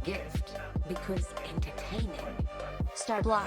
Gift, because entertaining. Ster blob.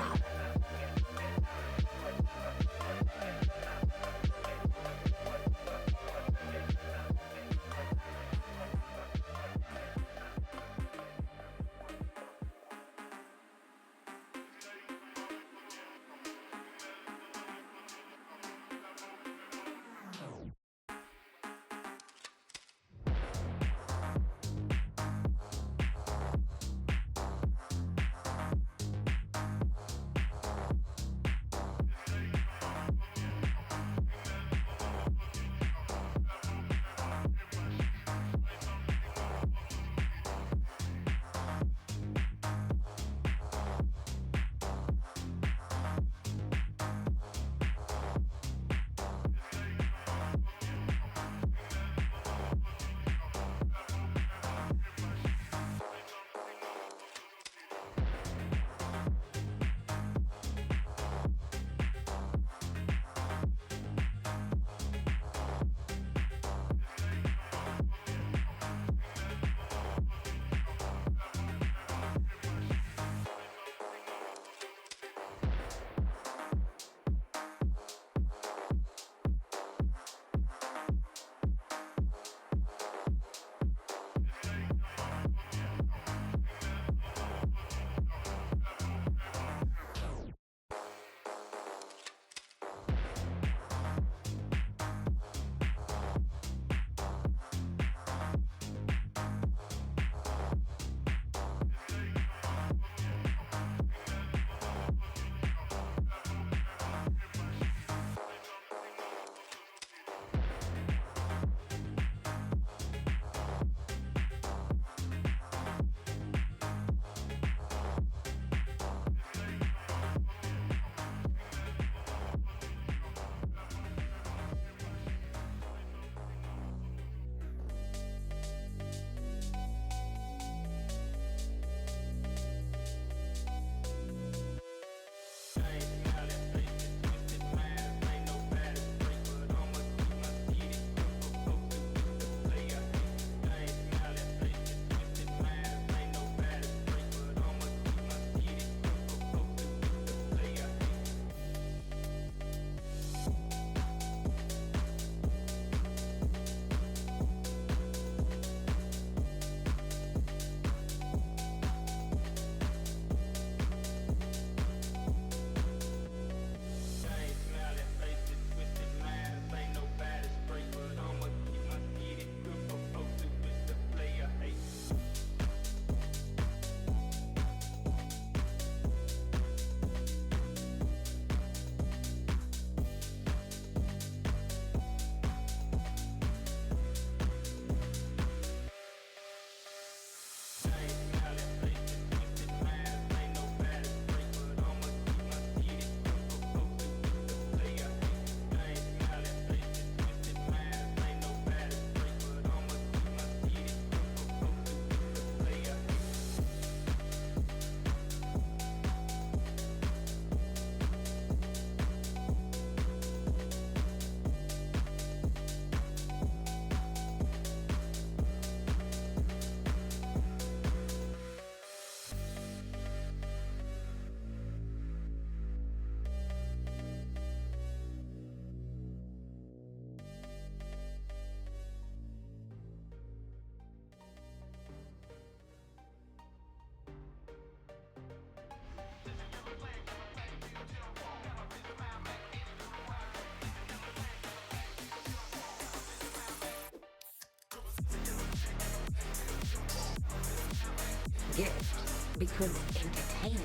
Gift, because entertaining.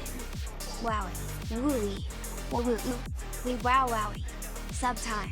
Wowie. Wooey. Woo woo woo. Wee wow wowie. Subtime.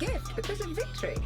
gift because of victory.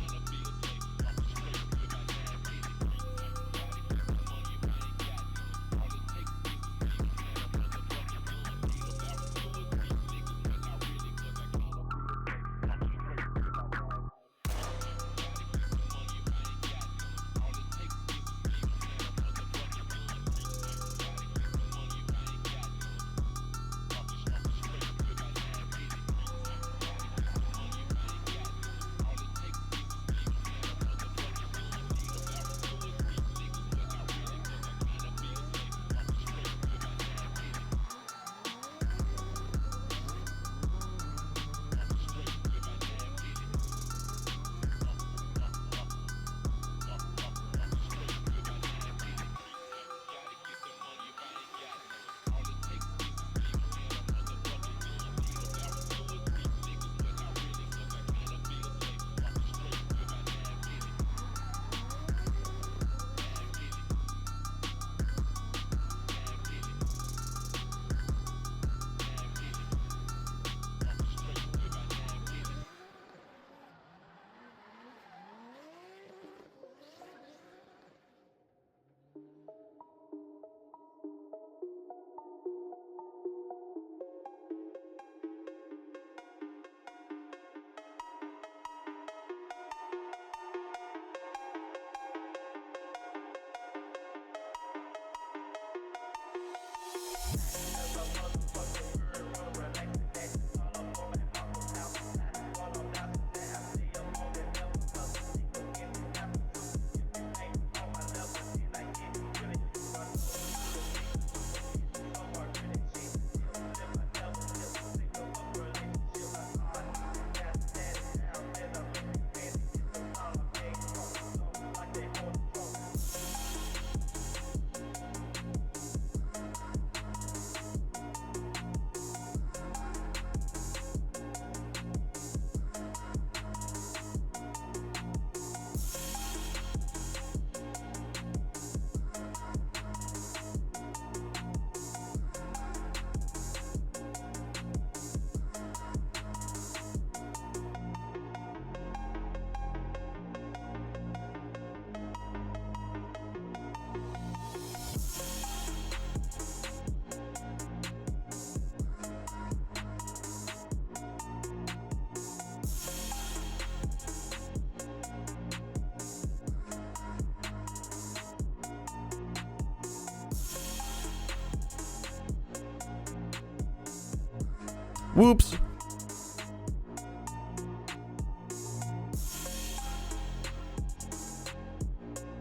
Whoops.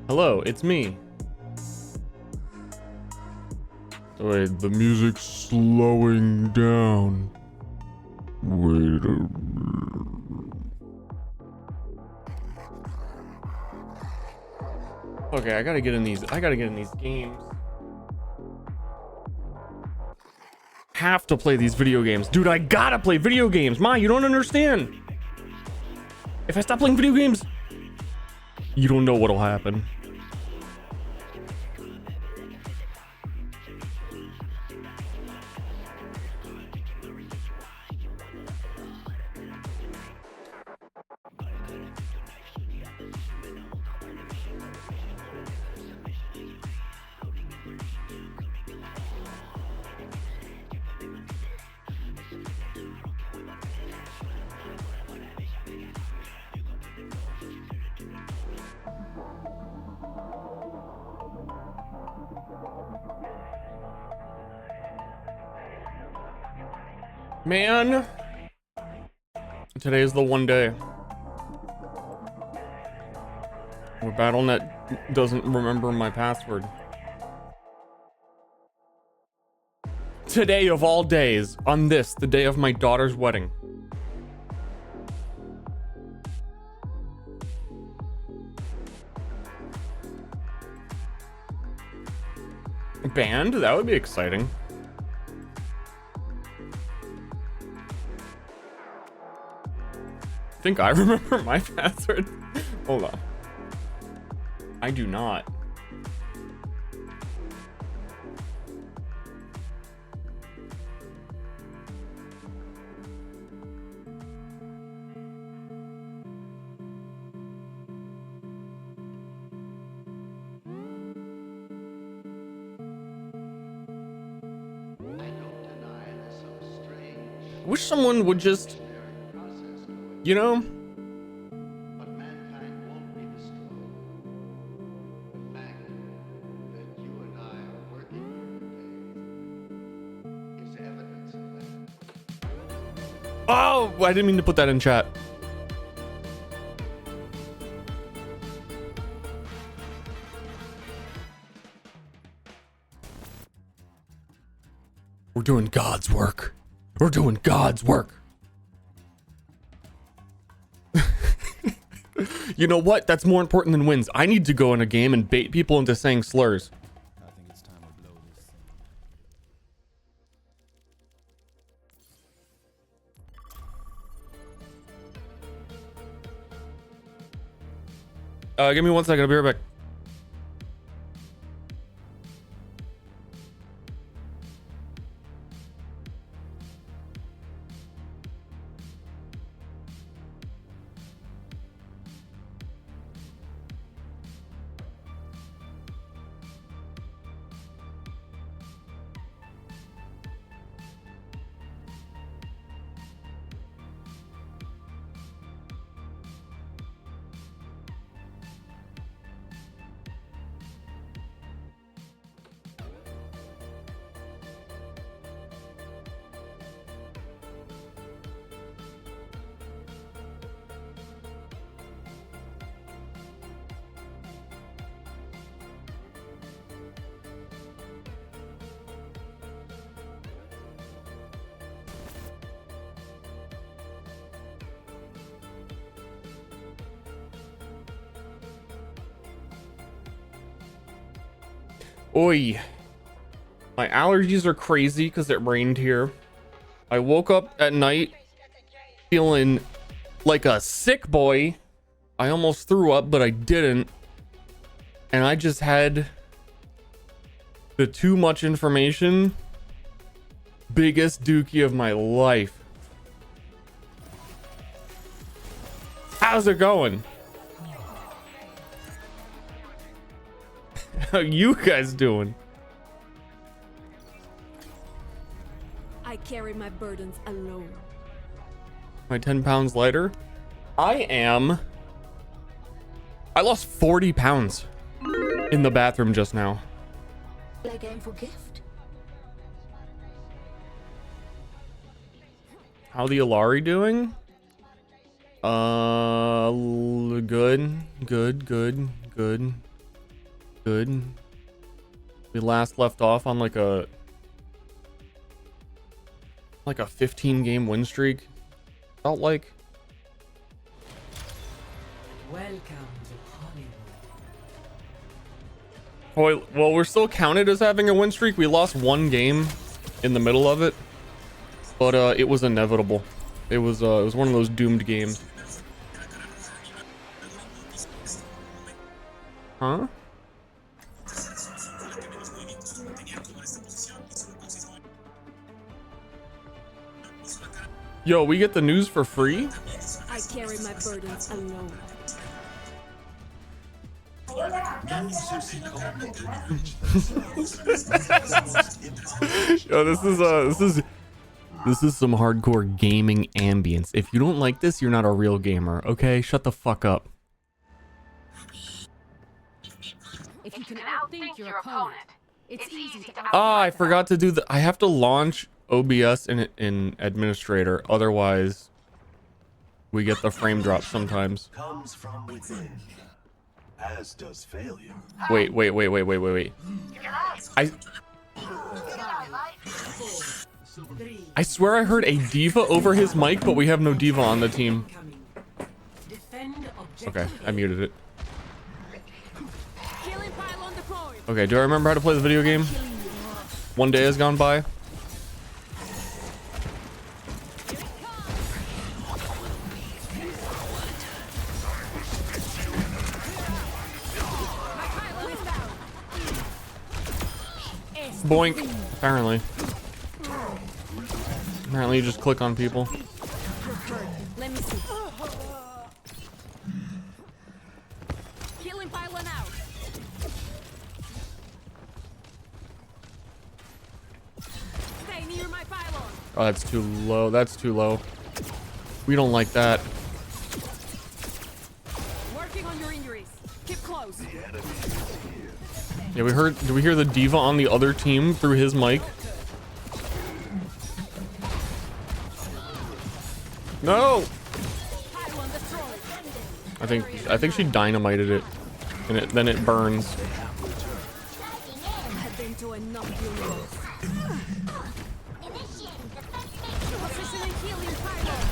Hello, it's me. Wait, the music's slowing down. Wait a minute. Okay, I gotta get in these games. Have to play these video games. Dude, I gotta play video games. Ma, you don't understand. If I stop playing video games, you don't know what'll happen. Man, today is the one day where BattleNet doesn't remember my password. Today of all days, on this, the day of my daughter's wedding. Banned? That would be exciting. I think I remember my password. Hold on. I do not. wish someone would just, you know, But mankind won't be destroyed. The fact that you and I are working here today is evidence of that. oh, I didn't mean to put that in chat. We're doing God's work. We're doing God's work. You know what? That's more important than wins. I need to go in a game and bait people into saying slurs. I think it's time to blow this thing. Give me 1 second. I'll be right back. Oi. My allergies are crazy because it rained here. I woke up at night feeling like a sick boy. I almost threw up, but I didn't. And I just had the too much information biggest dookie of my life. How's it going? How you guys doing? I carry my burdens alone. Am I 10 pounds lighter? I lost 40 pounds in the bathroom just now. Play game for gift. How the Alari doing? Good. We last left off on like a 15 game win streak. Felt like. Welcome to Hollywood. Oh, well, we're still counted as having a win streak. We lost one game in the middle of it, but it was inevitable. It was one of those doomed games. Huh? Yo, we get the news for free? I carry my burdens alone. Yo, this is some hardcore gaming ambience. If you don't like this, you're not a real gamer, okay? Shut the fuck up. If you can outthink your opponent, it's easy to Ah, I forgot to do the. I have to launch OBS in Administrator, otherwise we get the frame drop sometimes. Comes from within, as does failure. Wait. I swear I heard a diva over his mic, but we have no diva on the team. Defend objective. Okay, I muted it. killing pile on the point. Okay, do I remember how to play the video game? One day has gone by. Boink. Apparently you just click on people. Let me see. Killing pylon out. Stay near my pylon. Oh, that's too low. That's too low. We don't like that. Working on your injuries. Keep close. Yeah, we heard. Did we hear the diva on the other team through his mic? No. Pylon destroyed. I think she dynamited it, and then it burns. I've been to enough funerals. Positioning healing pylon.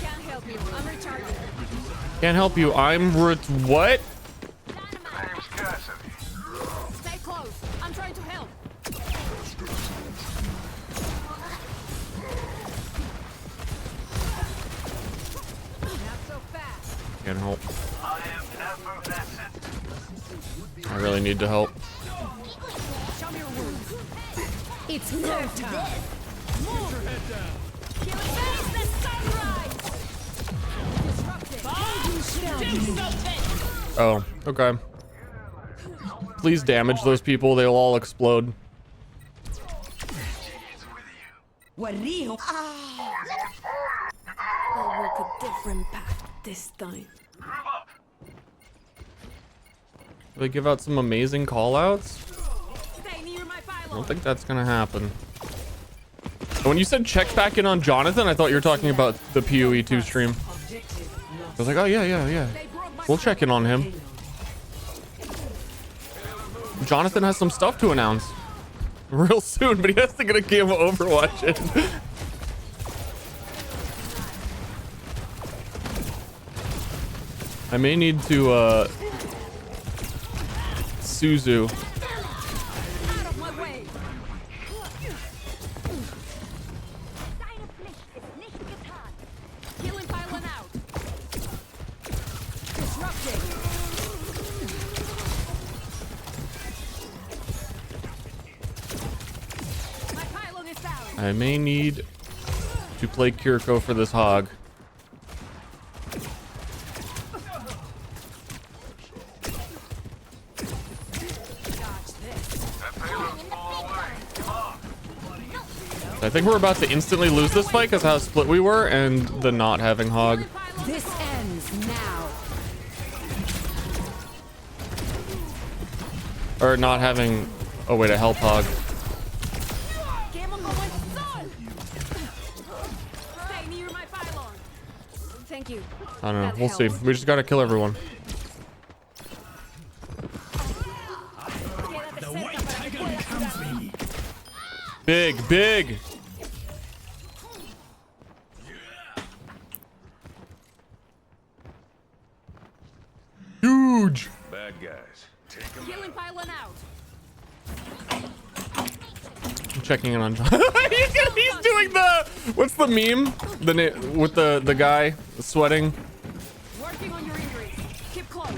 Can't help you. I'm recharging. Can't help you. I'm what? Stay close. I'm trying to help. Not so fast. Can't help. I really need to help. Show me your wounds. It's no time. Move your head down. Face the sunrise. Disrupted. Oh, okay. Please damage those people. They'll all explode. I'll walk a different path this time. They give out some amazing call-outs? Stay near my I pylon. don't think that's gonna happen. When you said check back in on Jonathan, I thought you were talking about the PoE2 stream. Objective I lost. was like, oh yeah. They broke my We'll check in on him. Jonathan has some stuff to announce real soon, but he has to get a game of Overwatch in. I may need to Suzu. out of my way. Healing pylon out. Disrupting. My pylon is down. I may need to play Kiriko for this hog. I think we're about to instantly lose this fight because how split we were and the not having hog. This ends now. Or not having a way to help hog. Game on going son. Stay near my pylon. Thank you. I don't know. That We'll see. helps. We just gotta kill everyone. Big. Huge. Bad guys. Take them. Healing pylon out. I'm checking in on John. he's doing the what's the meme? With the guy sweating. Working on your injuries. Keep close.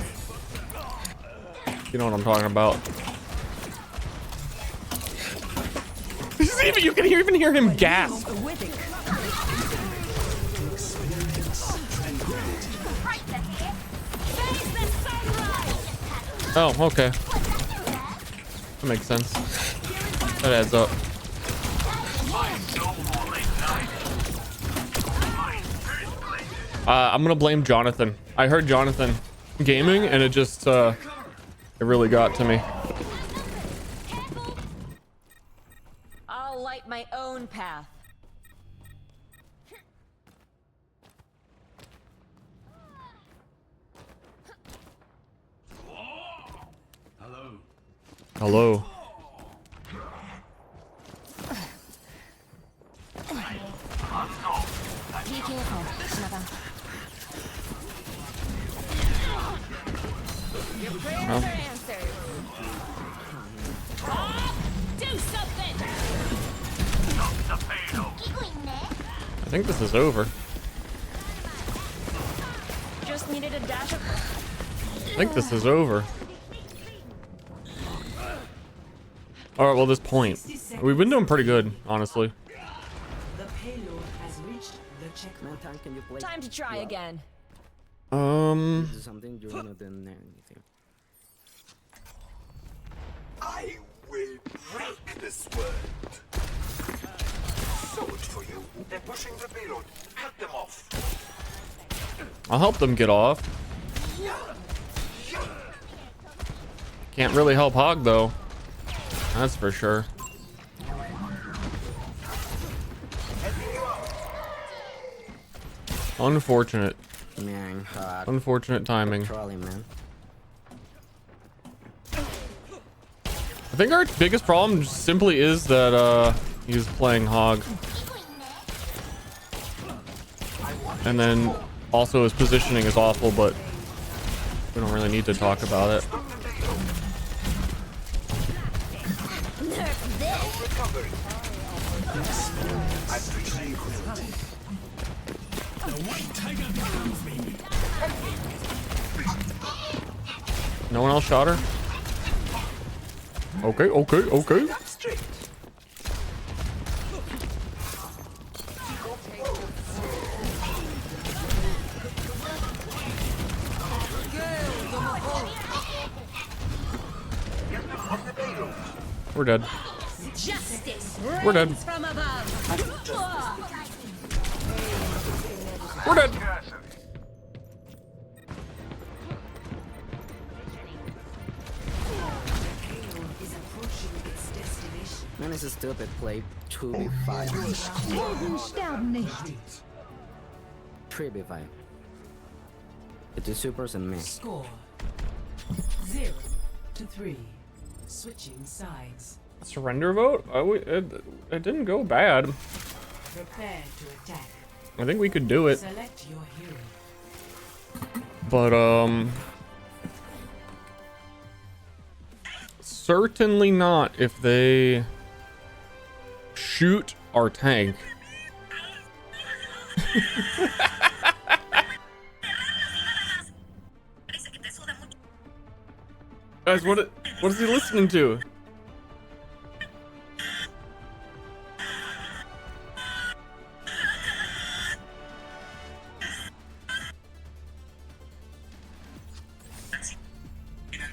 You know what I'm talking about. You can even hear him gasp. Oh, okay. That makes sense. That adds up. I'm gonna blame Jonathan. I heard Jonathan gaming and it just it really got to me. I'll light my own path. Hello. Be careful, Shinaban. Your prayers are answered. Do something! I think this is over. Just needed a dash of... I think this is over. Alright, well, this point. We've been doing pretty good, honestly. The payload has reached the checkpoint. Can you play? Time to try again. Something you wanna do anything. I will break this world. So it for you. They're pushing the payload. Cut them off. I'll help them get off. Can't really help Hog though. That's for sure. Unfortunate. Man, Unfortunate timing. trolley, man. I think our biggest problem simply is that he's playing Hog. And then also his positioning is awful, but we don't really need to talk about it. No one else shot her? Okay, okay, okay. We're dead. Justice We're dead. reigns from above. We're dead. Is approaching its destination. Man, it's a stupid play. 2v5. 3v5. It's the supers and me. Score 0-3. Switching sides. Surrender vote? It didn't go bad. Prepare to attack. I think we could do it. Select your hero. But certainly not if they shoot our tank. Guys, what is he listening to?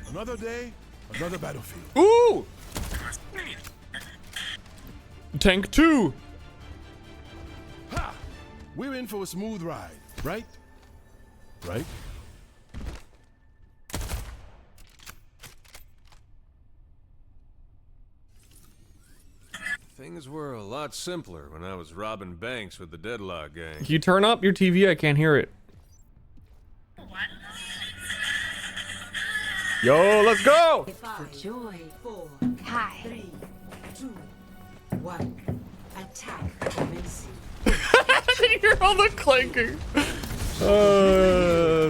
Another day, another battlefield. Ooh! Tank 2! Ha! We're in for a smooth ride, right? Right? Things were a lot simpler when I was robbing banks with the Deadlock gang. Can you turn up your TV? I can't hear it. Yo, let's go! 5, 4, Hi. 3, 2, 1. Attack commencing. I can hear all the clanking.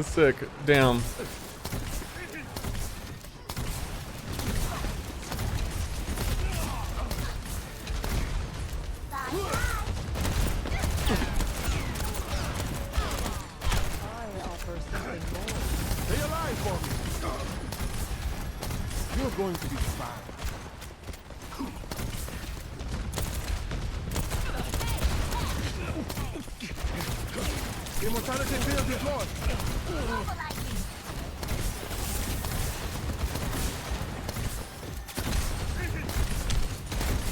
Sick. Damn. Stay alive for me. You're going to be fine. Immortality field deployed.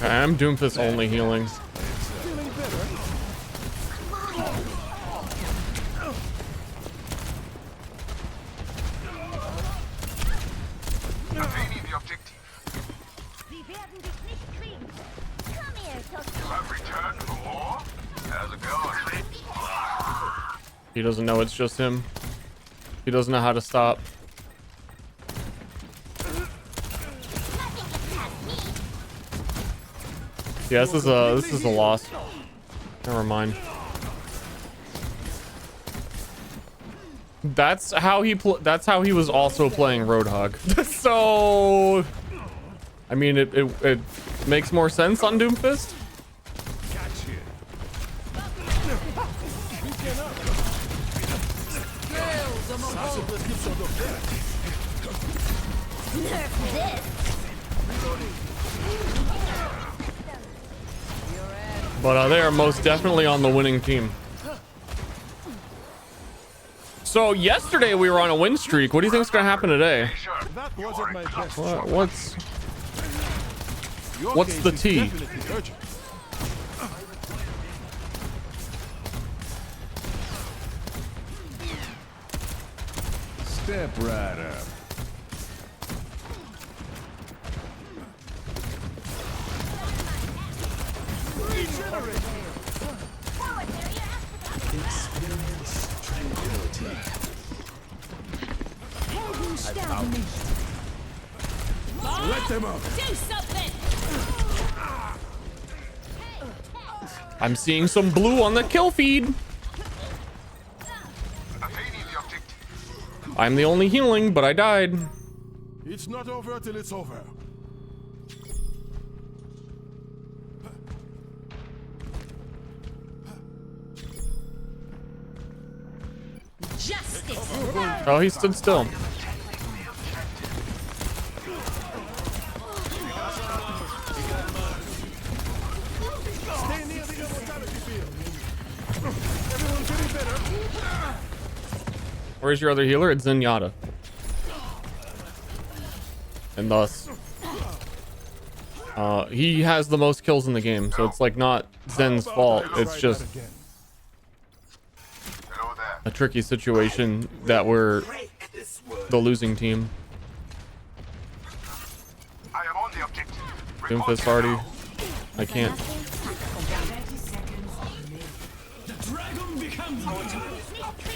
I'm Doomfist only healing. Feeling better? Attaining the objective. You have returned for more? How's it going? He doesn't know it's just him. He doesn't know how to stop. Yeah, this is a loss. Never mind. That's how he was also playing Roadhog. So I mean it makes more sense on Doomfist. But they are most definitely on the winning team. So yesterday we were on a win streak. What do you think is gonna happen today? That wasn't my best. What's Your What's case the is T? definitely urgent. Step right up. Let them up. Do something! I'm seeing some blue on the kill feed. I'm the only healing, but I died. It's not over till it's over. Justice! Oh, he stood still. Stay near the immortality field. Everyone feeling better? Where's your other healer? It's Zenyatta. And thus, he has the most kills in the game, so it's like not Zen's fault. It's just a tricky situation that we're the losing team. Doomfist party. I can't. 30 seconds remaining. The dragon becomes Enemies reviving.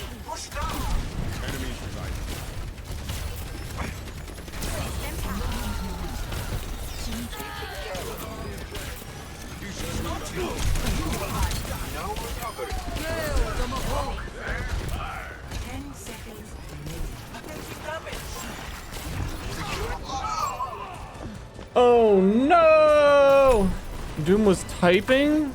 Oh no! Doom was typing?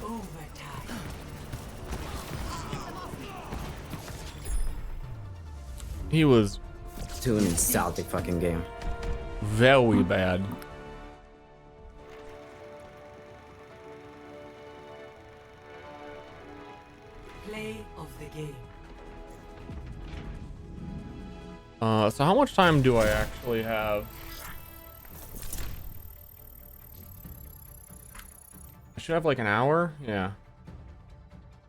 He was Doing in Celtic fucking game. very bad. Play of the game. So how much time do I actually have? I should have like an hour. Yeah.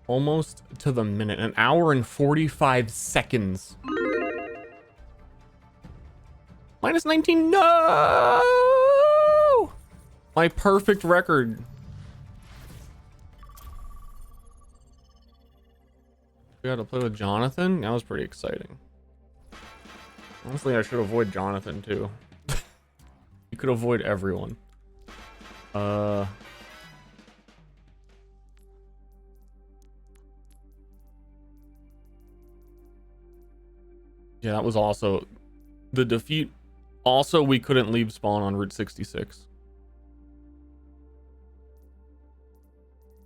Almost to the minute. An hour and 45 seconds. Minus 19. No! My perfect record. We got to play with Jonathan. That was pretty exciting. Honestly, I should avoid Jonathan too. You could avoid everyone. Yeah, that was also the defeat. Also, we couldn't leave spawn on Route 66.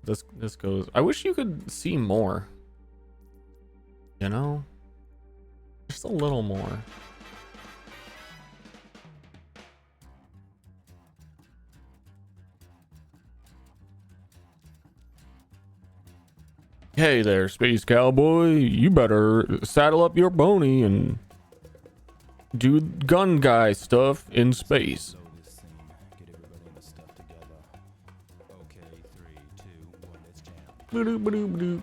This goes. I wish you could see more. You know, just a little more. Hey there, Space Cowboy. You better saddle up your pony and do gun guy stuff in space. slow this scene. Get everybody in the stuff together. Okay, 3, 2, 1, let's jam. Ba-doop, ba-doop, ba-doop.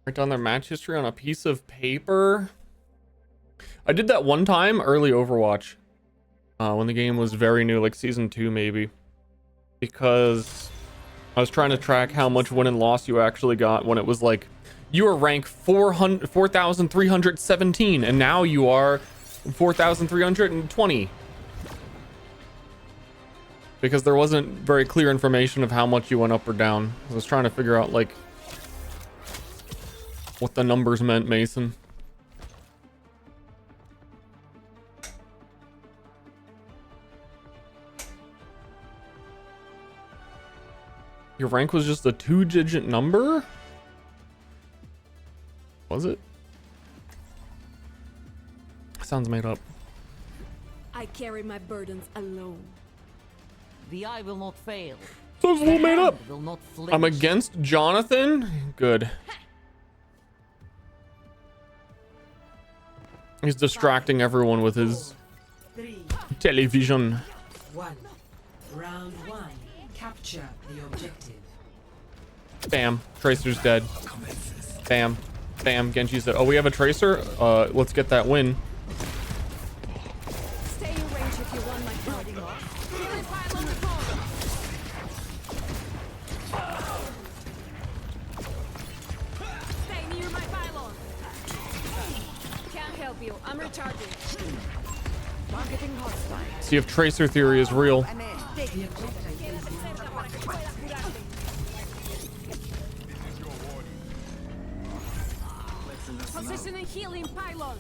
Write down their match history on a piece of paper. I did that one time early Overwatch. When the game was very new, like season 2 maybe, because I was trying to track how much win and loss you actually got when it was like you were rank 4,317 and now you are 4,320, because there wasn't very clear information of how much you went up or down. I was trying to figure out like what the numbers meant, Mason. Your rank was just a 2-digit number? Was it? Sounds made up. I carry my burdens alone. The eye will not fail. Sounds a little made up. Will not flinch. I'm against Jonathan. Good. He's distracting everyone with his 3, television. 1. Round 1. Capture the objective. Bam. Tracer's dead. Bam. Bam. Genji's dead. Oh, we have a Tracer? Let's get that win. Stay in range if you want my party off. Healing pile on the phone. Stay near my pylon. Can't help you. I'm recharging. Targeting hostile. See if Tracer theory is real. Positioning healing pylon.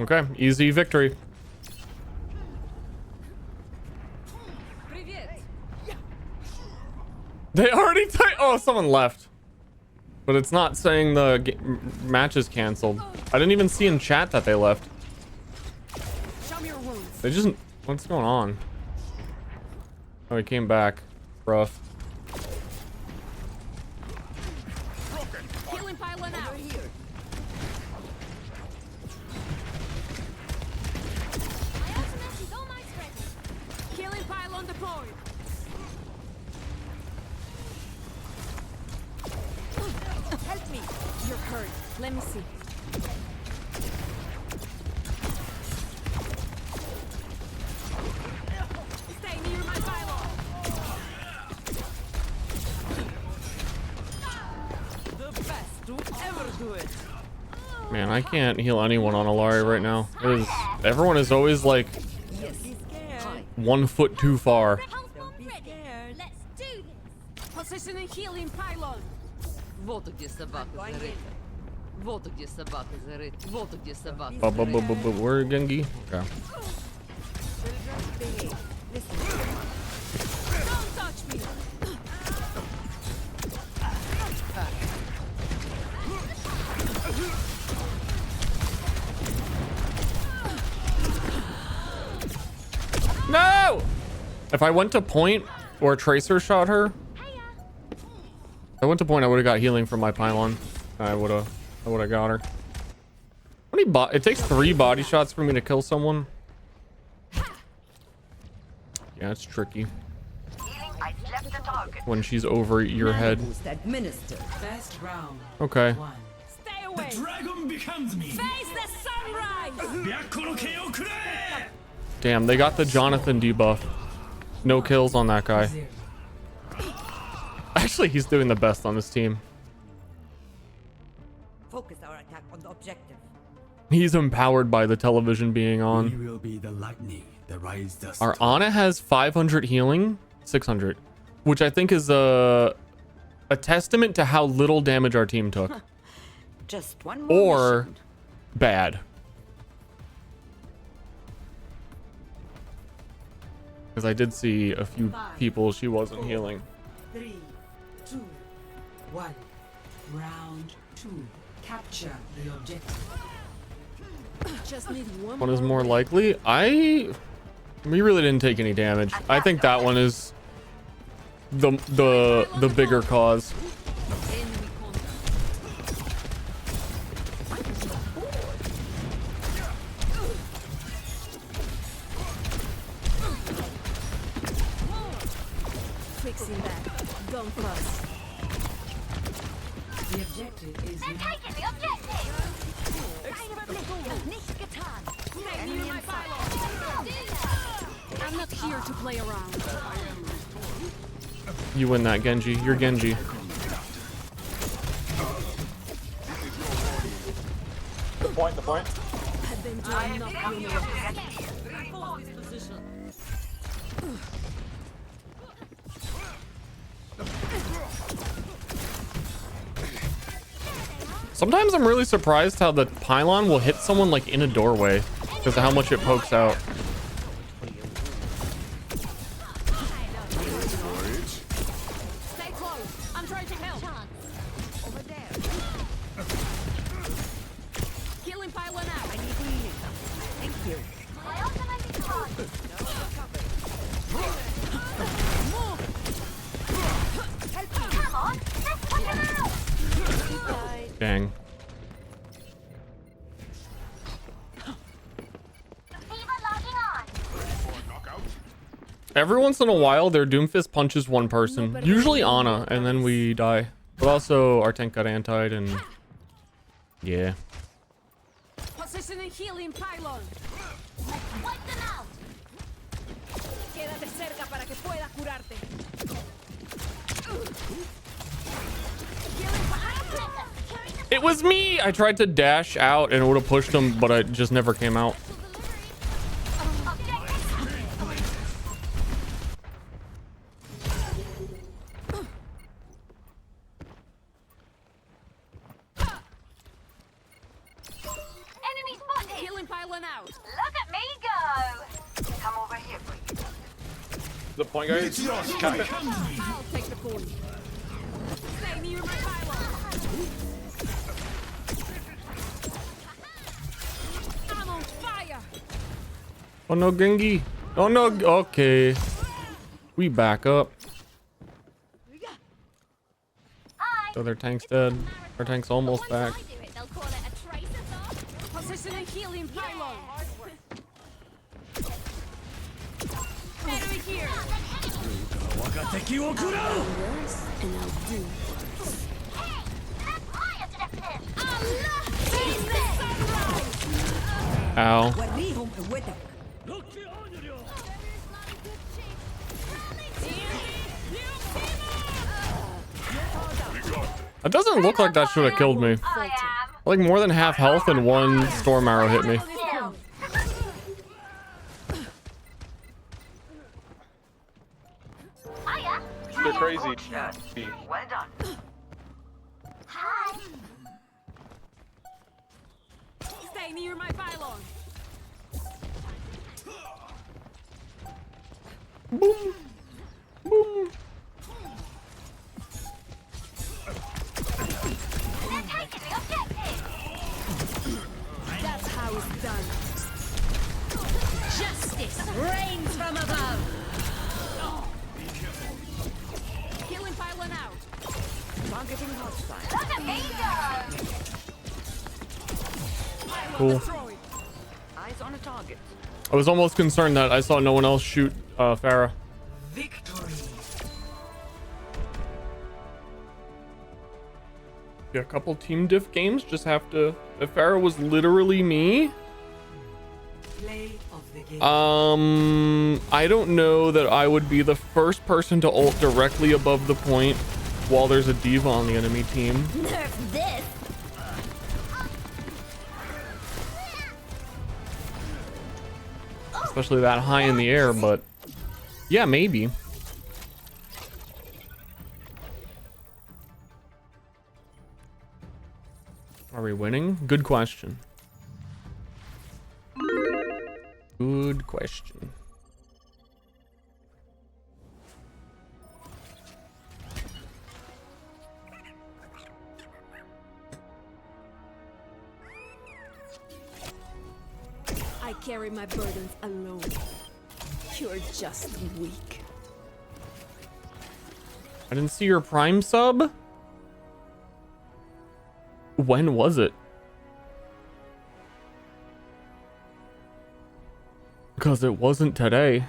Okay, easy victory. They already oh, someone left. But it's not saying the match is canceled. I didn't even see in chat that they left. Show me your wounds. They just... What's going on? Oh, he came back. Rough. Healing pylon out. Healing pylon deployed. Help me. You're hurt. Let me see. Stay near my pylon. The best to ever do it. Man, I can't heal anyone on Alari right now. Everyone is always like 1 foot too far. Let's do this. Positioning healing pylon. Вот где собака зарыта. Вот где собака зарыта. Вот где собака Where Genji? Okay. Don't touch me. No! If I went to point or Tracer shot her, if I went to point, I would have got healing from my pylon. I would have got her. How many it takes 3 body shots for me to kill someone. Yeah, it's tricky. When she's over your head. First round. Okay. 1. Stay away. The dragon becomes me. Face the sunrise. Damn, they got the Jonathan debuff. No kills on that guy. 0. Actually, he's doing the best on this team. Focus our attack on the objective. He's empowered by the television being on. We will be the lightning that rises the Our Ana has 500 healing, 600, which I think is a testament to how little damage our team took. Just one more Or mission. bad. Because I did see a few people she wasn't healing. 3, 2, 1. Round 2. Capture the objective. Just need one One is more likely. We really didn't take any damage. I think that one is the bigger cause. enemy contact. Fixing that. Don't fuss. The objective is now. Stay near my pylon. I'm not here to play around. You win that, Genji. You're Genji. The point. I've been doing nothing. Sometimes I'm really surprised how the pylon will hit someone like in a doorway because of how much it pokes out. Stay close. I'm trying to help. Over there. Healing pylon out. I need healing. Thank you. Dang. Every once in a while, their Doomfist punches one person, usually Ana, and then we die. But also, our tank got antied, and yeah. Positioning healing pylon. Wipe them out. Quédate cerca para que pueda curarte. It was me! I tried to dash out and it would have pushed him, but I just never came out. Enemy spotted. Healing pylon out. Look at me go! Come over here, please. The point guys. I'll take the point. Stay near my pylon. I'm on fire. Oh no, Gengi. Oh no, okay. We back up. So their tank's dead. Our tank's almost back. Positioning healing pylon. Enemy here. Ow. It doesn't look like that should have killed me. Like more than half health and one storm arrow hit me. They're crazy. Well done. Hi. Stay near my pylon. Boom. Boom. That's how it's done. Justice reigns from above. Healing pylon out. Targeting hostile. Look at me go! Cool. Eyes on a target. I was almost concerned that I saw no one else shoot Farah. Victory. Yeah, a couple team diff games just have to. If Farah was literally me. Play of the game. I don't know that I would be the first person to ult directly above the point while there's a diva on the enemy team. Nerf this. Especially that high in the air, but yeah, maybe. Are we winning? Good question. Good question. I carry my burdens alone. You're just weak. I didn't see your Prime sub. When was it? Because it wasn't today.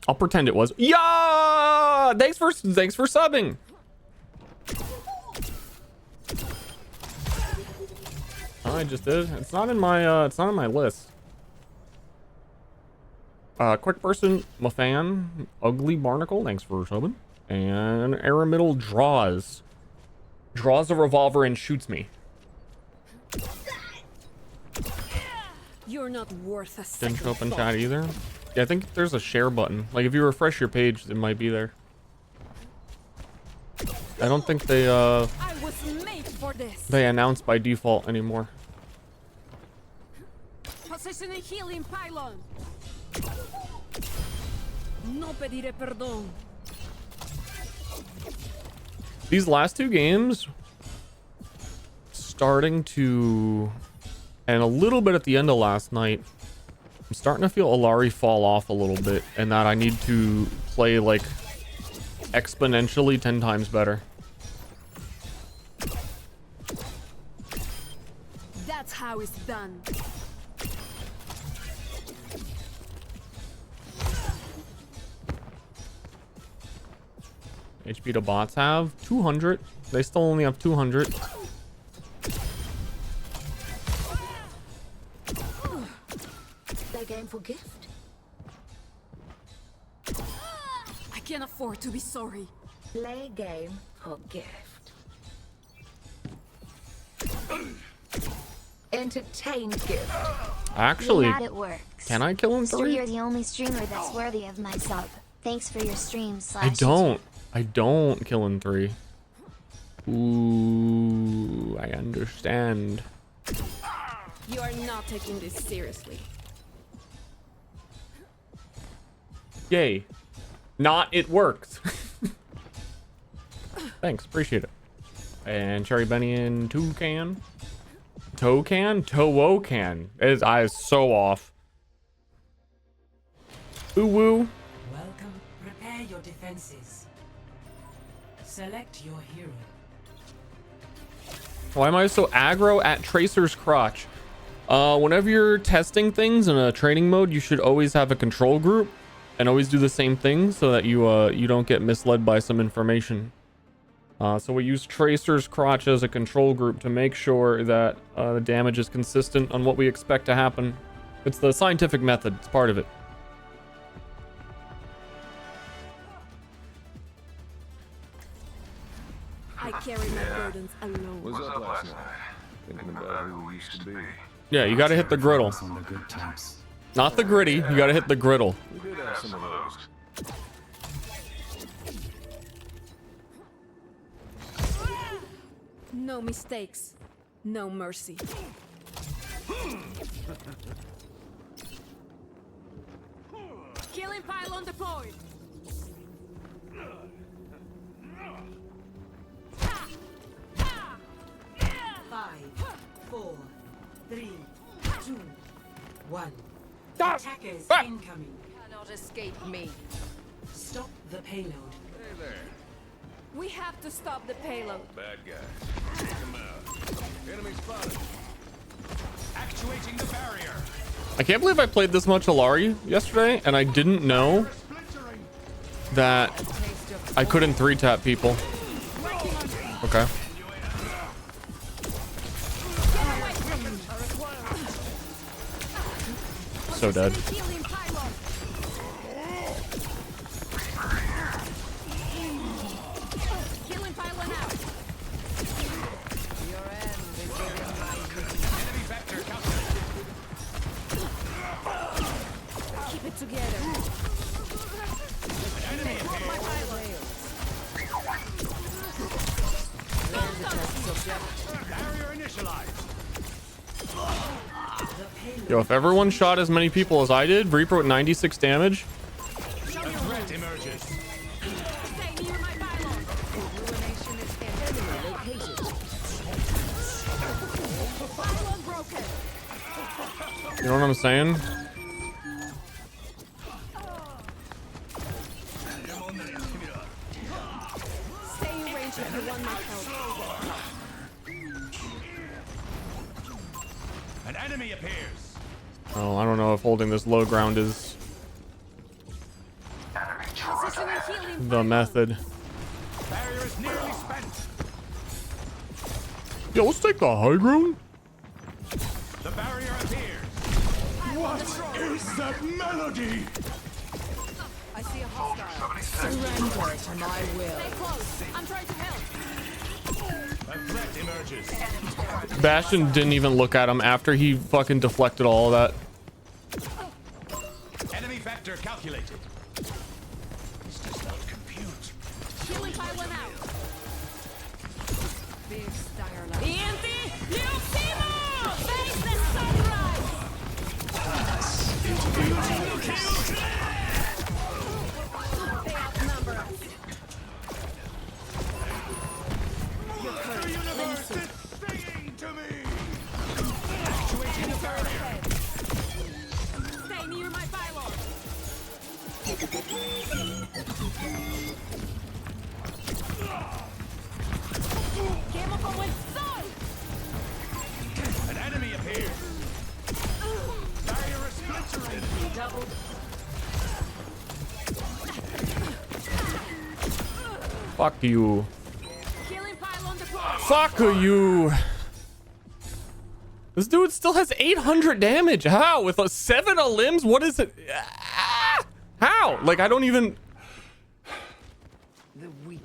I'll pretend it was. Yeah! Thanks for subbing. Oh, I just did. It's not in my list. Quick person, my fan, Ugly Barnacle, thanks for subbing. And Aramittal draws a revolver and shoots me. You're not worth a second. Didn't show up in chat either. Yeah, I think there's a share button. Like if you refresh your page, it might be there. I don't think they I was made for this. they announce by default anymore. Positioning healing pylon. No pediré perdón. These last two games starting to, and a little bit at the end of last night, I'm starting to feel Alari fall off a little bit, and that I need to play like exponentially 10 times better. That's how it's done. HP do bots have? 200. They still only have 200. That game for gift? I can't afford to be sorry. Play game or gift. Entertain gift. Actually, Yeah, it works. can I kill him Ster, 3? you're the only streamer that's worthy of my sub. Thanks for your stream. I don't kill in 3. Ooh, I understand. You are not taking this seriously. Yay. Not it works. Thanks, appreciate it. And Cherry Benny and Toucan. Toucan? Toucan. I is so off. Ooh woo. Welcome. Prepare your defenses. Select your hero. Why am I so aggro at Tracer's crotch? Whenever you're testing things in a training mode, you should always have a control group and always do the same thing so that you don't get misled by some information. So we use Tracer's crotch as a control group to make sure that the damage is consistent on what we expect to happen. It's the scientific method. It's part of it. I carry my burdens alone. Was up last night? Thinking about who we used to be. Yeah, you gotta hit the griddle. Not the gritty, you gotta hit the griddle. We did have some of those. No mistakes, no mercy. Killing pylon deployed. 5, 4, 3, 2, 1. Attackers incoming. Cannot escape me. Stop the payload. Hey there. We have to stop the payload. Bad guy. Take him out. Enemy spotted. Actuating the barrier. I can't believe I played this much Alari yesterday and I didn't know that I couldn't 3-tap people. Okay. So dead. Killing pylon out. Your end is within my reach. Enemy vector calculated. Keep it together. Enemy Hold my pylon. barrier initialized. Yo, if everyone shot as many people as I did, Reaper with 96 damage. A threat emerges. Stay near my pylon. Illumination is enemy located. Pylon broken. You know what I'm saying? Stay in range if you want my help. An enemy appears. Oh, I don't know if holding this low ground is Position and healing the method. Barrier is nearly spent. Yo, let's take the high ground. The barrier appears. What is that melody? I see a hostile. Surrender to my will. Stay close. I'm trying to help. A threat emerges. Bastion didn't even look at him after he fucking deflected all of that. Enemy vector calculated. This does not compute. Killing pylon out. Fierce Direlight. ENT, Leoximo! Face the sunrise! They outnumber us. Your courage, let me see. Singing to me. Actuating the barrier. Stay near my pylon. Quemo como el sol! An enemy appears. Barrier is splintering. Double. Fuck you. Killing pylon deployed. Fuck you. This dude still has 800 damage. How? With a 7 of limbs? What is it? Ah! How? Like, I don't even...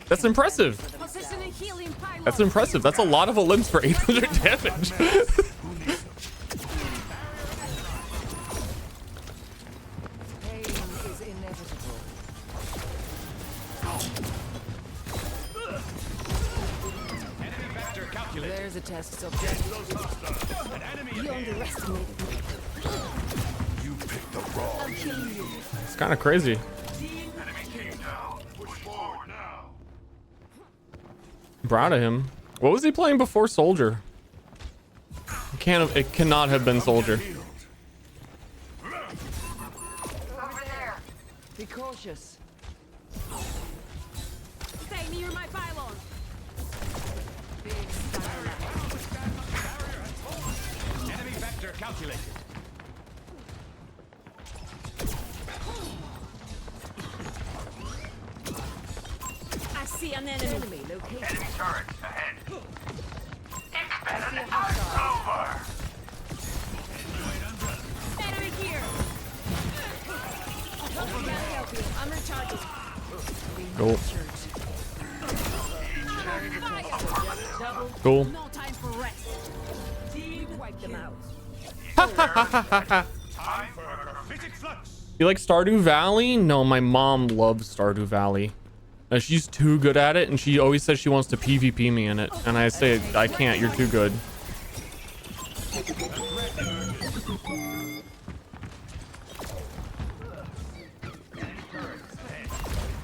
That's impressive. Positioning healing pylon. That's impressive. That's a lot of limbs for 800 damage. There's a test subject. You underestimated me. You picked the wrong. I'll kill you. It's kind of crazy. Proud of him. What was he playing before Soldier? It cannot have been Soldier. Be cautious. Stay near my pylon. Enemy vector calculated. I see an enemy. Located. Enemy turrets ahead. Enemy here. Can't help you. I'm recharging. Cool. Cool. No time for rest. Wipe them out. Time for a graphitic flux. You like Stardew Valley? No, my mom loves Stardew Valley. She's too good at it, and she always says she wants to PvP me in it. And I say, I can't, you're too good.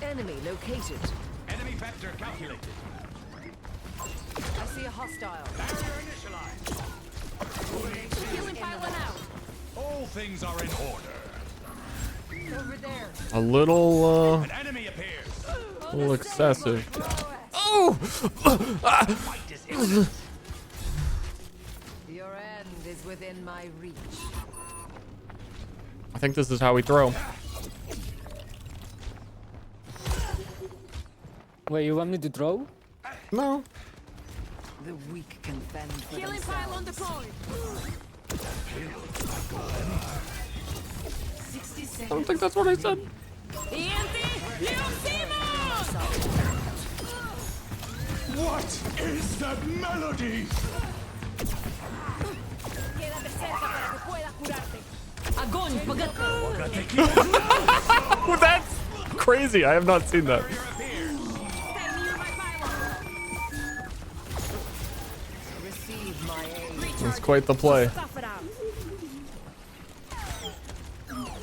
Enemy located. Enemy vector calculated. I see a hostile. Barrier initialized. Killing pylon out. All things are in order. Over there. A little, An enemy appears. a little excessive. Oh! Your end is within my reach. I think this is how we throw. Wait, you want me to throw? No. The weak can fend for Killing pylon deployed. 60 seconds. I don't think that's what I said. What is that melody? Quédate cerca para que puedas curarte. Agony, Well, that's crazy. I have not seen that. Stay near my pylon. receive my aid. It's quite the play. Stuff it out.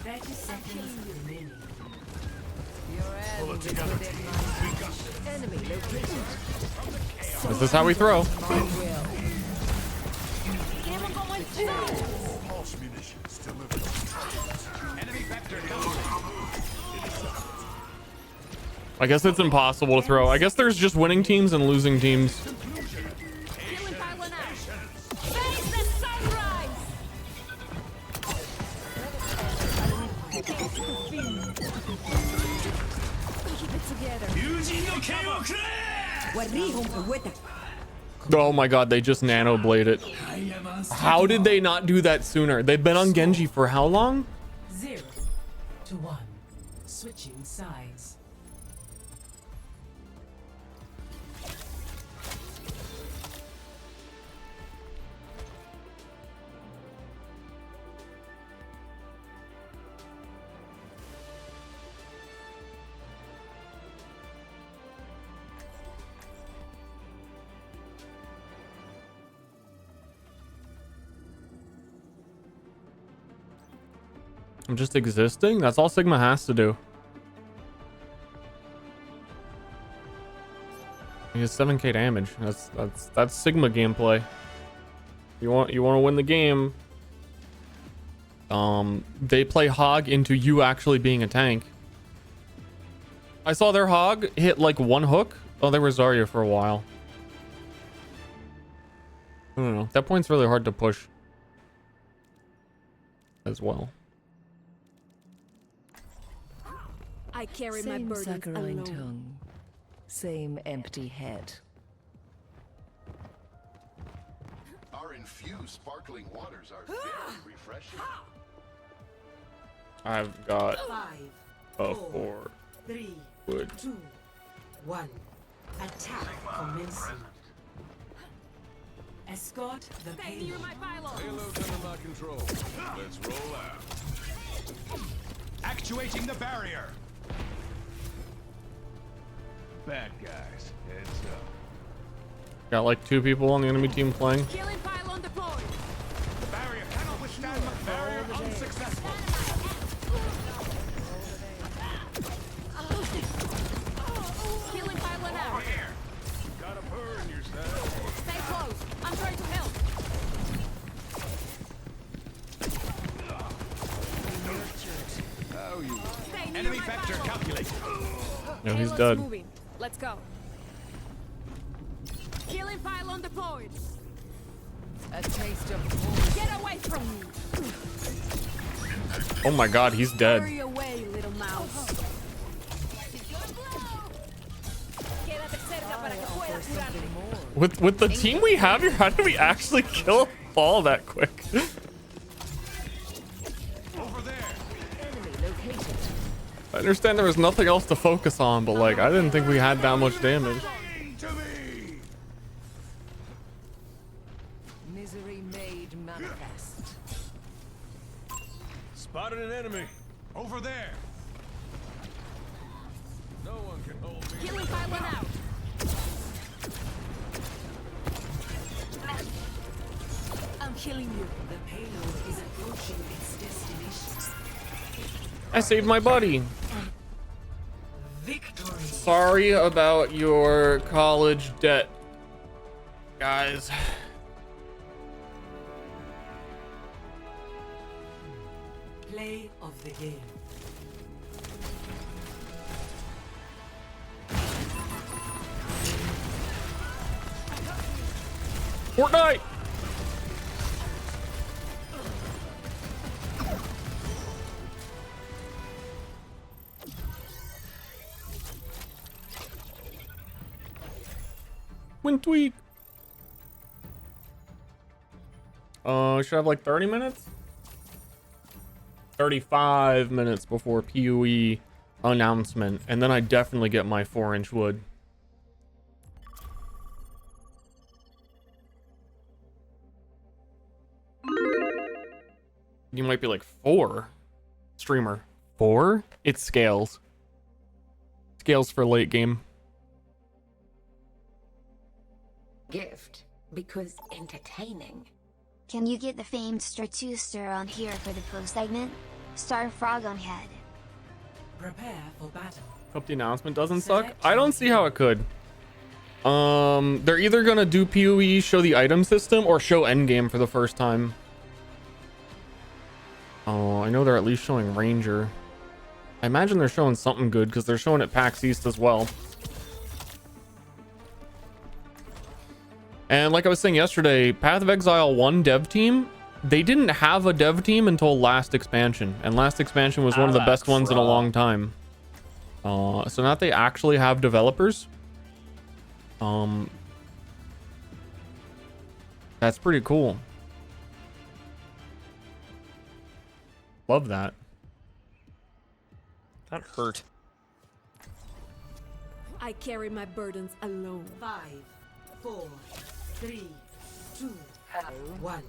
30 seconds remaining. Your end is within my reach. Enemy located. This is how we throw. My will. Queremos como el chido. Pulse munitions delivered. Enemy vector calculated. I guess it's impossible to throw. I guess there's just winning teams and losing teams. Killing pylon out. Face the sunrise. Keep it together. Oh my god, they just nano blade it. How did they not do that sooner? They've been on Genji for how long? 0 to 1. Switching sides. I'm just existing? That's all Sigma has to do. He has 7k damage. That's Sigma gameplay. You want to win the game. They play Hog into you actually being a tank. I saw their Hog hit like one hook. Oh, they were Zarya for a while. I don't know. That point's really hard to push as well. I carry my Same burdens saccharine alone. tongue. Same empty head. Our infused sparkling waters are very refreshing. I've got 5, a 4 3, wood. 2, 1. Attack commencing. Escort the payload. Payload's under my control. Let's roll out. Actuating the barrier. Bad guys, heads up. Got like 2 people on the enemy team playing. Killing pylon deployed. The barrier cannot withstand my barrier unsuccessful. Killing pylon out. Got a burn yourself. Stay close. I'm trying to help. How you? Stay near Enemy my vector pylon. calculated. No, he's Payload's dead. moving. Let's go. Killing pylon deployed. A taste of home. Get away from me. Oh my god, he's dead. Hurry away, little mouse. Quédate cerca para que pueda curarte. With the team we have here, how did we actually kill a ball that quick? Over there. Enemy located. I understand there was nothing else to focus on, but like I didn't think we had that much damage. To me. Misery made manifest. Spotted an enemy. Over there. No one can hold me. Killing pylon out. I'm killing you. The payload is approaching its destination. I saved my buddy. Victory. Sorry about your college debt, guys. Play of the game. Fortnite. Win tweak. Should have like 30 minutes? 35 minutes before PoE announcement, and then I definitely get my 4-inch wood. You might be like 4. Streamer 4? It scales. Scales for late game. Gift, because entertaining. Can you get the famed Ster on here for the post segment? Star Frog on head. Prepare for battle. Hope the announcement doesn't suck. I don't see how it could. They're either gonna do PoE, show the item system, or show endgame for the first time. Oh, I know they're at least showing Ranger. I imagine they're showing something good because they're showing it PAX East as well. And like I was saying yesterday, Path of Exile 1 dev team, they didn't have a dev team until last expansion. And last expansion was one of the best ones in a long time. So now that they actually have developers, that's pretty cool. Love that. That hurt. I carry my burdens alone. 5, 4, 3, 2, 1.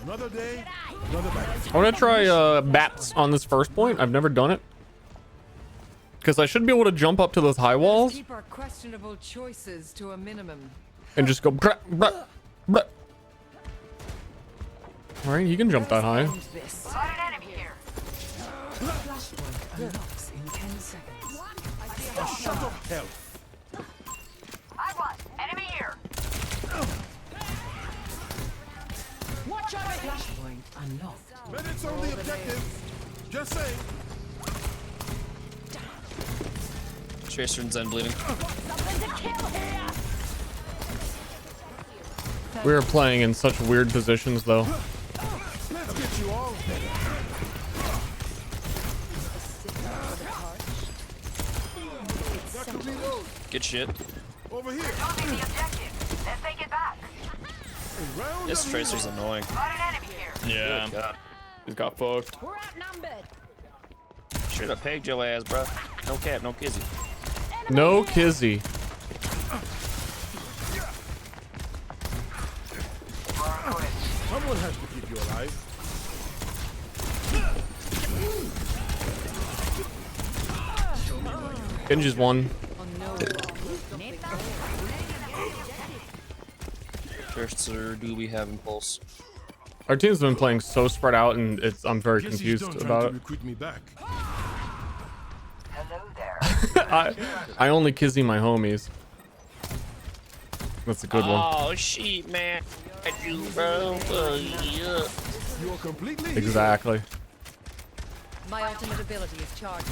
Another day, another battle. I want to try bats on this first point. I've never done it. Because I should be able to jump up to those high walls Keep our questionable choices to a minimum. and just go. Alright, you can jump that high. Flashpoint unlocks in 10 seconds. A shot of health. Enemy here. Watch out! Flashpoint unlocked. Minutes on the objective. Just saying. Tracer and Zen bleeding. We are playing in such weird positions, though. Let's get you all. Got to reload. Good shit. Over here. Let's take it back. This Tracer's annoying. Yeah. God. He's got fucked. We're outnumbered. Should have pegged your ass, bro. No cap, no kizzy. No kizzy. Someone has to keep you alive. Genji's one. Tracer, do we have impulse? Our team's been playing so spread out, and I'm very Guess he's confused done trying about to it. recruit me back. I only kizzy my homies. That's a good one. Oh shit, man. You, bro. Yeah. You're completely Exactly. My ultimate ability is charged.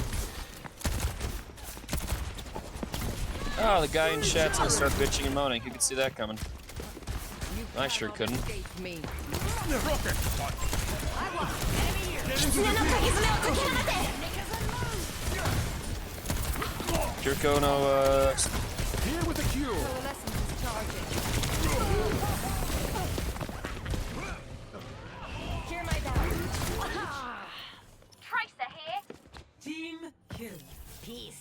Oh, the guy in chat's gonna start bitching and moaning. Who could see that coming? I sure couldn't. Me. Kirko, no, here with the cure. Tracer here. Team kill. Peace.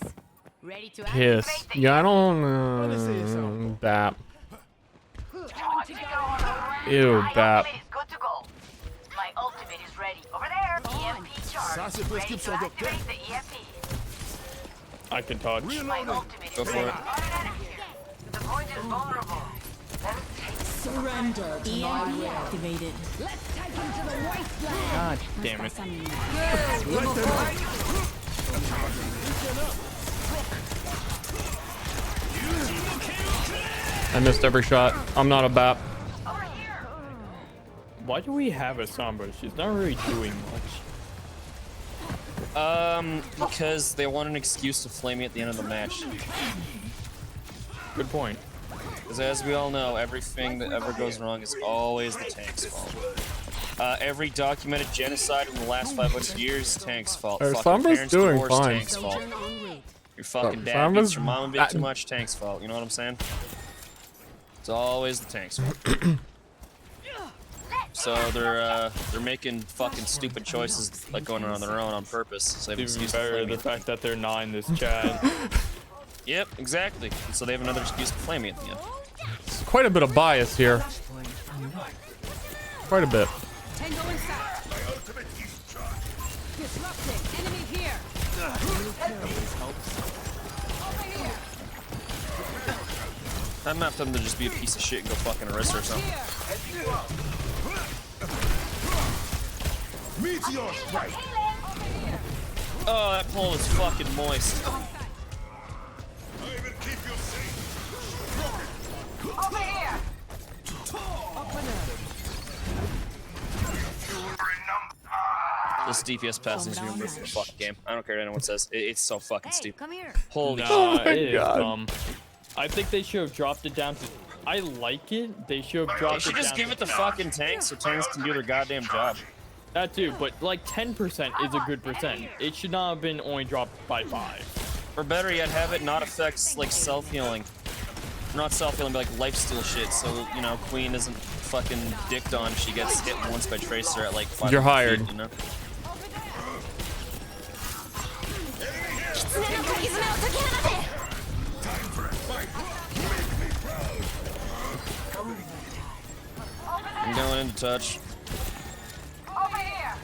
Ready to Kiss. Yeah, I don't Bap. Ew, Bap. Good to go. My ultimate is ready. Over there. EMP charge. Ça, c'est presque sur le Activate the EMP. I can touch. My ultimate go is for ready. it. The point is vulnerable. Surrender. EMP activated. Let's take him to the wasteland. God damn it. I missed every shot. I'm not a Bap. Why do we have a Sombra? She's not really doing much. Because they want an excuse to flame me at the end of the match. Good point. Because as we all know, everything that ever goes wrong is always the tank's fault. Every documented genocide in the last 500 years, tank's fault. Fucking Sombra's parents doing divorce, fine. tank's fault. Your fucking dad beats your mom a bit too much, tank's fault. You know what I'm saying? It's always the tank's fault. So they're making fucking stupid choices, like going on their own on purpose. So they have an Even excuse to better, flame the me. fact that they're not in this chat. Yep, exactly. So they have another excuse to flame me at the end. It's quite a bit of bias here. Quite a bit. Tango inside. Disrupting. Enemy here. Not enough time to just be a piece of shit and go fucking Arista or something. Meteor strike. Oh, that pole is fucking moist. Over here. This DPS pass needs to be removed from the fucking game. I don't care what anyone says. It's so fucking stupid. Come here. Holy Nah, shit. it is dumb. I think they should have dropped it down to. I like it. They should have dropped They should it just down give to it to fucking tanks so tanks can do their goddamn job. That too, but like 10% is a good percent. It should not have been only dropped by 5. Or better yet, have it not affect like self-healing. Not self-healing, but like lifesteal shit. So, you know, Queen isn't fucking dicked on if she gets hit once by Tracer at like 5 You're hired. feet, you know? I'm going into touch. Over here.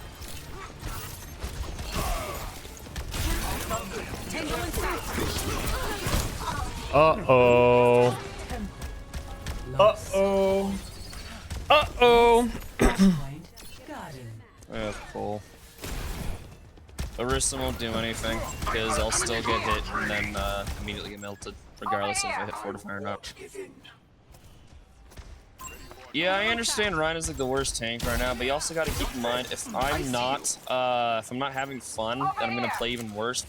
Tango inside. Uh-oh. Uh-oh. Uh-oh. That's cool. Arista won't do anything, because I'll still get hit and then immediately get melted, regardless if I hit Fortify or not. Yeah, I understand Ryan is like the worst tank right now, but you also got to keep in mind if I'm not having fun, then I'm gonna play even worse.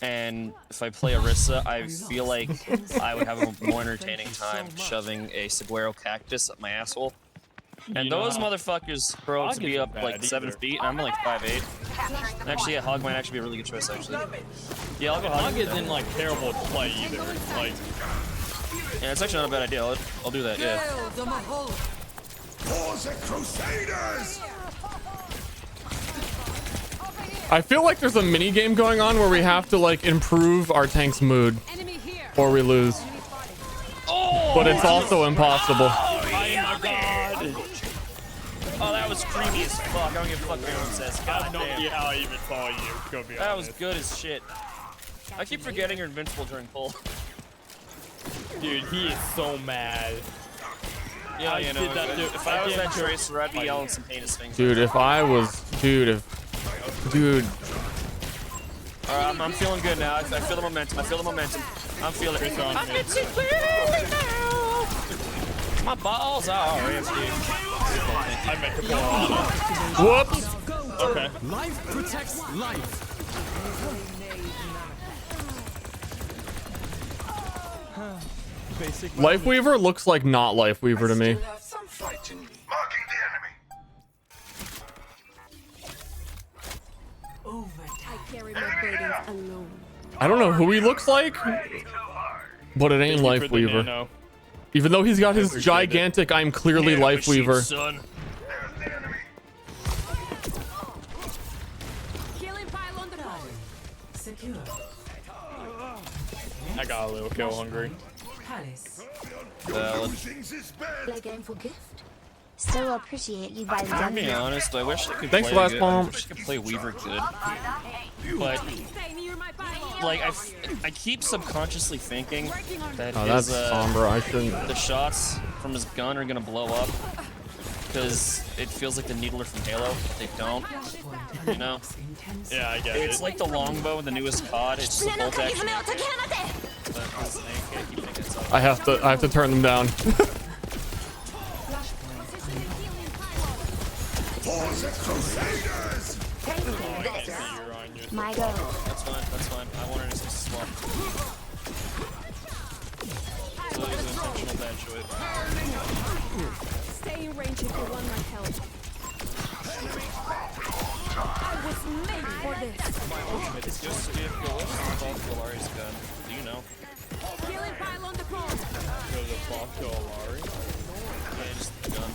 And if I play Arista, I feel like I would have a more entertaining time shoving a Saguaro cactus up my asshole. And those motherfuckers grow to be up like 7 feet, and I'm like 5'8". Actually, yeah, Hog might actually be a really good choice, actually. Yeah, I'll go Hog Hog. isn't like terrible to play either. Like, yeah, it's actually not a bad idea. I'll do that, yeah. For the Crusaders! I feel like there's a mini game going on where we have to like improve our tank's mood or we lose. But it's also impossible. Oh my god! Oh, that was creamy as fuck. I don't give a fuck what anyone says. God damn. yeah, I even saw you. Go be That was good as shit. I keep forgetting you're invincible during pull. Dude, he is so mad. Yeah, you know, if I was that Tracer, I'd be yelling some heinous things. Dude, if I was, dude. Alright, I'm feeling good now. I feel the momentum. I'm feeling it. I can see clearly now. My balls are empty. I meant to pull on him. Whoops. Okay. Life protects life. Lifeweaver looks like not Lifeweaver to me. I carry my burdens alone. I don't know who he looks like, but it ain't Lifeweaver. Even though he's got his gigantic, I'm clearly Lifeweaver. I got a little kill hungry. Play game for gift. Still appreciate you by the To be honest, I wish I could Thanks play for last good. bomb. I wish I could play Weaver good. But like I keep subconsciously thinking that Oh, his, that's Sombra. I shouldn't. the shots from his gun are gonna blow up because it feels like the Needler from Halo, but they don't. You know? Yeah, I get It's it. like the longbow in the newest COD. It's just a bolt action. But the snake, I keep thinking it's up. I have to turn them down. My go. That's fine. I wanted to swap. So it was an intentional bad choice. Stay in range if you want my help. I was made for this. My ultimate is just skip goals and fall Galari's gun. Do you know? Killing pile on the phone. There's a boss to Alari. Yeah, just the gun.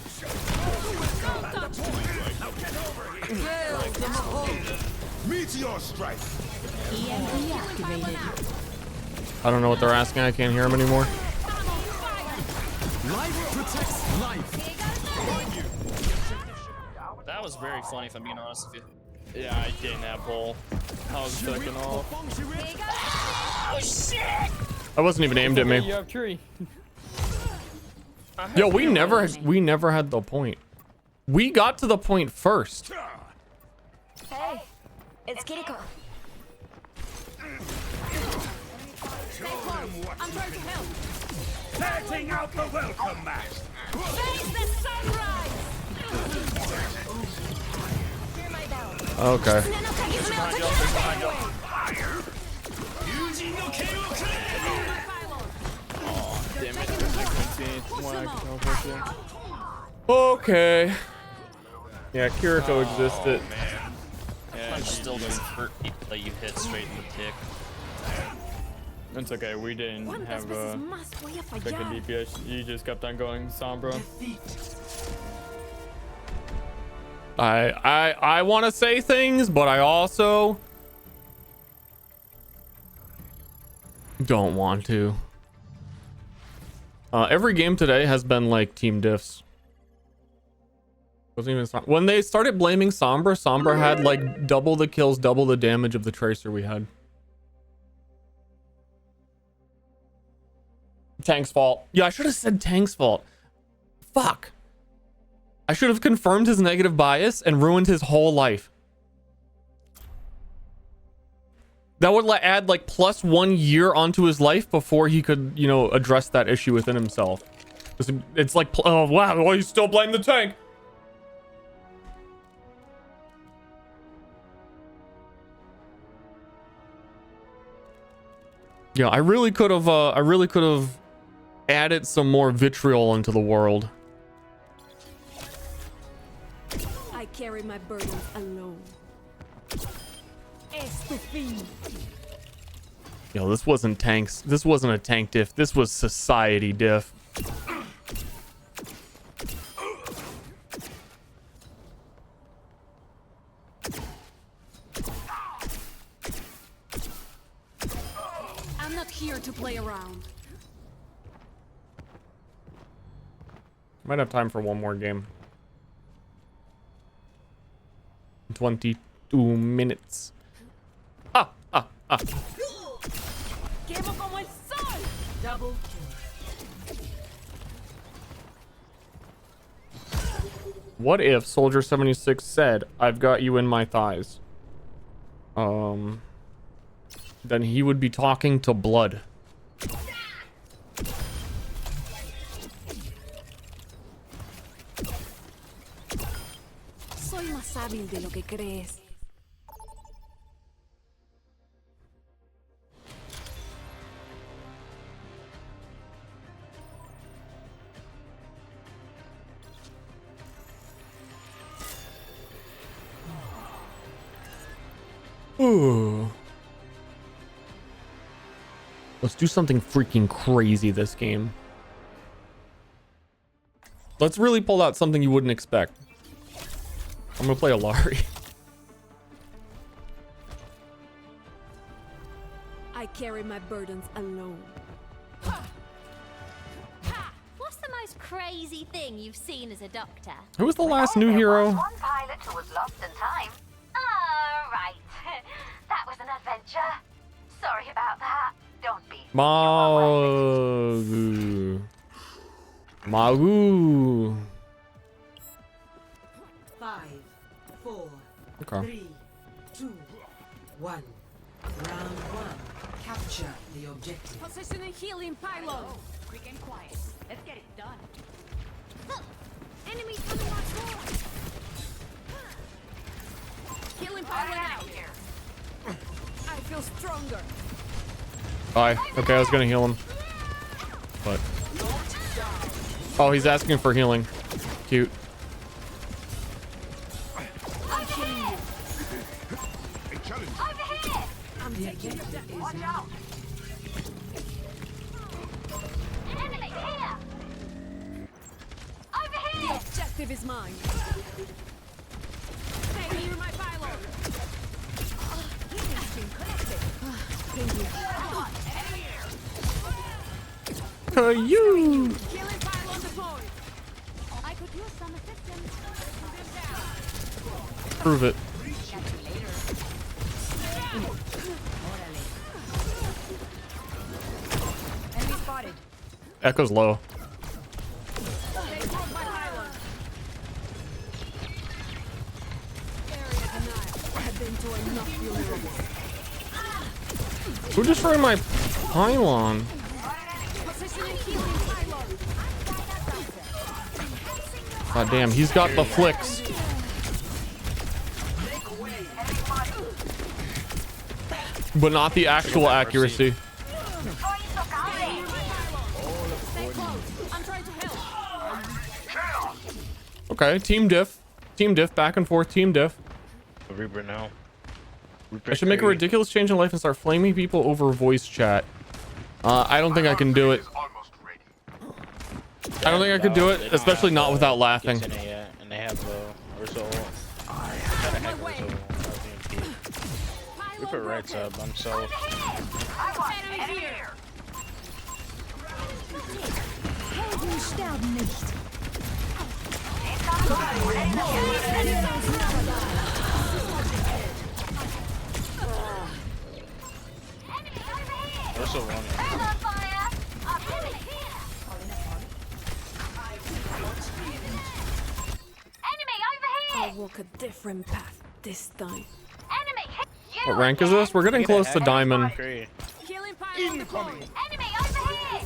Meteor strike! EMP activated. I don't know what they're asking. I can't hear them anymore. Life protects life. That was very funny, if I'm being honest with you. Yeah, I didn't have pull. I was second off. Oh shit! I wasn't even aimed at You me. have tree. Yo, we never had the point. We got to the point first. Hey, it's Kiriko. I'm trying to help. Setting out the welcome mat! Face the sunrise. Hear my bell. Okay. Damn it. I couldn't see when I push it. Okay. Yeah, Kiriko existed. Yeah, Punch still doesn't hurt people that you hit straight in the dick. It's okay. We didn't have a second DPS. You just kept on going, Sombra. I want to say things, but I also don't want to. Every game today has been like team diffs. Wasn't even when they started blaming Sombra had like double the kills, double the damage of the Tracer we had. Tank's fault. Yeah, I should have said Tank's fault. Fuck. I should have confirmed his negative bias and ruined his whole life. That would add like +1 year onto his life before he could, you know, address that issue within himself. It's like, oh wow, well, you still blame the tank. Yeah, I really could have added some more vitriol into the world. I carry my burdens alone. Es tu fin. Yo, this wasn't tanks. This wasn't a tank diff. This was society diff. I'm not here to play around. Might have time for one more game. 22 minutes. Ah. Quemo como el sol. Double kill. What if Soldier 76 said, "I've got you in my thighs"? Then he would be talking to blood. Soy más hábil de lo que crees. Ooh. Let's do something freaking crazy this game. Let's really pull out something you wouldn't expect. I'm gonna play a Lari. I carry my burdens alone. What's the most crazy thing you've seen as a doctor? Who was the last new hero? One pilot who was lost in time. Oh, right. That was an adventure. Sorry about that. Don't be. Magu. 5, 4, Okay. 3, 2, 1. Round 1. Capture the objective. Positioning healing pylon. Quick and quiet. Let's get it done. Enemy coming on board. Healing pylon out. I feel stronger. Bye. Okay, I was gonna heal him. But. Oh, he's asking for healing. Cute. I'm killing you. I'm taking your death. Watch out. Enemy here. Over The here. objective is mine. Stay near my pylon. Healing's been collected. Thank you. You. Healing pylon deployed. I could use some assistance. Prove it. Enemy spotted. Echo's low. They broke my pylon. Area denied. I've been to enough funerals. Who destroyed my pylon? Positioning healing pylon. God damn, he's got the flicks. But not the actual accuracy. Stay close. I'm trying to help. Okay, team diff. Team diff, back and forth, team diff. Reaper now. I should make a ridiculous change in life and start flaming people over voice chat. I don't think I can do it. I don't think I could do it, especially not without laughing. And they have Urso. Reaper right sub, I'm so. Enemy here. Helden sterben nicht. Urso one. I'll walk a different path this time. What rank is this? We're getting close to diamond. Healing pylon deployed. Enemy over here.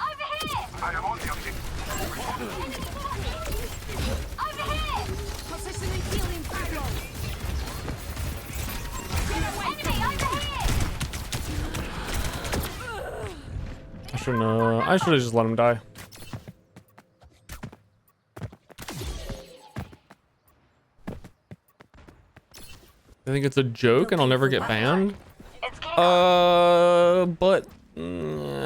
Over here. I am on the objective. Over here. Positioning healing pylon. Enemy over here. I should have just let him die. I think it's a joke and I'll never get banned. But I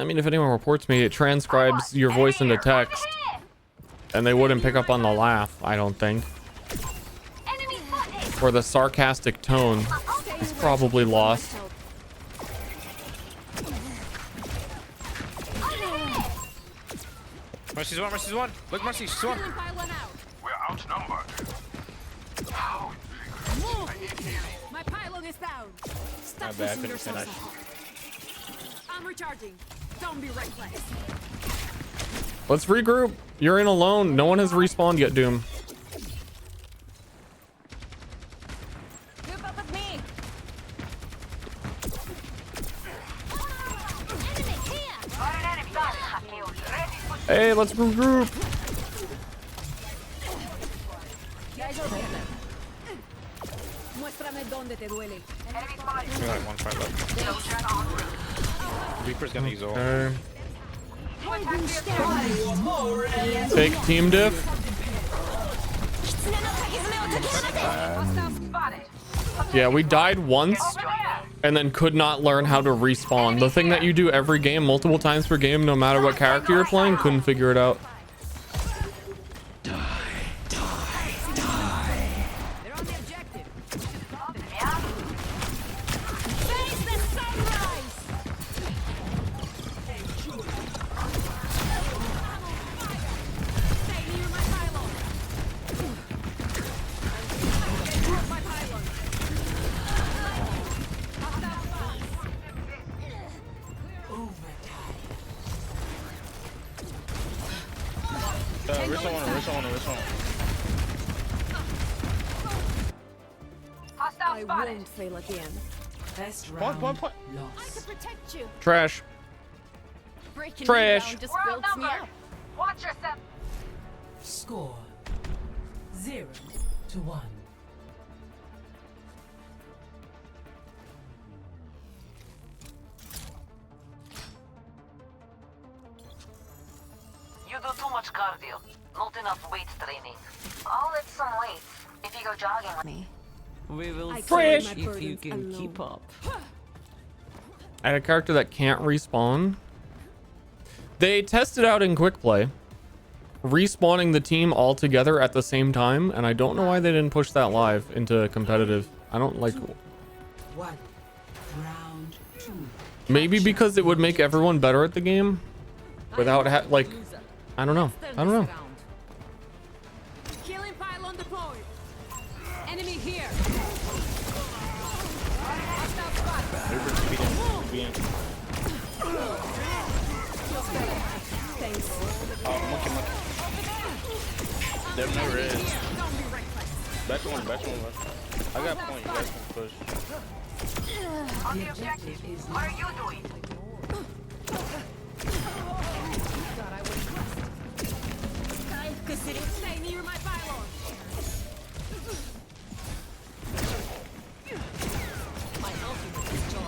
mean, if anyone reports me, it transcribes your voice into text, and they wouldn't pick up on the laugh, I don't think. Or the sarcastic tone. It's probably lost. Mercy's one, Mercy's one. Look, Mercy, she's one. We're outnumbered. My pylon is down. Stop My bad, pushing couldn't yourself finish. apart. I'm recharging. Don't be reckless. Let's regroup. You're in alone. No one has respawned yet, Doom. Group up with me. Hey, let's regroup. Guys over there. Muéstrame dónde te duele. We got like 1 fight left. Reaper's gonna use all. Okay. Take team diff. Yeah, we died once and then could not learn how to respawn. The thing that you do every game, multiple times per game, no matter what character you're playing, couldn't figure it out. I won't fail again. Best Point. I can protect you. Trash. Breaking Trash. me down just builds me up. Watch yourself. Score 0-1. You do too much cardio. Not enough weight training. I'll lift some weights if you go jogging with me. We will Fresh. see if you can keep up. I had a character that can't respawn. They tested out in quick play, respawning the team all together at the same time, and I don't know why they didn't push that live into competitive. I don't like. Round 2. Maybe because it would make everyone better at the game, without like, I don't know. I don't know. Killing pylon deployed. Enemy here. Thanks. Monkey. There never is. Back one. I got point. You guys can push. On the objective, what are you doing? Stay near my pylon.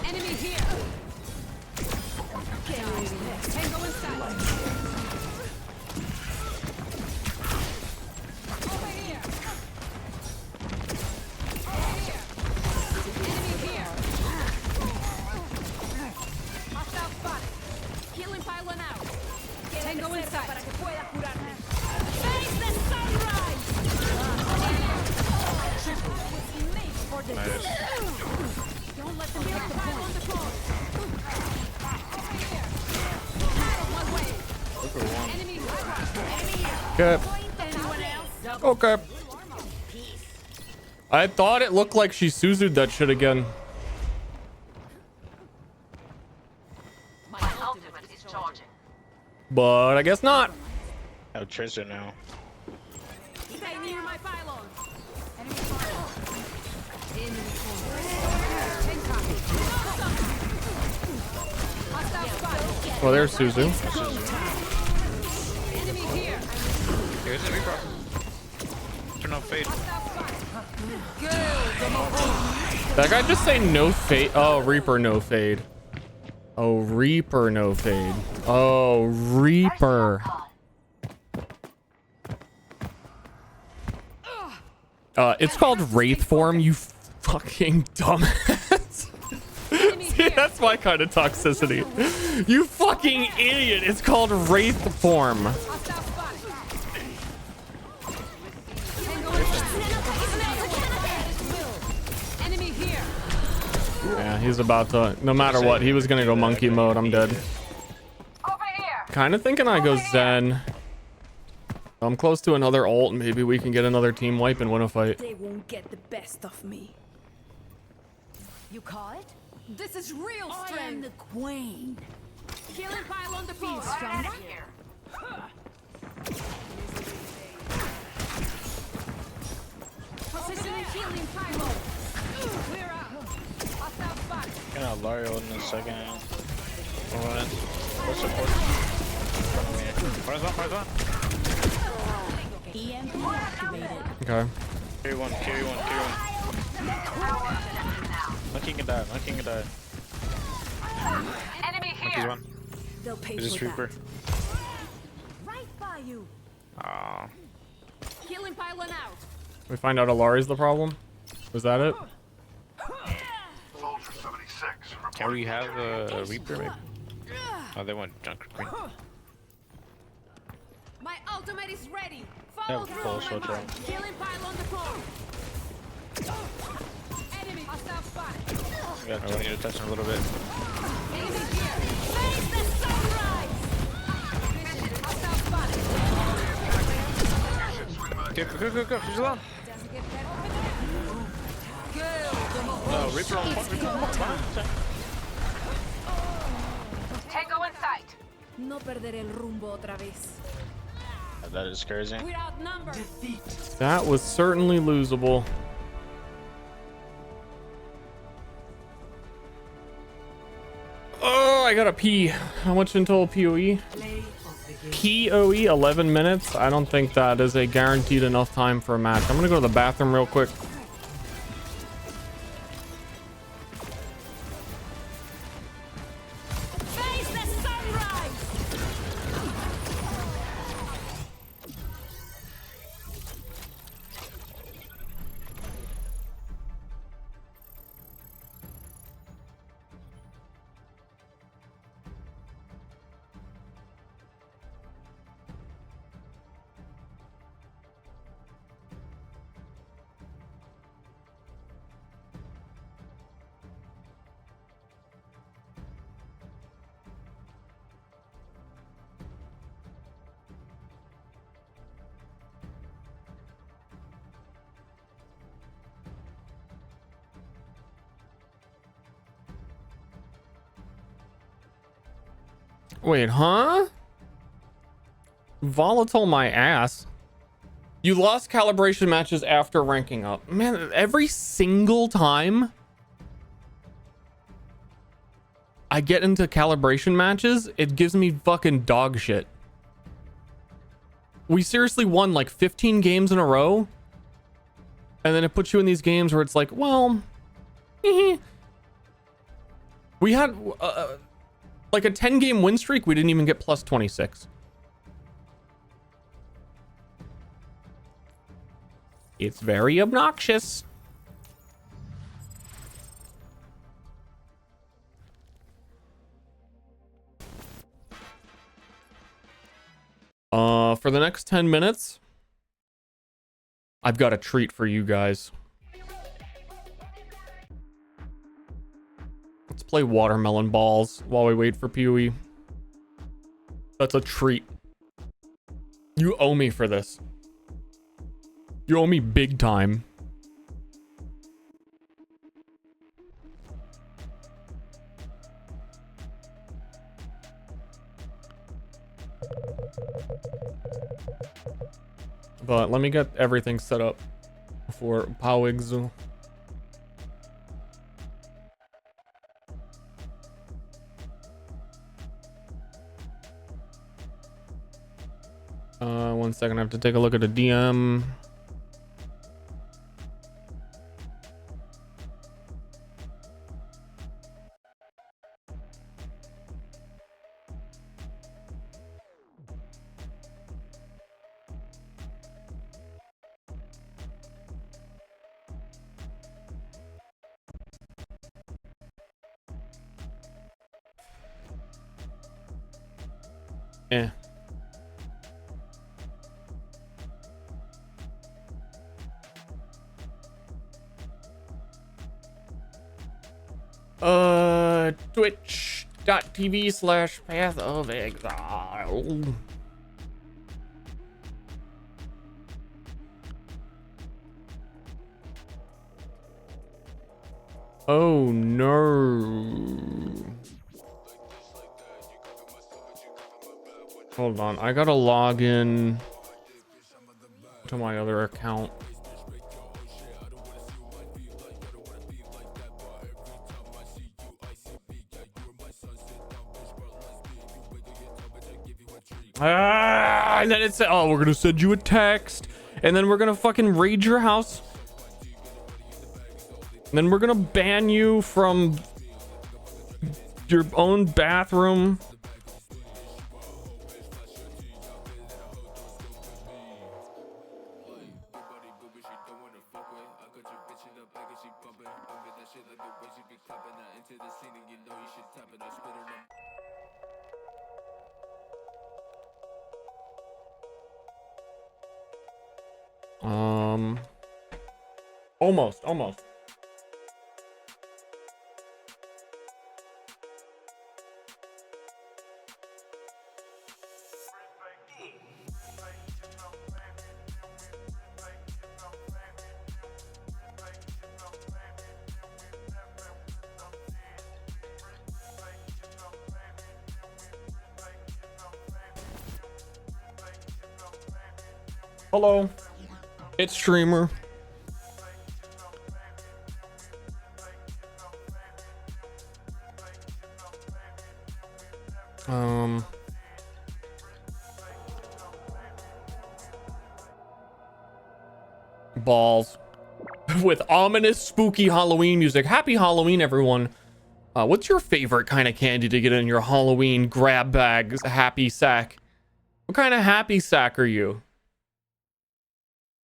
Enemy here. Tango inside. Over here. Enemy here. Hostile spotted. Killing pylon out. Tango inside. Para que pueda curarme. Face the sunrise. Made for this. Don't let them take the point. Okay. Okay. I thought it looked like she Suzu'd that shit again. My ultimate is charging. But I guess not. I have Tracer now. Stay near my pylon. Well, there's Suzu. Enemy here. Here's the Reaper. Turn off fade. That guy just say no fade. Oh, Reaper no fade. Oh, Reaper no fade. Oh, Reaper. It's called Wraith form, you Fucking dumbass. See, that's my kind of toxicity. You fucking idiot. It's called Wraith form. Enemy here. Yeah, he's about to. No matter what, he was gonna go monkey mode. I'm dead. Kind of thinking I go Zen. I'm close to another ult. Maybe we can get another team wipe and win a fight. They won't get the best of me. You call it? This is real strength. I am the queen. Healing pile on the field. Strong here. Positioning healing pile. Clear out. Hostile spot. Gonna Lario in a second. Alright. What's the push? Where's one? EMP activated. Okay. Carry one. Knocking it down. Enemy Monkey's here. one. They'll pay There's a for sweeper. that. Right by you. Ah. Healing pylon out. We find out Alari's the problem. Was that it? Soldier 76. Can we have a Reaper maybe? Oh, they want Junker Queen. My ultimate is ready. I Follow have through full on my soldier. mark. Healing pile on the core. Enemy hostile spot. I need to touch him a little bit. Enemy here. Face the sunrise. Hostile spot. Go. She's alone. No, Reaper on point. Tango in sight. No perderé el rumbo otra vez. That is crazy. We're outnumbered. That was certainly losable. Oh, I gotta pee. How much until PoE? PoE 11 minutes. I don't think that is a guaranteed enough time for a match. I'm gonna go to the bathroom real quick. Face the sunrise. Wait, huh? Volatile my ass. You lost calibration matches after ranking up. Man, every single time I get into calibration matches, it gives me fucking dog shit. We seriously won like 15 games in a row. And then it puts you in these games where it's like, well, we had like a 10-game win streak. We didn't even get plus 26. It's very obnoxious. For the next 10 minutes, I've got a treat for you guys. Let's play watermelon balls while we wait for PoE. That's a treat. You owe me for this. You owe me big time. But let me get everything set up for Path of Exile. One second, I have to take a look at a DM. Eh. Twitch.tv/Path of Exile. Oh no. Hold on, I gotta log in to my other account. And then it said, oh, we're gonna send you a text, and then we're gonna fucking raid your house, and then we're gonna ban you from your own bathroom. Almost. Hello, it's streamer. Balls with ominous spooky Halloween music. Happy Halloween, everyone. What's your favorite kind of candy to get in your Halloween grab bag happy sack? What kind of happy sack are you?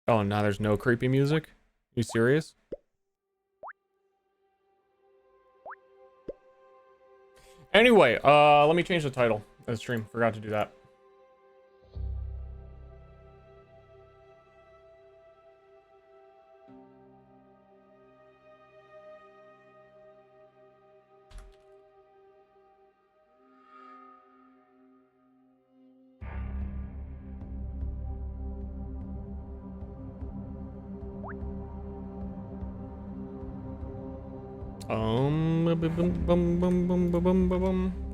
Oh, now there's no creepy music? You serious? Anyway, let me change the title of the stream. Forgot to do that.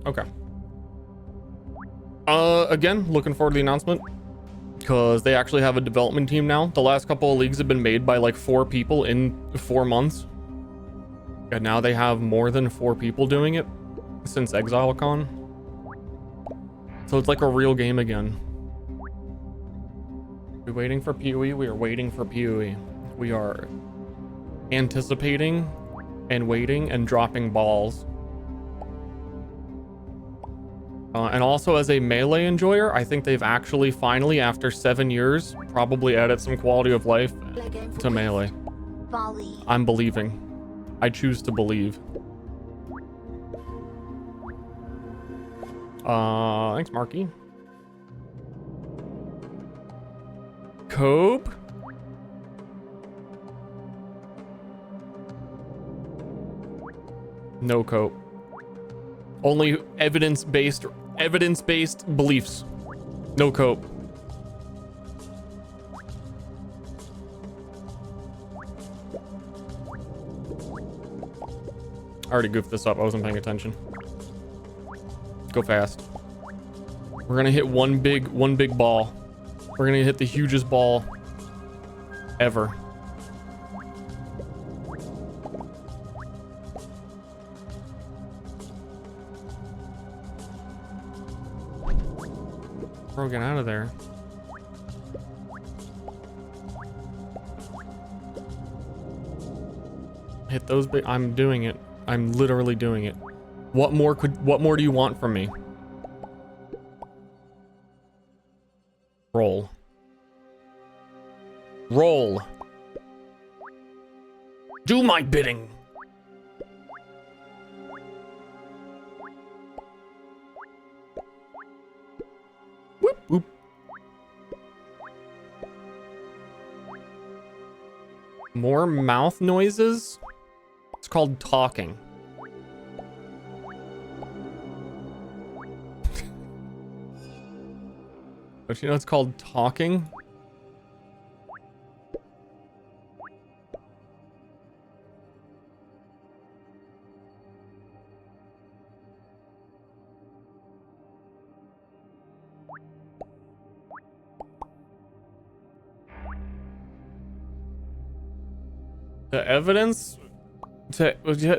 Okay. Again, looking forward to the announcement, because they actually have a development team now. The last couple of leagues have been made by like 4 people in 4 months, and now they have more than 4 people doing it since ExileCon. So it's like a real game again. We're waiting for PoE. We are waiting for PoE. We are anticipating and waiting and dropping balls. And also, as a melee enjoyer, I think they've actually finally, after 7 years, probably added some quality of life to melee. I'm believing. I choose to believe. Thanks, Marky. Cope? No cope. Only evidence-based beliefs. No cope. I already goofed this up. I wasn't paying attention. Go fast. We're gonna hit one big ball. We're gonna hit the hugest ball ever. Bro, get out of there. Hit those big. I'm doing it. I'm literally doing it. What more do you want from me? Roll. Roll. Do my bidding. More mouth noises? It's called talking. But you know it's called talking? The evidence to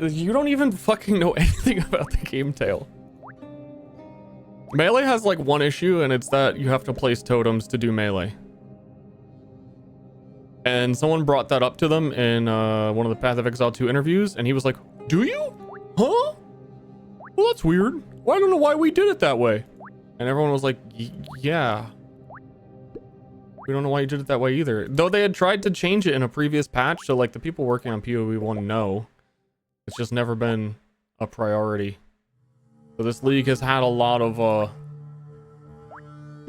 you don't even fucking know anything about the game tail. Melee has like one issue, and it's that you have to place totems to do melee. And someone brought that up to them in one of the Path of Exile 2 interviews, and he was like, "Do you? Huh? Well, that's weird. Well, I don't know why we did it that way." And everyone was like, "Yeah. We don't know why you did it that way either." Though they had tried to change it in a previous patch, so like the people working on PoE 1 know. It's just never been a priority. So this league has had a lot of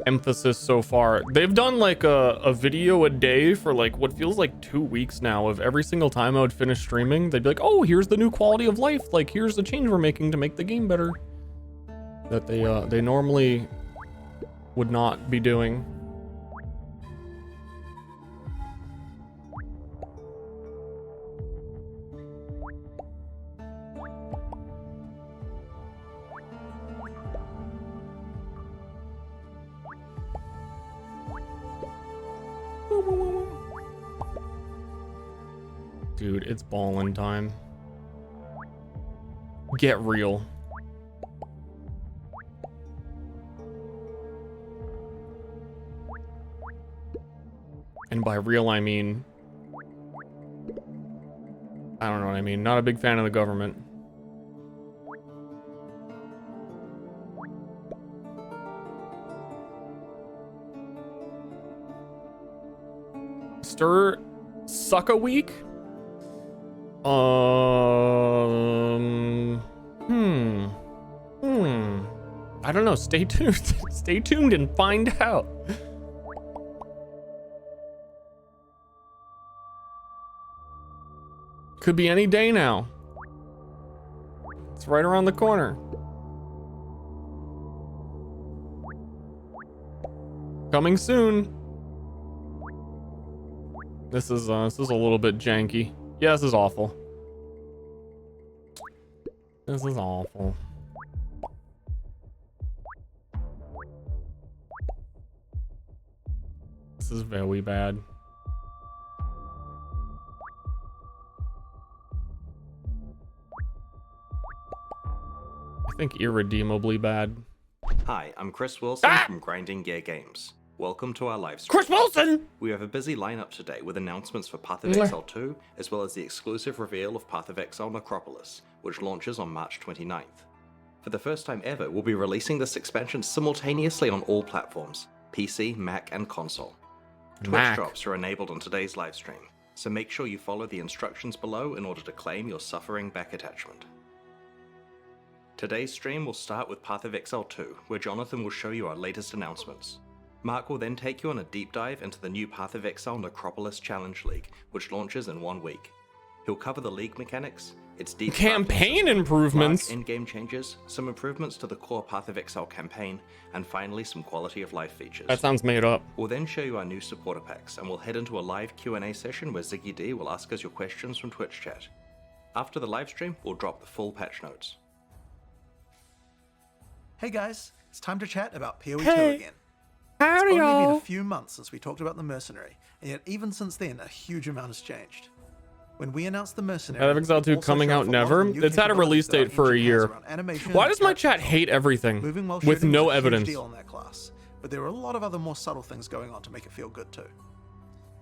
emphasis so far. They've done like a video a day for like what feels like 2 weeks now of every single time I would finish streaming. They'd be like, "Oh, here's the new quality of life. Like, here's the change we're making to make the game better." That they normally would not be doing. Dude, it's ballin' time. Get real. And by real, I mean... I don't know what I mean. Not a big fan of the government. Ster suck a week? I don't know. Stay tuned. Stay tuned and find out. Could be any day now. It's right around the corner. Coming soon. This is a little bit janky. Yeah, this is awful. This is awful. This is very bad. I think irredeemably bad. Hi, I'm Chris Wilson from Grinding Gear Games. Welcome to our live stream. Chris Wilson! We have a busy lineup today with announcements for Path of Exile 2, as well as the exclusive reveal of Path of Exile Necropolis, which launches on March 29th. For the first time ever, we'll be releasing this expansion simultaneously on all platforms, PC, Mac, and console. Twitch drops are enabled on today's live stream, so make sure you follow the instructions below in order to claim your suffering back attachment. Today's stream will start with Path of Exile 2, where Jonathan will show you our latest announcements. Mark will then take you on a deep dive into the new Path of Exile Necropolis Challenge League, which launches in 1 week. He'll cover the league mechanics, its deep campaign improvements, in-game changes, some improvements to the core Path of Exile campaign, and finally some quality of life features. That sounds made up. We'll then show you our new supporter packs, and we'll head into a live Q&A session where Ziggy D will ask us your questions from Twitch chat. After the live stream, we'll drop the full patch notes. Hey guys, it's time to chat about PoE 2 again. Howdy, it's only been y'all. a few months since we talked about the Mercenary, and yet even since then, a huge amount has changed. When we announced the Mercenary, Path of Exile 2 coming out never. It's had a release date for a year. Why does my chat hate everything with no evidence? Deal in that class, but there are a lot of other more subtle things going on to make it feel good too.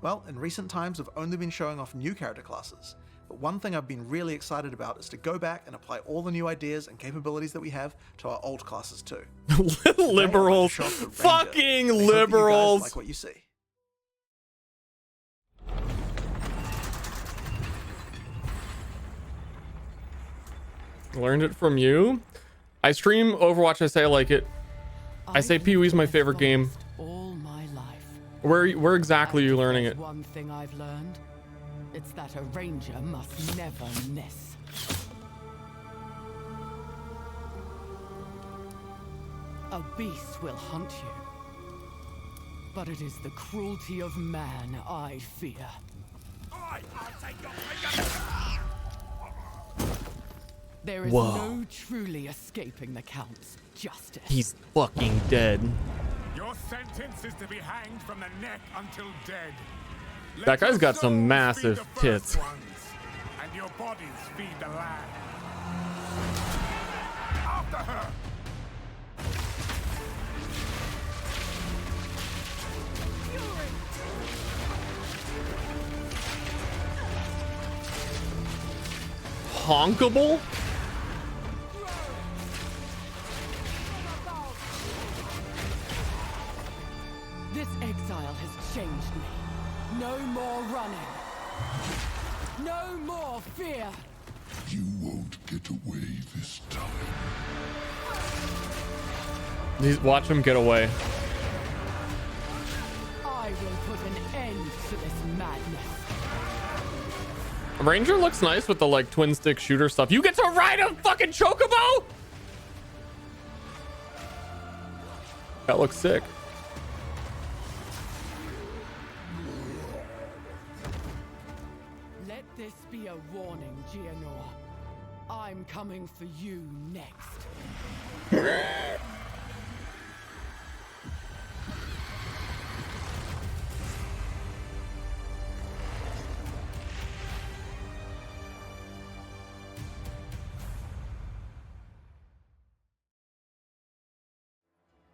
Well, in recent times, we've only been showing off new character classes, but one thing I've been really excited about is to go back and apply all the new ideas and capabilities that we have to our old classes too. Liberals, fucking liberals. Like what you see. Learned it from you. I stream Overwatch. I say I like it. I say PoE is my favorite game. All my life. Where exactly are you learning it? One thing I've learned. It's that a ranger must never miss. A beast will hunt you, but it is the cruelty of man I fear. There is Whoa. no truly escaping the Count's justice. He's fucking dead. Your sentence is to be hanged from the neck until dead. That guy's got some massive tits. And your bodies feed the land. After her. Honkable? This exile has changed me. No more running. No more fear. You won't get away this time. Watch him get away. I will put an end to this madness. Ranger looks nice with the like twin stick shooter stuff. You get to ride a fucking chocobo? That looks sick. Let this be a warning, Gianor. I'm coming for you next.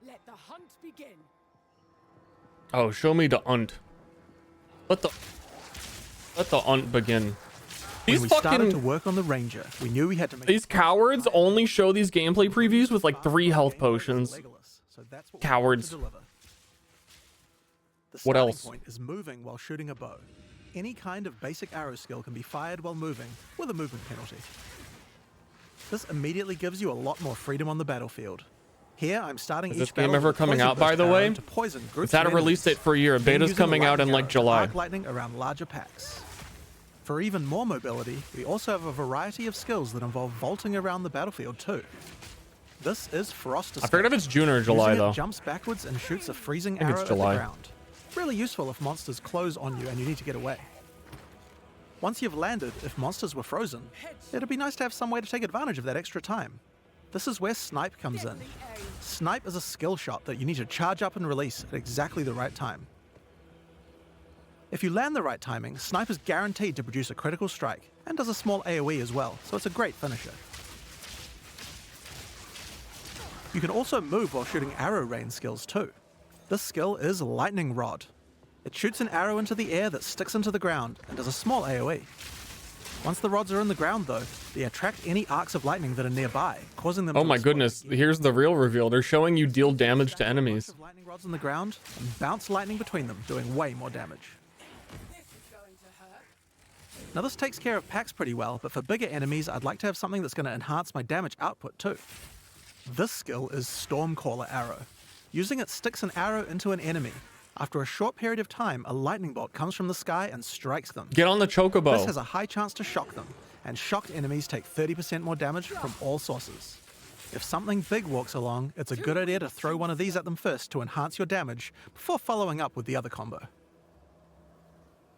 Let the hunt begin. Oh, show me the unt. Let the unt begin. When we started to work on the Ranger, we knew we had to make These cowards only show these gameplay previews with like 3 health potions. Cowards. What else? The point is moving while shooting a bow. Any kind of basic arrow skill can be fired while moving, with a movement penalty. This immediately gives you a lot more freedom on the battlefield. Here, I'm starting Is each this game battle ever with a coming poison out, by burst the arrow way? to poison groups It's had a of release enemies, date for a year. then Beta's using the coming out in lightning like arrow to July. arc lightning around larger packs. For even more mobility, we also have a variety of skills that involve vaulting around the battlefield too. This is Frost Escape. I forget if it's June or July Using it though. Jumps backwards and shoots a freezing I think arrow it's at the July. ground. Really useful if monsters close on you and you need to get away. Once you've landed, if monsters were frozen, it'd be nice to have some way to take advantage of that extra time. This is where Snipe comes in. Snipe is a skill shot that you need to charge up and release at exactly the right time. If you land the right timing, Snipe is guaranteed to produce a critical strike, and does a small AoE as well, so it's a great finisher. You can also move while shooting arrow rain skills too. This skill is Lightning Rod. It shoots an arrow into the air that sticks into the ground, and does a small AoE. Once the rods are in the ground though, they attract any arcs of lightning that are nearby, causing them Oh to my explode. goodness, here's the real reveal. They're showing you deal damage to enemies. Lightning rods on the ground and bounce lightning between them, doing way more damage. Now this takes care of packs pretty well, but for bigger enemies I'd like to have something that's going to enhance my damage output too. This skill is Stormcaller Arrow. Using it sticks an arrow into an enemy. After a short period of time, a lightning bolt comes from the sky and strikes them. Get on the chocobo. This has a high chance to shock them, and shocked enemies take 30% more damage from all sources. If something big walks along, it's a good idea to throw one of these at them first to enhance your damage before following up with the other combo.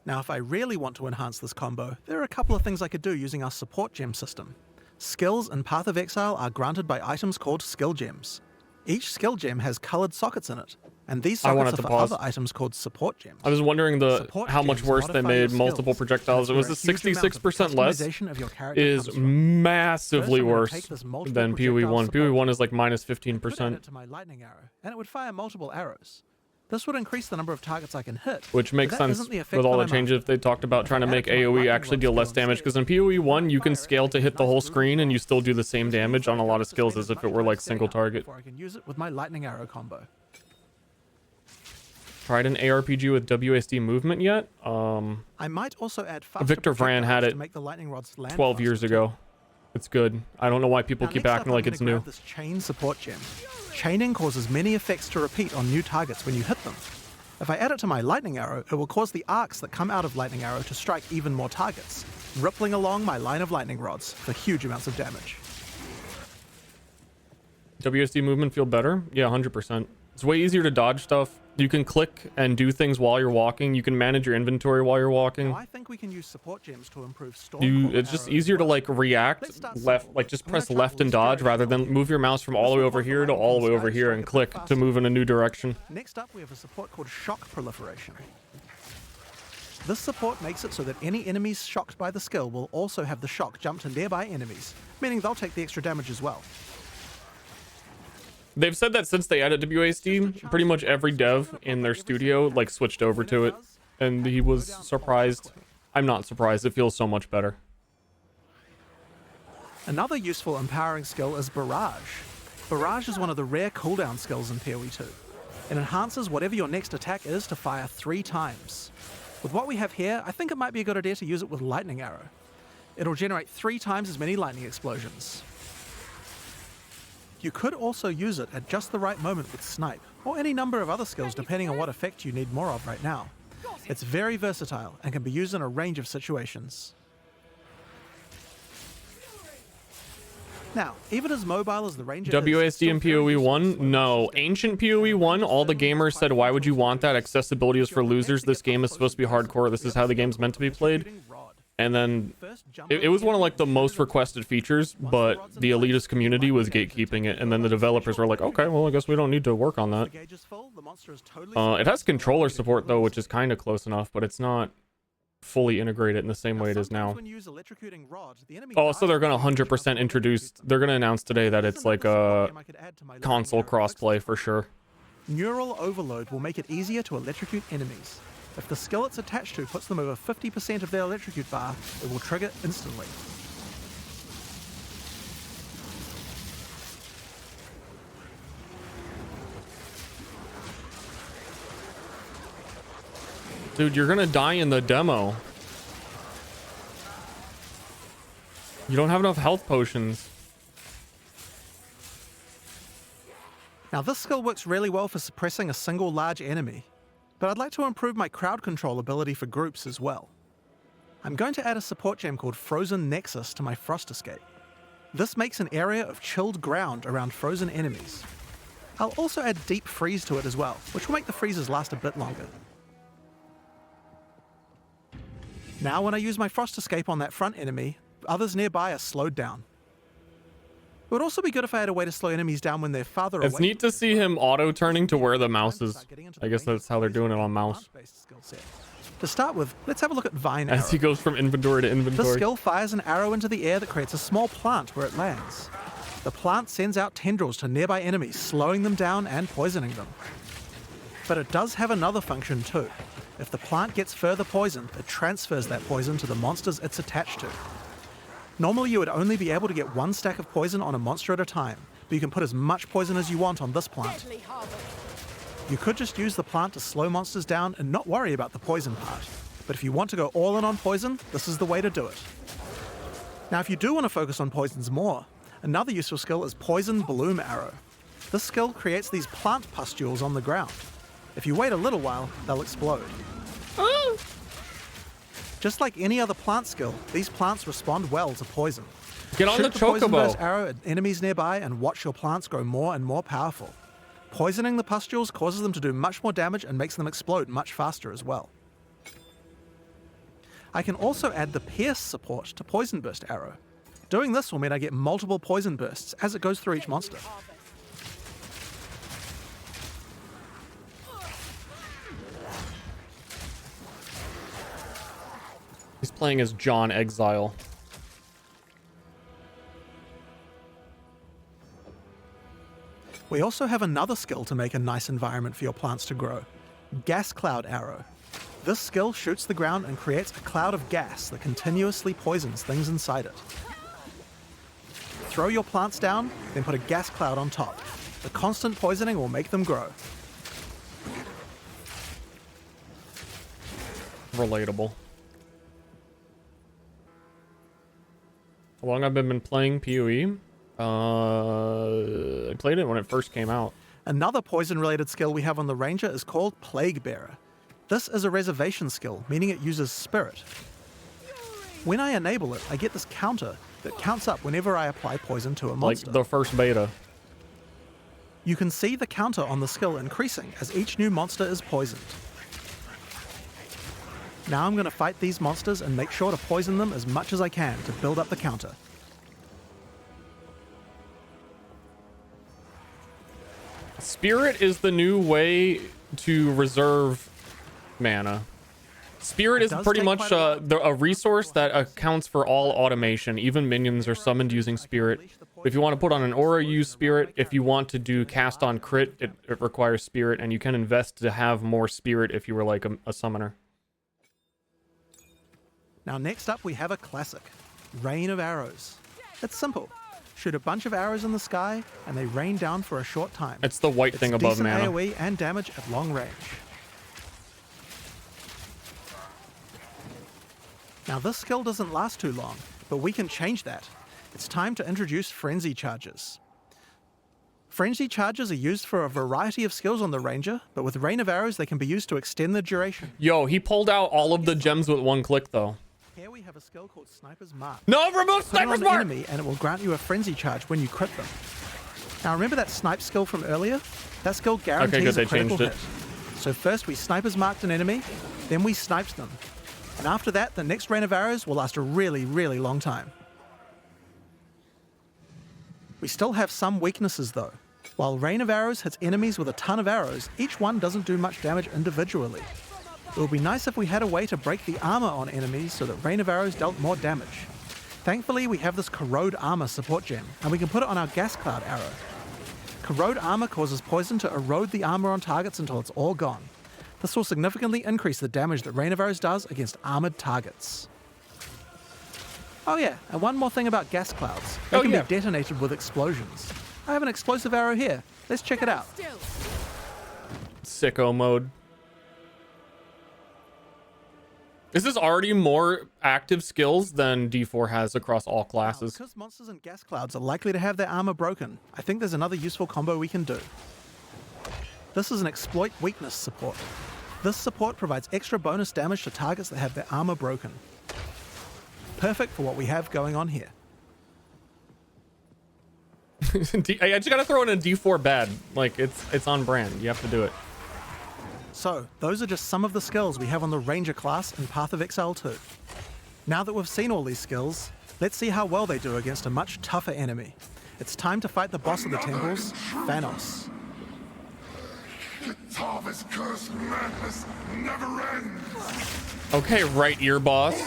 Now if I really want to enhance this combo, there are a couple of things I could do using our support gem system. Skills in Path of Exile are granted by items called skill gems. Each skill gem has coloured sockets in it, and these I sockets wanted are to for pause. other items called support gems. I was wondering Support how much gems worse they modify your made multiple skills, projectiles. It and was that's a where a huge amount of 66% less customization of your character is comes from. massively First, I'm gonna worse take this multiple than PoE projectile 1. support PoE 1 is like minus Put it 15%, to my lightning arrow, and it would fire multiple arrows. This would increase the number of targets I can hit. which but makes that sense isn't the effect with all that the I'm changes they talked about trying to make AoE actually deal less damage. Because in PoE 1, you can scale to hit the whole screen and you still do the same damage on a lot of skills as if it were like single target. Before I can use it with my lightning arrow combo. Tried an ARPG with WSD movement yet? I might also add faster Victor Vran had projectiles it to make the lightning rods land 12 faster years too. ago. It's good. I don't know why people Now, keep next up, acting I'm like gonna it's new. grab this chain support gem. Chaining causes many effects to repeat on new targets when you hit them. If I add it to my lightning arrow, it will cause the arcs that come out of lightning arrow to strike even more targets, rippling along my line of lightning rods for huge amounts of damage. WSD movement feel better? Yeah, 100%. It's way easier to dodge stuff. You can click and do things while you're walking. You can manage your inventory while you're walking. Now, I think we can use support gems to improve storm. It's just easier to like react left, like just press left and dodge rather than move your mouse from all the way over here to all the way over here and click to move in a new direction. Next up, we have a support called shock proliferation. This support makes it so that any enemies shocked by the skill will also have the shock jump to nearby enemies, meaning they'll take the extra damage as well. They've said that since they added WASD, pretty much every dev in their studio like switched over to it, and he was surprised. I'm not surprised. It feels so much better. Another useful empowering skill is Barrage. Barrage is one of the rare cooldown skills in PoE 2. It enhances whatever your next attack is to fire 3 times. With what we have here, I think it might be a good idea to use it with Lightning Arrow. It'll generate 3 times as many lightning explosions. You could also use it at just the right moment with Snipe, or any number of other skills depending on what effect you need more of right now. It's very versatile and can be used in a range of situations. Now, even as mobile as the Ranger WASD in PoE 1? No. Ancient PoE 1, all the gamers said, why would you want that? Accessibility is for losers. This game is supposed to be hardcore. This is how the game's meant to be played. And then it was one of like the most requested features, but the elitist community was gatekeeping it, and then the developers were like, okay, well, I guess we don't need to work on that. It has controller support though, which is kind of close enough, but it's not fully integrated in the same way it is now. Oh, so they're gonna 100% introduce, they're gonna announce today that it's like a console crossplay for sure. Neural Overload will make it easier to electrocute enemies. If the skill it's attached to puts them over 50% of their electrocute bar, it will trigger instantly. Dude, you're gonna die in the demo. You don't have enough health potions. Now this skill works really well for suppressing a single large enemy, but I'd like to improve my crowd control ability for groups as well. I'm going to add a support gem called Frozen Nexus to my Frost Escape. This makes an area of chilled ground around frozen enemies. I'll also add Deep Freeze to it as well, which will make the freezes last a bit longer. Now when I use my Frost Escape on that front enemy, others nearby are slowed down. It would also be good if I had a way to slow enemies down when they're farther away. It's neat to see him auto-turning to where the mouse is. I guess that's how they're doing it on mouse. To start with, let's have a look at Vine Arrow. As he goes from inventory to inventory. This skill fires an arrow into the air that creates a small plant where it lands. The plant sends out tendrils to nearby enemies, slowing them down and poisoning them. But it does have another function too. If the plant gets further poison, it transfers that poison to the monsters it's attached to. Normally you would only be able to get 1 stack of poison on a monster at a time, but you can put as much poison as you want on this plant. You could just use the plant to slow monsters down and not worry about the poison part. But if you want to go all in on poison, this is the way to do it. Now if you do want to focus on poisons more, another useful skill is Poison Bloom Arrow. This skill creates these plant pustules on the ground. If you wait a little while, they'll explode. Just like any other plant skill, these plants respond well to poison. Get on the Shoot the poison burst chocobo. arrow at enemies nearby and watch your plants grow more and more powerful. Poisoning the pustules causes them to do much more damage and makes them explode much faster as well. I can also add the Pierce support to Poison Burst Arrow. Doing this will mean I get multiple poison bursts as it goes through each monster. He's playing as John Exile. We also have another skill to make a nice environment for your plants to grow. Gas Cloud Arrow. This skill shoots the ground and creates a cloud of gas that continuously poisons things inside it. Throw your plants down, then put a gas cloud on top. The constant poisoning will make them grow. Relatable. How long I've been playing PoE? I played it when it first came out. Another poison-related skill we have on the Ranger is called Plague Bearer. This is a reservation skill, meaning it uses spirit. When I enable it, I get this counter that counts up whenever I apply poison to a monster. Like the first beta. You can see the counter on the skill increasing as each new monster is poisoned. Now I'm going to fight these monsters and make sure to poison them as much as I can to build up the counter. Spirit is the new way to reserve mana. Spirit is pretty much a resource that accounts for all automation. Even minions are summoned using Spirit. If you want to put on an aura, use Spirit. If you want to do cast on crit, it requires Spirit, and you can invest to have more Spirit if you were like a summoner. Now next up we have a classic, Rain of Arrows. It's simple. Shoot a bunch of arrows in the sky, and they rain down for a short time. It's the white thing above decent mana. AoE and damage at long range. Now this skill doesn't last too long, but we can change that. It's time to introduce Frenzy Charges. Frenzy Charges are used for a variety of skills on the Ranger, but with Rain of Arrows they can be used to extend the duration. Yo, he pulled out all of the gems with one click though. Here we have a skill called Sniper's Mark. No, remove Put it Sniper's on Mark! the enemy and it will grant you a Frenzy Charge when you crit them. Now remember that snipe skill from earlier? That skill guarantees a critical hit. So first we Sniper's Marked an enemy, then we sniped them. And after that, the next Rain of Arrows will last a really, really long time. We still have some weaknesses though. While Rain of Arrows hits enemies with a ton of arrows, each one doesn't do much damage individually. It would be nice if we had a way to break the armor on enemies so that Rain of Arrows dealt more damage. Thankfully, we have this Corrode Armor support gem, and we can put it on our Gas Cloud arrow. Corrode Armor causes poison to erode the armor on targets until it's all gone. This will significantly increase the damage that Rain of Arrows does against armored targets. Oh yeah, and one more thing about Gas Clouds. They can be detonated with explosions. I have an explosive arrow here. Let's check it out. Sicko mode. This is already more active skills than D4 has across all classes. Because monsters and Gas Clouds are likely to have their armor broken, I think there's another useful combo we can do. This is an Exploit Weakness support. This support provides extra bonus damage to targets that have their armor broken. Perfect for what we have going on here. I just gotta throw in a D4 bad. Like, it's on brand. You have to do it. So, those are just some of the skills we have on the Ranger class in Path of Exile 2. Now that we've seen all these skills, let's see how well they do against a much tougher enemy. It's time to fight the boss of the temples, Thanos. Kitava's cursed madness never ends. Okay, right ear boss.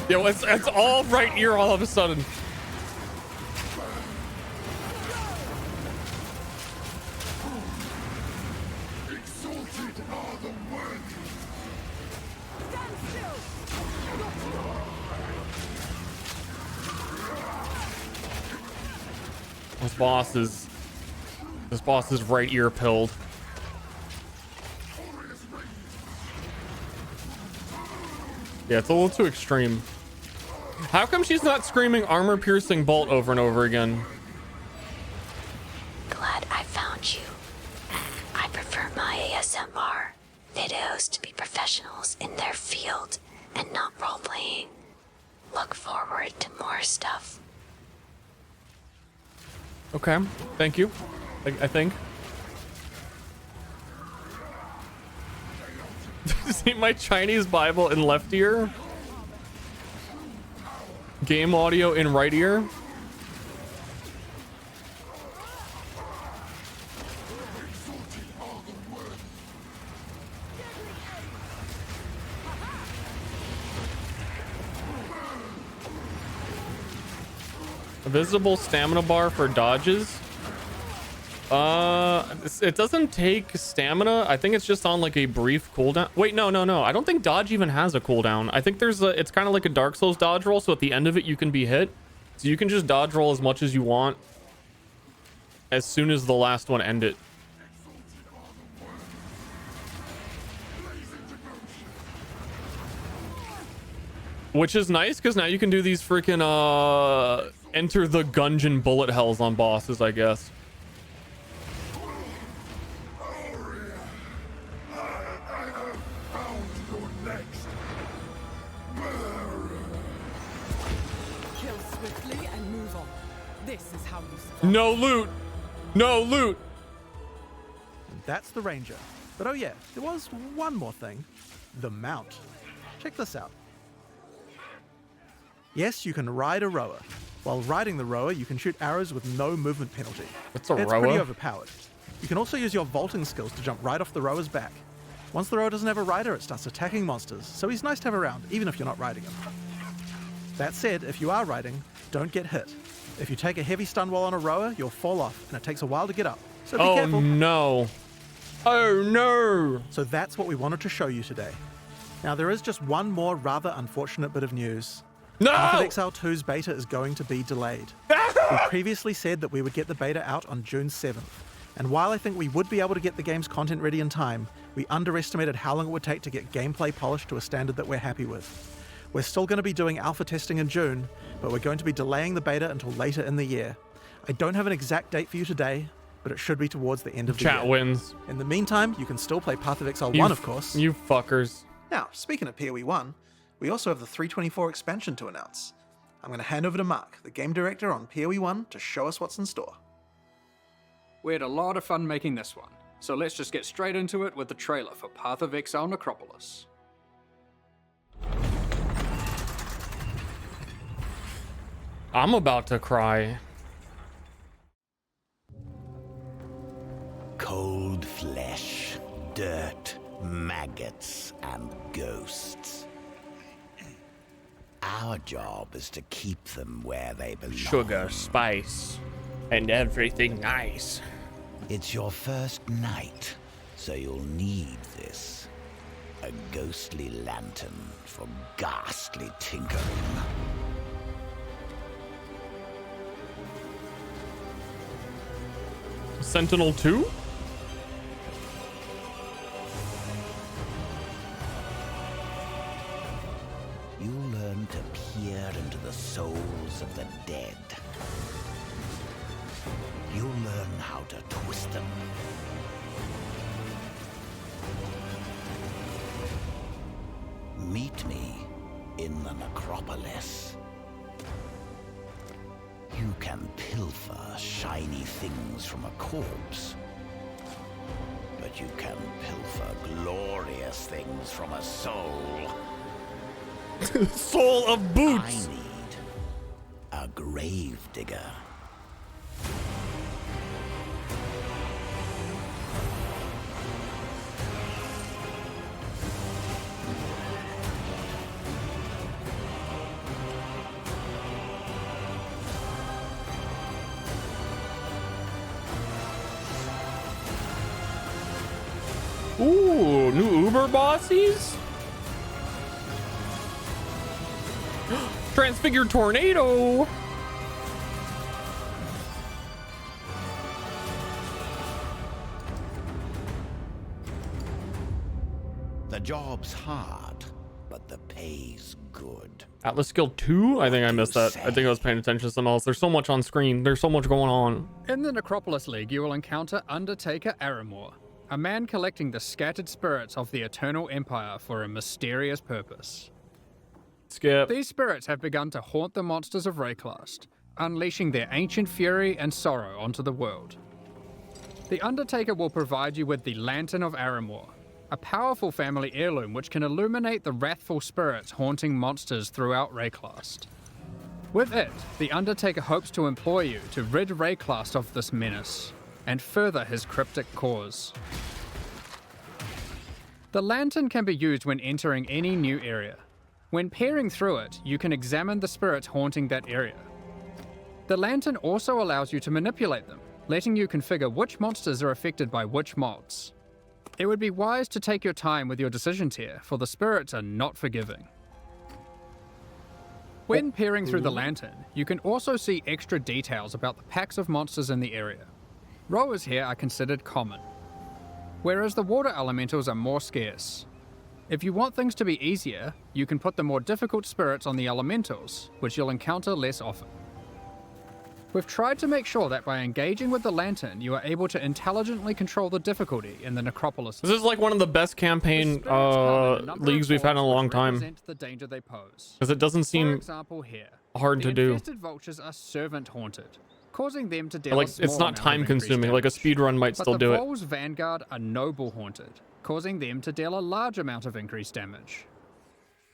Yo, it's all right ear all of a sudden. Exalted are the worthy. This boss is right ear pilled. Yeah, it's a little too extreme. How come she's not screaming armor-piercing bolt over and over again? Glad I found you. I prefer my ASMR videos to be professionals in their field and not role-playing. Look forward to more stuff. Okay, thank you. I think. See my Chinese Bible in left ear? Game audio in right ear? A visible stamina bar for dodges? It doesn't take stamina. I think it's just on like a brief cooldown. Wait, no. I don't think dodge even has a cooldown. I think it's kind of like a Dark Souls dodge roll. So at the end of it, you can be hit. So you can just dodge roll as much as you want as soon as the last one ended. Which is nice, because now you can do these freaking, enter the gungeon bullet hells on bosses, I guess. Kill swiftly and move on. This is how you survive. No loot! No loot! That's the Ranger. But oh yeah, there was one more thing. The mount. Check this out. Yes, you can ride a rower. While riding the rower, you can shoot arrows with no movement penalty. What's a It's rower? pretty overpowered. You can also use your vaulting skills to jump right off the rower's back. Once the rower doesn't have a rider, it starts attacking monsters, so he's nice to have around, even if you're not riding him. That said, if you are riding, don't get hit. If you take a heavy stun while on a rower, you'll fall off, and it takes a while to get up. So be careful. Oh no. Oh no. So that's what we wanted to show you today. Now there is just one more rather unfortunate bit of news. No! Path of Exile 2's beta is going to be delayed. We previously said that we would get the beta out on June 7th. And while I think we would be able to get the game's content ready in time, we underestimated how long it would take to get gameplay polished to a standard that we're happy with. We're still going to be doing alpha testing in June, but we're going to be delaying the beta until later in the year. I don't have an exact date for you today, but it should be towards the end of the year. Chat wins. In the meantime, you can still play Path of Exile 1, of course. You fuckers. Now, speaking of PoE 1, we also have the 324 expansion to announce. I'm going to hand over to Mark, the game director on PoE 1, to show us what's in store. We had a lot of fun making this one, so let's just get straight into it with the trailer for Path of Exile Necropolis. I'm about to cry. Cold flesh, dirt, maggots, and ghosts. Our job is to keep them where they belong. Sugar, spice, and everything nice. It's your first night, so you'll need this. A ghostly lantern for ghastly tinkering. Sentinel 2? You'll learn to peer into the souls of the dead. You'll learn how to twist them. Meet me in the necropolis. You can pilfer shiny things from a corpse, but you can pilfer glorious things from a soul. Soul of boots. I need a grave digger. Ooh, new Uber bossies? Transfigured tornado. The job's hard, but the pay's good. Atlas Guild 2? I think I missed that. I think I was paying attention to something else. There's so much on screen. There's so much going on. In the Necropolis League, you will encounter Undertaker Aramor, a man collecting the scattered spirits of the Eternal Empire for a mysterious purpose. Skip. These spirits have begun to haunt the monsters of Rayclast, unleashing their ancient fury and sorrow onto the world. The Undertaker will provide you with the Lantern of Aramor, a powerful family heirloom which can illuminate the wrathful spirits haunting monsters throughout Rayclast. With it, the Undertaker hopes to employ you to rid Rayclast of this menace, and further his cryptic cause. The lantern can be used when entering any new area. When peering through it, you can examine the spirits haunting that area. The lantern also allows you to manipulate them, letting you configure which monsters are affected by which mods. It would be wise to take your time with your decisions here, for the spirits are not forgiving. When peering through the lantern, you can also see extra details about the packs of monsters in the area. Rowers here are considered common, whereas the water elementals are more scarce. If you want things to be easier, you can put the more difficult spirits on the elementals, which you'll encounter less often. We've tried to make sure that by engaging with the lantern, you are able to intelligently control the difficulty in the necropolis. This is like one of the best campaign leagues we've had in a long time. The danger they pose. Because it doesn't seem For example, here, hard to the do. infested vultures are servant haunted, causing them to deal Like, a small it's not amount of time increased consuming, like a speedrun might but still the do it. Vols Vanguard are noble haunted, causing them to deal a large amount of increased damage.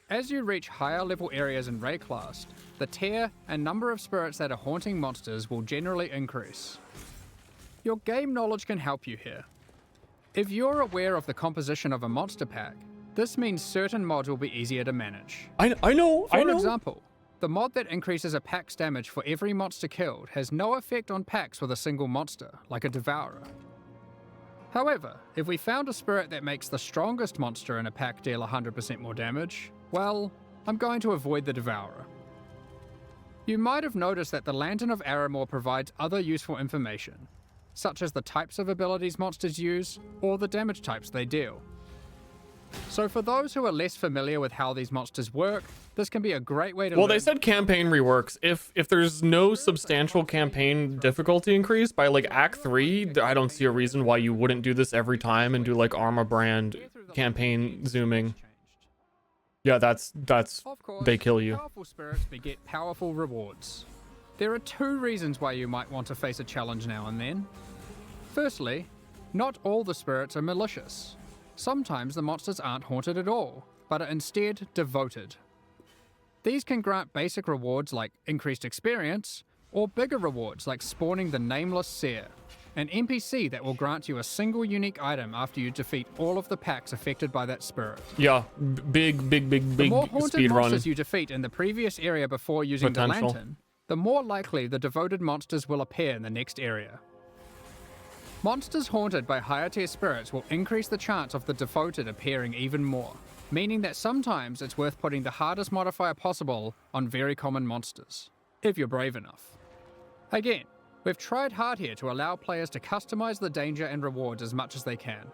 As you reach higher level areas in Rayclast, the tier and number of spirits that are haunting monsters will generally increase. Your game knowledge can help you here. If you're aware of the composition of a monster pack, this means certain mods will be easier to manage. I know. For example, the mod that increases a pack's damage for every monster killed has no effect on packs with a single monster, like a Devourer. However, if we found a spirit that makes the strongest monster in a pack deal 100% more damage, well, I'm going to avoid the Devourer. You might have noticed that the Lantern of Aramor provides other useful information, such as the types of abilities monsters use, or the damage types they deal. So for those who are less familiar with how these monsters work, this can be a great way to Well, learn. they said campaign reworks. If there's no substantial campaign difficulty increase by like Act 3, I don't see a reason why you wouldn't do this every time and do like Arma brand campaign zooming. Yeah, that's they kill you. Powerful spirits beget powerful rewards. There are two reasons why you might want to face a challenge now and then. Firstly, not all the spirits are malicious. Sometimes the monsters aren't haunted at all, but are instead devoted. These can grant basic rewards like increased experience, or bigger rewards like spawning the nameless Ster, an NPC that will grant you a single unique item after you defeat all of the packs affected by that spirit. Yeah, big The more haunted speed monsters run. you defeat in the previous area before using the Potential. lantern, the more likely the devoted monsters will appear in the next area. Monsters haunted by higher tier spirits will increase the chance of the devoted appearing even more, meaning that sometimes it's worth putting the hardest modifier possible on very common monsters, if you're brave enough. Again, we've tried hard here to allow players to customize the danger and rewards as much as they can.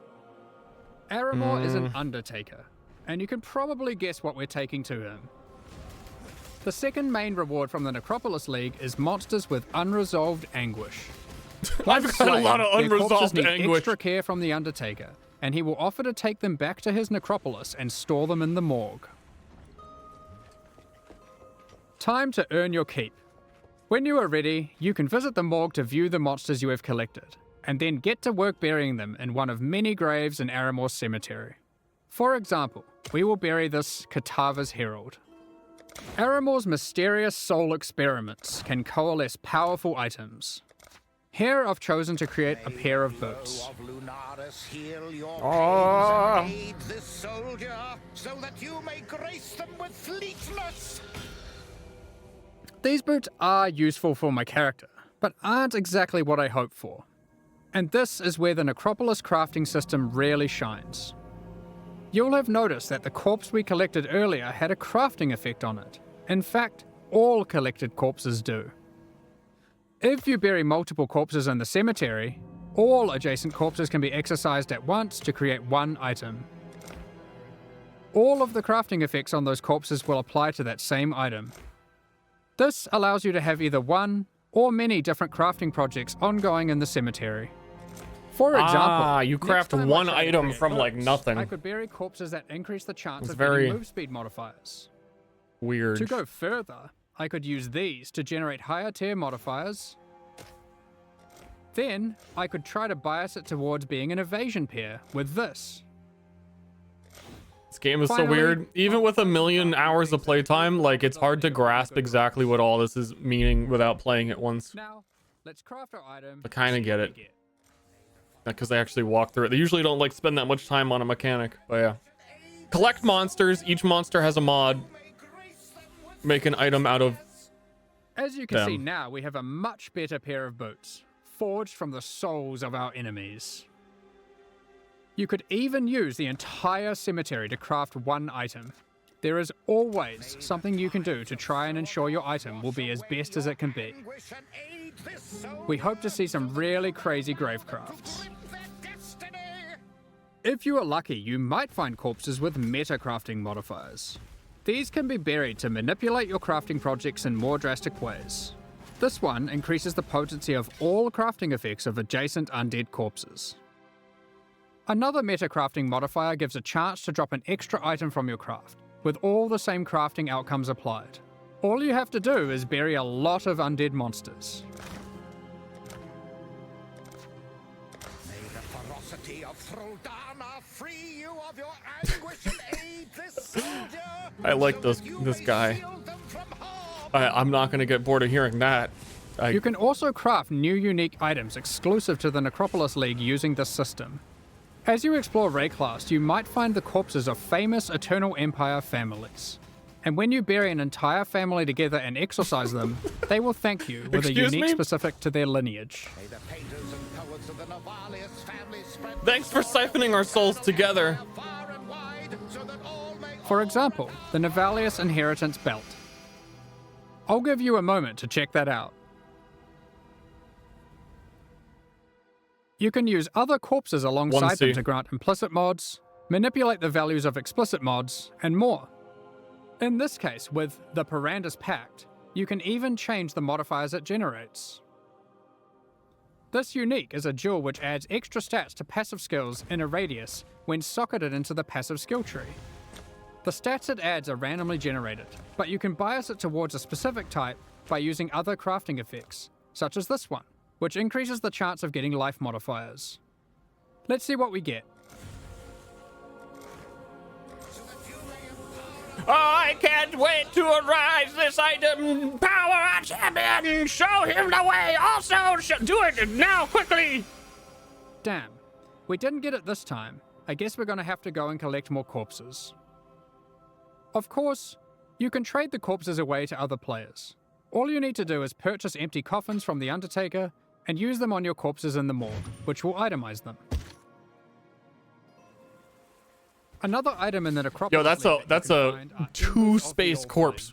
Aramor is an Undertaker, and you can probably guess what we're taking to him. The second main reward from the Necropolis League is monsters with unresolved anguish. I've got a lot of Their corpses unresolved need anguish. extra care from the Undertaker, and he will offer to take them back to his necropolis and store them in the morgue. Time to earn your keep. When you are ready, you can visit the morgue to view the monsters you have collected, and then get to work burying them in one of many graves in Aramor's cemetery. For example, we will bury this Katava's Herald. Aramor's mysterious soul experiments can coalesce powerful items. Here I've chosen to create a pair of boots. Aid this soldier so that you may grace them with fleetness. These boots are useful for my character, but aren't exactly what I hoped for. And this is where the Necropolis crafting system really shines. You'll have noticed that the corpse we collected earlier had a crafting effect on it. In fact, all collected corpses do. If you bury multiple corpses in the cemetery, all adjacent corpses can be exercised at once to create one item. All of the crafting effects on those corpses will apply to that same item. This allows you to have either one or many different crafting projects ongoing in the cemetery. For example, you next craft time I one try to item create from like boots, nothing. I could bury corpses that increase the chance It's of very getting move speed modifiers. Weird. To go further, I could use these to generate higher tier modifiers. Then, I could try to bias it towards being an evasion pair with this. This game is so Finally, weird. Even with a million hours of playtime, like it's hard to grasp exactly what all this is meaning without playing it once. Now, let's craft our item. I kind of get it. Because they actually walk through it. They usually don't like spend that much time on a mechanic, but yeah. Collect monsters. Each monster has a mod. Make an item out of As you can see them. now, we have a much better pair of boots, forged from the souls of our enemies. You could even use the entire cemetery to craft one item. There is always something you can do to try and ensure your item will be as best as it can be. We hope to see some really crazy grave crafts. If you are lucky, you might find corpses with meta crafting modifiers. These can be buried to manipulate your crafting projects in more drastic ways. This one increases the potency of all crafting effects of adjacent undead corpses. Another meta crafting modifier gives a chance to drop an extra item from your craft, with all the same crafting outcomes applied. All you have to do is bury a lot of undead monsters. May the ferocity of Throldana free you of your anguish and aid this soldier. I like this guy. I'm not gonna get bored of hearing that. You can also craft new unique items exclusive to the Necropolis League using this system. As you explore Rayclast, you might find the corpses of famous Eternal Empire families. And when you bury an entire family together and exorcise them, they will thank you with a unique specific to their lineage. Thanks for siphoning our souls together. For example, the Navalius Inheritance Belt. I'll give you a moment to check that out. You can use other corpses alongside them to grant implicit mods, manipulate the values of explicit mods, and more. In this case, with the Parandus Pact, you can even change the modifiers it generates. This unique is a jewel which adds extra stats to passive skills in a radius when socketed into the passive skill tree. The stats it adds are randomly generated, but you can bias it towards a specific type by using other crafting effects, such as this one, which increases the chance of getting life modifiers. Let's see what we get. I can't wait to arise this item power our champion. Show him the way. Also, do it now, quickly. Damn, we didn't get it this time. I guess we're gonna have to go and collect more corpses. Of course, you can trade the corpses away to other players. All you need to do is purchase empty coffins from the Undertaker and use them on your corpses in the morgue, which will itemize them. Another item in the Necropolis. Yo, that's a 2-space corpse.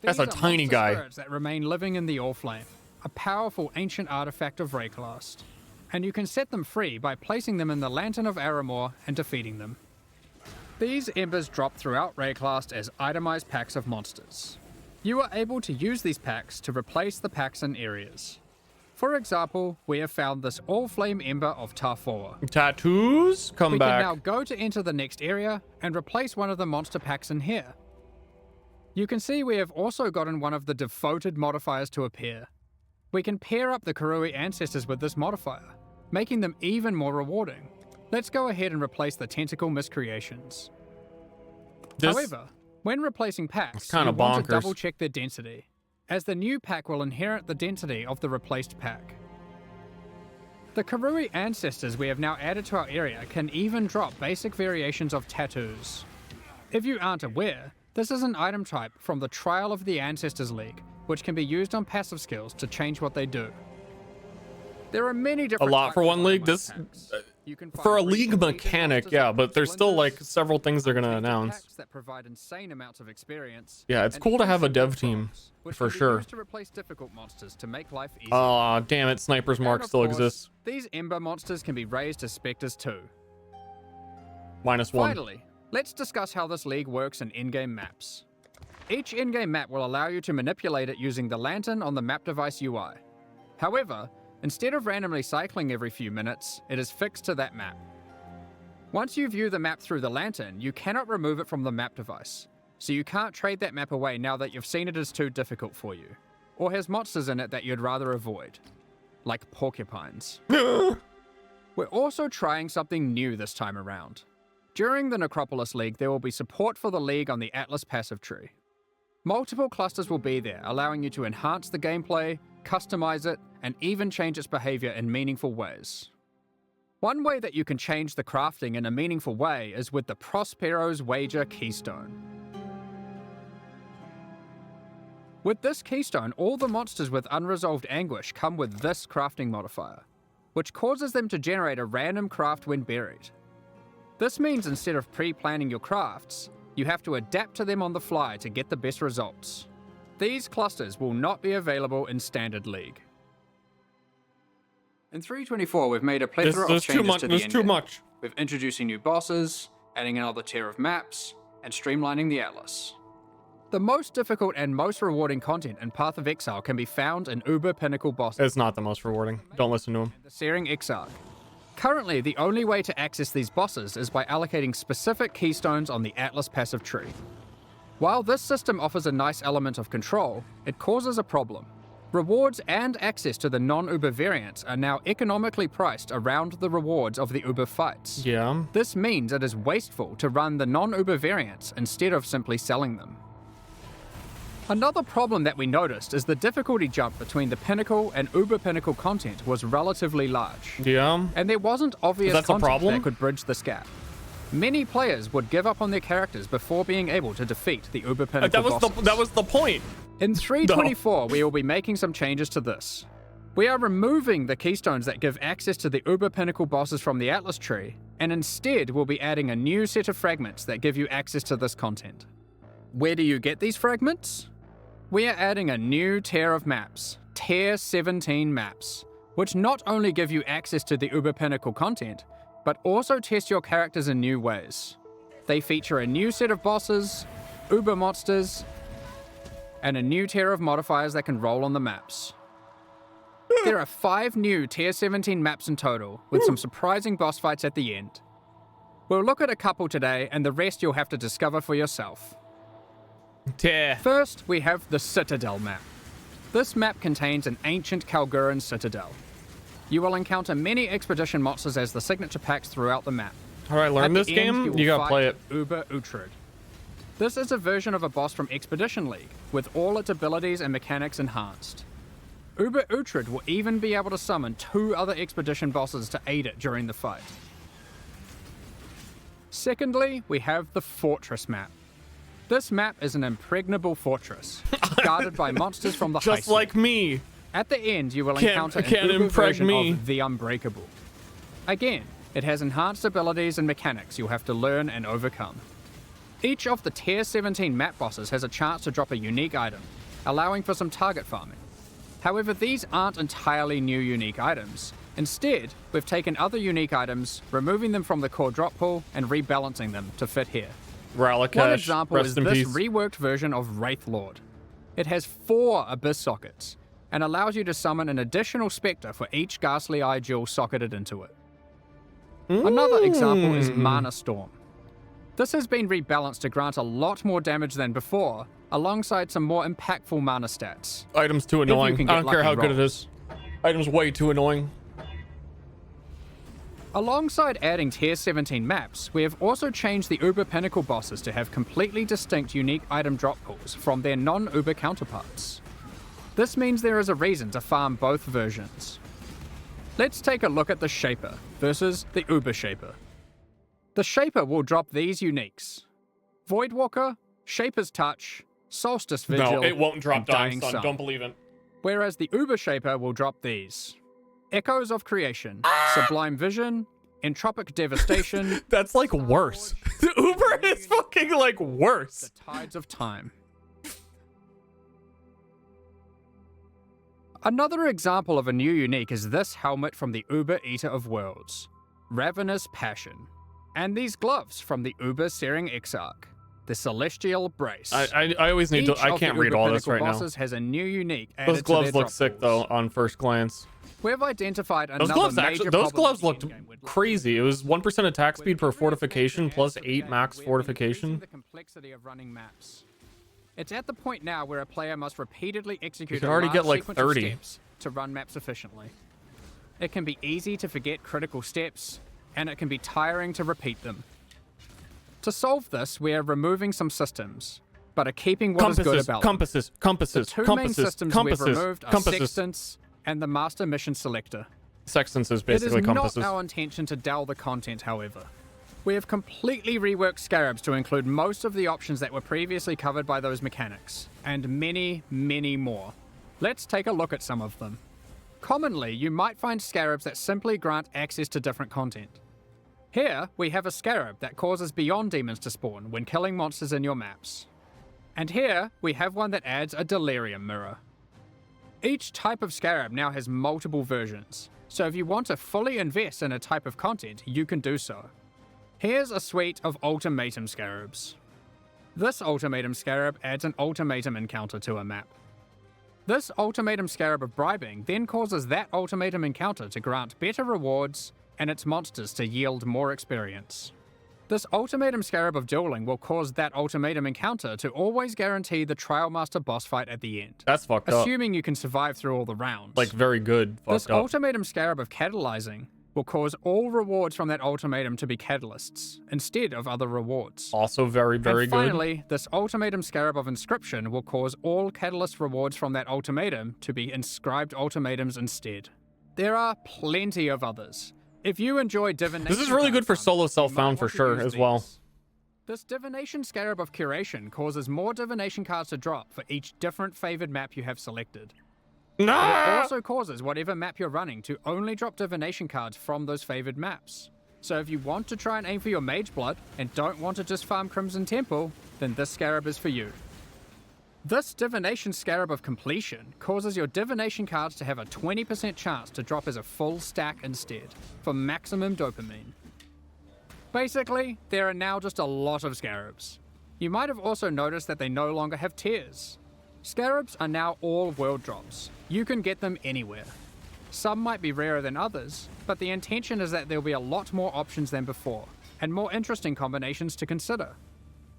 That's a tiny guy. Spirits that remain living in the Orflame, a powerful ancient artifact of Rayclast. And you can set them free by placing them in the Lantern of Aramor and defeating them. These embers drop throughout Rayclast as itemized packs of monsters. You are able to use these packs to replace the packs in areas. For example, we have found this All-Flame Ember of Tarfor. Tattoos? Come back. We can now go to enter the next area and replace one of the monster packs in here. You can see we have also gotten one of the devoted modifiers to appear. We can pair up the Karui ancestors with this modifier, making them even more rewarding. Let's go ahead and replace the Tentacle Miscreations. However, when replacing packs, you want to double check their density, as the new pack will inherit the density of the replaced pack. The Karui ancestors we have now added to our area can even drop basic variations of tattoos. If you aren't aware, this is an item type from the Trial of the Ancestors League, which can be used on passive skills to change what they do. There are many different a lot for one league. This for a league mechanic, yeah, but there's still like several things they're gonna announce. That provide insane amounts of experience. Yeah, it's cool to have a dev team for sure. To replace difficult monsters to make life easier. Aw, damn it, Sniper's Mark still exists. These Ember monsters can be raised as specters too. -1. Finally, let's discuss how this league works in in-game maps. Each in-game map will allow you to manipulate it using the lantern on the map device UI. However, instead of randomly cycling every few minutes, it is fixed to that map. Once you view the map through the lantern, you cannot remove it from the map device, so you can't trade that map away now that you've seen it as too difficult for you, or has monsters in it that you'd rather avoid, like porcupines. We're also trying something new this time around. During the Necropolis League, there will be support for the League on the Atlas passive tree. Multiple clusters will be there, allowing you to enhance the gameplay, customize it, and even change its behavior in meaningful ways. One way that you can change the crafting in a meaningful way is with the Prospero's Wager Keystone. With this keystone, all the monsters with unresolved anguish come with this crafting modifier, which causes them to generate a random craft when buried. This means instead of pre-planning your crafts, you have to adapt to them on the fly to get the best results. These clusters will not be available in Standard League. In 3.24, we've made a plethora of changes to the engine. There's too much. with introducing new bosses, adding another tier of maps, and streamlining the Atlas. The most difficult and most rewarding content in Path of Exile can be found in Uber Pinnacle bosses. It's not the most rewarding. Don't listen to him. The Searing Exarch. Currently, the only way to access these bosses is by allocating specific keystones on the Atlas passive tree. While this system offers a nice element of control, it causes a problem. Rewards and access to the non-Uber variants are now economically priced around the rewards of the Uber fights. Yeah. This means it is wasteful to run the non-Uber variants instead of simply selling them. Another problem that we noticed is the difficulty jump between the Pinnacle and Uber Pinnacle content was relatively large. Yeah. And there wasn't obvious That's a content problem? that could bridge this gap. Many players would give up on their characters before being able to defeat the Uber Pinnacle bosses. That was the point. In 3.24, we will be making some changes to this. We are removing the keystones that give access to the Uber Pinnacle bosses from the Atlas tree, and instead we'll be adding a new set of fragments that give you access to this content. Where do you get these fragments? We are adding a new tier of maps, Tier 17 maps, which not only give you access to the Uber Pinnacle content, but also test your characters in new ways. They feature a new set of bosses, Uber monsters, and a new tier of modifiers that can roll on the maps. There are 5 new Tier 17 maps in total, with some surprising boss fights at the end. We'll look at a couple today, and the rest you'll have to discover for yourself. First, we have the Citadel map. This map contains an ancient Kalguran citadel. You will encounter many expedition monsters as the signature packs throughout the map. How do I learn this game? You gotta play it. Uber Uhtred. This is a version of a boss from Expedition League, with all its abilities and mechanics enhanced. Uber Uhtred will even be able to summon 2 other expedition bosses to aid it during the fight. Secondly, we have the Fortress map. This map is an impregnable fortress, guarded by monsters from the Just Heist. like me. At the end, you will encounter an Uber version of the Unbreakable. Again, it has enhanced abilities and mechanics you'll have to learn and overcome. Each of the Tier 17 map bosses has a chance to drop a unique item, allowing for some target farming. However, these aren't entirely new unique items. Instead, we've taken other unique items, removing them from the core drop pool, and rebalancing them to fit here. Ralakesh, One example is rest in this peace. reworked version of Wraith Lord. It has 4 Abyss sockets, and allows you to summon an additional Spectre for each Ghastly Eye jewel socketed into it. Another example is Mana Storm. This has been rebalanced to grant a lot more damage than before, alongside some more impactful mana stats. Item's too If you annoying. can I get don't care how lucky good it rolls. is. Item's way too annoying. Alongside adding Tier 17 maps, we have also changed the Uber Pinnacle bosses to have completely distinct unique item drop pools from their non-Uber counterparts. This means there is a reason to farm both versions. Let's take a look at the Shaper versus the Uber Shaper. The Shaper will drop these uniques: Voidwalker, Shaper's Touch, Solstice Vigil, No, it won't drop and Dying Sun. Sun. Don't believe it. Whereas the Uber Shaper will drop these: Echoes of Creation, Sublime Vision, Entropic Devastation. That's like worse. The Uber is fucking like worse. The Tides of Time. Another example of a new unique is this helmet from the Uber Eater of Worlds, Ravenous Passion, and these gloves from the Uber Searing Exarch, the Celestial Brace. I always need to. Each I of can't the read Uber all this Pinnacle right now. bosses has a new unique Those added to gloves their look drop sick pools. though on first glance. We've identified Those another gloves major actually, those problem gloves looked crazy. It was 1% attack speed per fortification plus 8 max fortification. the complexity of running maps. It's at the point now where a player must repeatedly execute can a already large get, like, sequence of 30. steps to run maps efficiently. It can be easy to forget critical steps, and it can be tiring to repeat them. To solve this, we are removing some systems, but are keeping what is good about them. compasses, The 2 main systems we've removed are Sextants and the Master Mission Selector. Sextants is basically It is compasses. not our intention to dull the content, however. We have completely reworked Scarabs to include most of the options that were previously covered by those mechanics, and many, many more. Let's take a look at some of them. Commonly, you might find Scarabs that simply grant access to different content. Here, we have a Scarab that causes Beyond Demons to spawn when killing monsters in your maps. And here, we have one that adds a Delirium Mirror. Each type of Scarab now has multiple versions, so if you want to fully invest in a type of content, you can do so. Here's a suite of Ultimatum Scarabs. This Ultimatum Scarab adds an Ultimatum encounter to a map. This Ultimatum Scarab of bribing then causes that Ultimatum encounter to grant better rewards and its monsters to yield more experience. This Ultimatum Scarab of dueling will cause that Ultimatum encounter to always guarantee the Trial Master boss fight at the end. That's fucked up. Assuming you can survive through all the rounds. Like, very good. This Fucked up. Ultimatum Scarab of catalyzing will cause all rewards from that ultimatum to be catalysts, instead of other rewards. Also very, very and good. finally, this Ultimatum Scarab of inscription will cause all catalyst rewards from that ultimatum to be inscribed ultimatums instead. There are plenty of others. If you enjoy divination... This is really good for solo self-found for sure as well. This Divination Scarab of Curation causes more divination cards to drop for each different favored map you have selected. But it also causes whatever map you're running to only drop divination cards from those favored maps. So if you want to try and aim for your Mage Blood and don't want to just farm Crimson Temple, then this Scarab is for you. This Divination Scarab of Completion causes your divination cards to have a 20% chance to drop as a full stack instead, for maximum dopamine. Basically, there are now just a lot of Scarabs. You might have also noticed that they no longer have tiers. Scarabs are now all world drops. You can get them anywhere. Some might be rarer than others, but the intention is that there'll be a lot more options than before, and more interesting combinations to consider.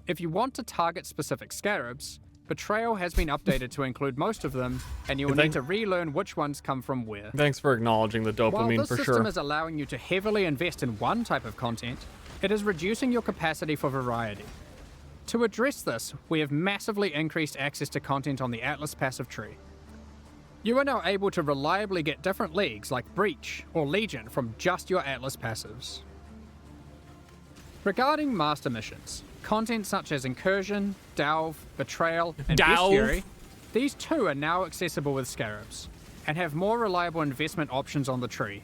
If you want to target specific Scarabs, Betrayal has been updated to include most of them, and you will need to relearn which ones come from where. Thanks for acknowledging the dopamine. While this for system sure. is allowing you to heavily invest in one type of content, it is reducing your capacity for variety. To address this, we have massively increased access to content on the Atlas passive tree. You are now able to reliably get different leagues like Breach or Legion from just your Atlas passives. Regarding master missions, content such as Incursion, Delve, Betrayal, and Bestiary, these too are now accessible with Scarabs, and have more reliable investment options on the tree.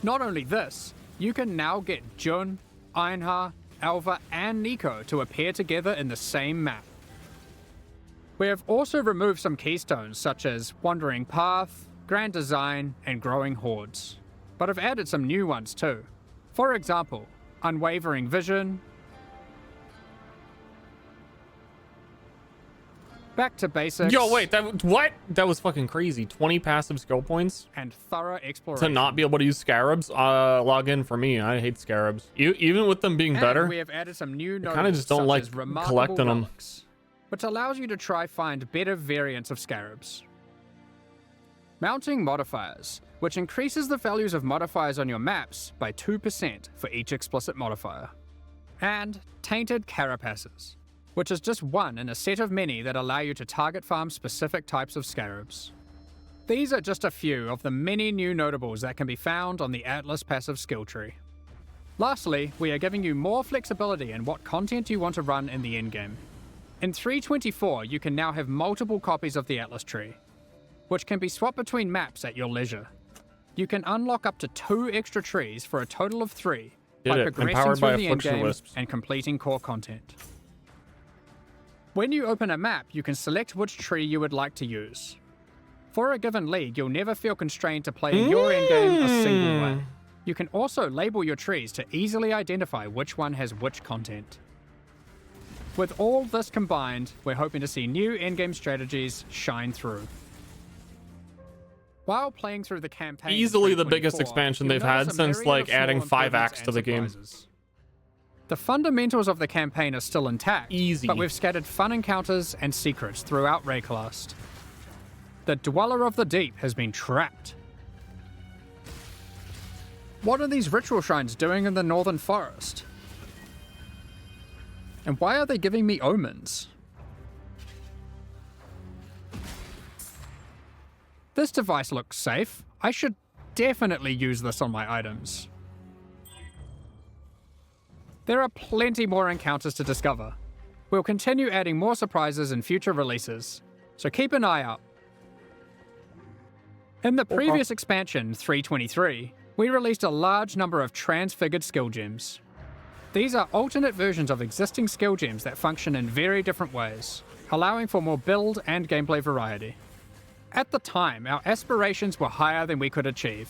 Not only this, you can now get Jun, Einhar, Alva, and Nico to appear together in the same map. We have also removed some keystones such as Wandering Path, Grand Design, and Growing Hordes, but have added some new ones too. For example, Unwavering Vision, Back to Basics. Yo, wait, what? That was fucking crazy. 20 passive skill points? And Thorough Exploration. To not be able to use Scarabs? Log in for me. I hate Scarabs. Even with them being better, we have added some new I kind of just don't like collecting them. Which allows you to try find better variants of Scarabs. Mounting Modifiers, which increases the values of modifiers on your maps by 2% for each explicit modifier. And Tainted Carapaces, which is just one in a set of many that allow you to target farm specific types of Scarabs. These are just a few of the many new notables that can be found on the Atlas passive skill tree. Lastly, we are giving you more flexibility in what content you want to run in the endgame. In 3.24, you can now have multiple copies of the Atlas tree, which can be swapped between maps at your leisure. You can unlock up to 2 extra trees for a total of 3 by progressing through the endgame and completing core content. When you open a map, you can select which tree you would like to use. For a given league, you'll never feel constrained to play in your endgame a single way. You can also label your trees to easily identify which one has which content. With all this combined, we're hoping to see new endgame strategies shine through. While playing through the campaign, easily the biggest expansion they've had since like adding 5 acts to the game. The fundamentals of the campaign are still intact, Easy. but we've scattered fun encounters and secrets throughout Rayclast. The Dweller of the Deep has been trapped. What are these ritual shrines doing in the Northern Forest? And why are they giving me omens? This device looks safe. I should definitely use this on my items. There are plenty more encounters to discover. We'll continue adding more surprises in future releases, so keep an eye out. In the previous expansion, 3.23, we released a large number of transfigured skill gems. These are alternate versions of existing skill gems that function in very different ways, allowing for more build and gameplay variety. At the time, our aspirations were higher than we could achieve,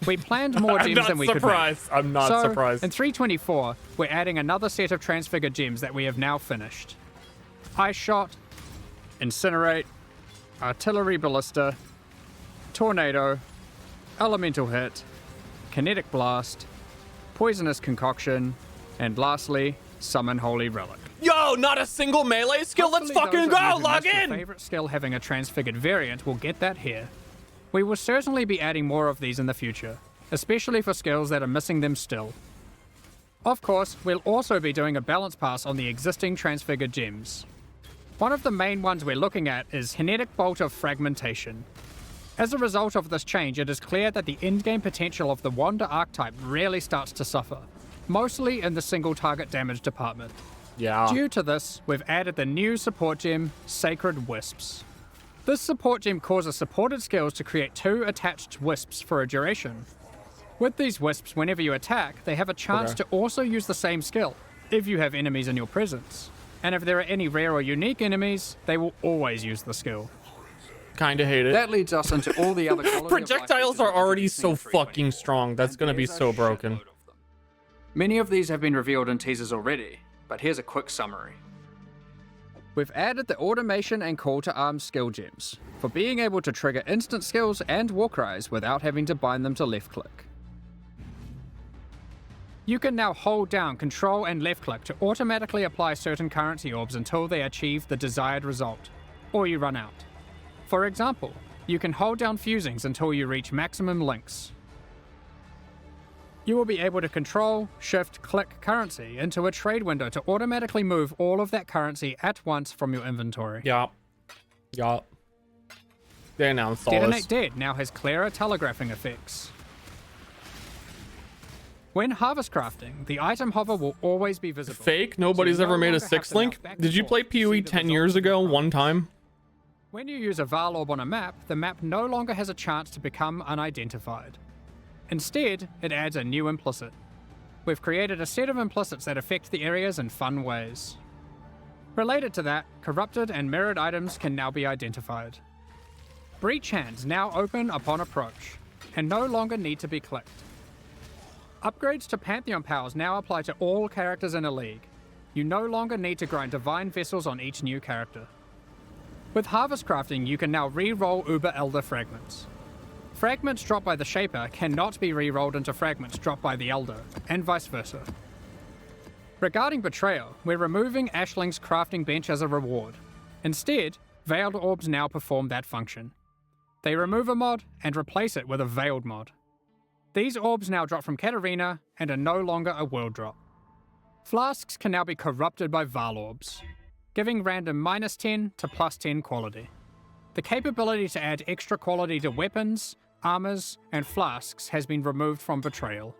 We planned more I'm gems not than we could make. surprised. I'm not So, surprised. in 324, we're adding another set of transfigured gems that we have now finished. Ice Shot, Incinerate, Artillery Ballista, Tornado, Elemental Hit, Kinetic Blast, Poisonous Concoction, and lastly, Summon Holy Relic. Yo, not a single melee skill. Let's fucking go. Log in. Your favorite skill having a transfigured variant will get that here. We will certainly be adding more of these in the future, especially for skills that are missing them still. Of course, we'll also be doing a balance pass on the existing transfigured gems. One of the main ones we're looking at is Kinetic Bolt of Fragmentation. As a result of this change, it is clear that the endgame potential of the Wander archetype really starts to suffer, mostly in the single target damage department. Yeah. Due to this, we've added the new support gem, Sacred Wisps. This support gem causes supported skills to create 2 attached wisps for a duration. With these wisps, whenever you attack, they have a chance to also use the same skill, if you have enemies in your presence. And if there are any rare or unique enemies, they will always use the skill. Kinda hate it. That leads us into all the other Projectiles are already so fucking strong. That's gonna be so broken. Many of these have been revealed in teasers already, but here's a quick summary. We've added the automation and call to arms skill gems, for being able to trigger instant skills and war cries without having to bind them to left click. You can now hold down Control and left click to automatically apply certain currency orbs until they achieve the desired result, or you run out. For example, you can hold down fusings until you reach maximum links. You will be able to control, shift, click currency into a trade window to automatically move all of that currency at once from your inventory. Yup. Yup. They announced all Detonate this. Dead now has clearer telegraphing effects. When harvest crafting, the item hover will always be visible. Fake? Nobody's ever made a 6-link? Did you play PoE 10 years ago one time? When you use a Val Orb on a map, the map no longer has a chance to become unidentified. Instead, it adds a new implicit. We've created a set of implicits that affect the areas in fun ways. Related to that, corrupted and mirrored items can now be identified. Breach hands now open upon approach, and no longer need to be clicked. Upgrades to Pantheon powers now apply to all characters in a league. You no longer need to grind Divine Vessels on each new character. With Harvest Crafting, you can now re-roll Uber Elder fragments. Fragments dropped by the Shaper cannot be re-rolled into fragments dropped by the Elder, and vice versa. Regarding Betrayal, we're removing Ashling's crafting bench as a reward. Instead, Veiled Orbs now perform that function. They remove a mod and replace it with a Veiled mod. These orbs now drop from Katarina and are no longer a world drop. Flasks can now be corrupted by Val Orbs, giving random -10 to +10 quality. The capability to add extra quality to weapons, armors, and flasks has been removed from Betrayal.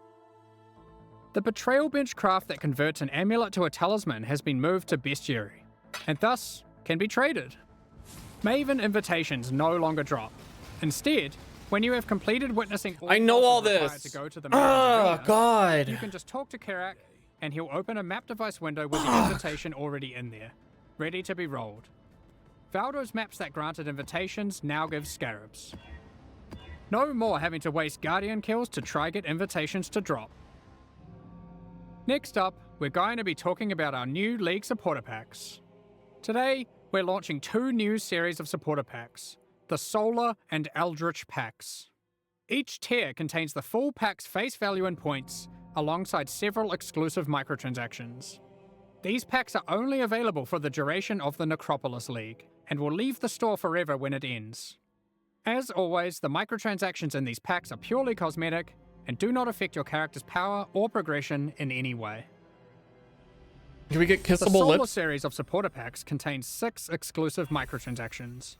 The Betrayal bench craft that converts an amulet to a talisman has been moved to Bestiary, and thus can be traded. Maven invitations no longer drop. Instead, when you have completed witnessing all I know all required this. to go to the Oh, arena, God. you can just talk to Karak, and he'll open a map device window with the invitation already in there, ready to be rolled. Valdo's maps that granted invitations now give scarabs. No more having to waste Guardian kills to try get invitations to drop. Next up, we're going to be talking about our new League supporter packs. Today, we're launching 2 new series of supporter packs, the Solar and Eldritch packs. Each tier contains the full pack's face value and points, alongside several exclusive microtransactions. These packs are only available for the duration of the Necropolis League, and will leave the store forever when it ends. As always, the microtransactions in these packs are purely cosmetic, and do not affect your character's power or progression in any way. Can we get The kissable Solar lips? series of supporter packs contains 6 exclusive microtransactions.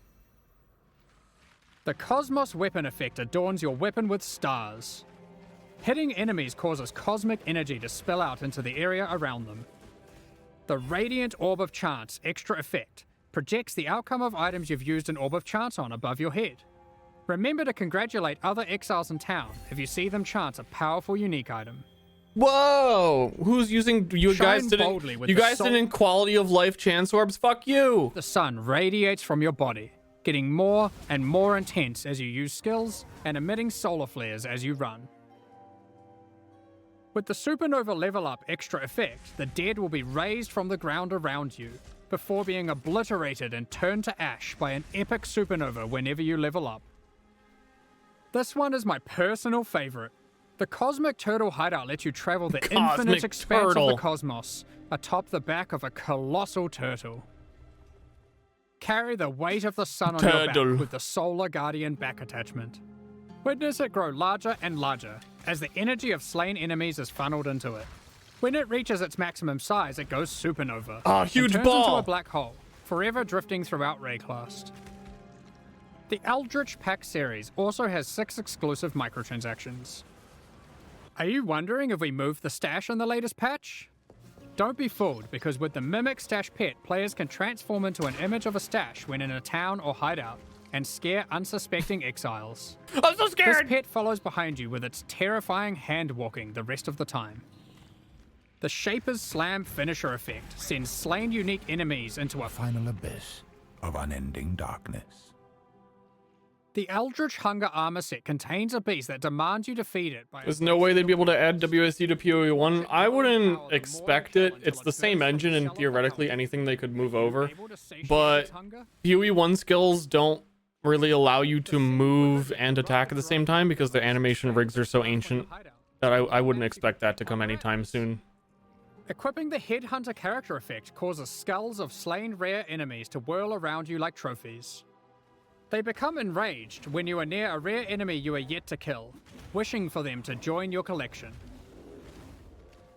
The Cosmos Weapon effect adorns your weapon with stars. Hitting enemies causes cosmic energy to spill out into the area around them. The Radiant Orb of Chance extra effect projects the outcome of items you've used an Orb of Chance on above your head. Remember to congratulate other exiles in town if you see them chance a powerful unique item. Whoa! Who's using? You Shine guys boldly didn't. with You the guys soul- didn't quality of life chance orbs. Fuck you. The sun radiates from your body, getting more and more intense as you use skills and emitting solar flares as you run. With the supernova level up extra effect, the dead will be raised from the ground around you, before being obliterated and turned to ash by an epic supernova whenever you level up. This one is my personal favourite. The Cosmic Turtle Hideout lets you travel the infinite expanse of the cosmos atop the back of a colossal turtle. Carry the weight of the sun on your back with the Solar Guardian back attachment. Witness it grow larger and larger as the energy of slain enemies is funneled into it. When it reaches its maximum size, it goes supernova. Ah, huge and turns ball! into a black hole, forever drifting throughout Rayclast. The Eldritch Pack series also has 6 exclusive microtransactions. Are you wondering if we moved the stash in the latest patch? Don't be fooled, because with the Mimic Stash Pet, players can transform into an image of a stash when in a town or hideout, and scare unsuspecting exiles. I'm so scared! This pet follows behind you with its terrifying hand-walking the rest of the time. The Shaper's Slam finisher effect sends slain unique enemies into a final abyss of unending darkness. The Eldritch Hunger armor set contains a beast that demands you defeat it by... There's no way they'd be able to add WSD to PoE 1. I wouldn't expect it. It's the same engine and theoretically anything they could move over. But PoE 1 skills don't really allow you to move and attack at the same time because the animation rigs are so ancient that I wouldn't expect that to come anytime soon. Equipping the Headhunter character effect causes skulls of slain rare enemies to whirl around you like trophies. They become enraged when you are near a rare enemy you are yet to kill, wishing for them to join your collection.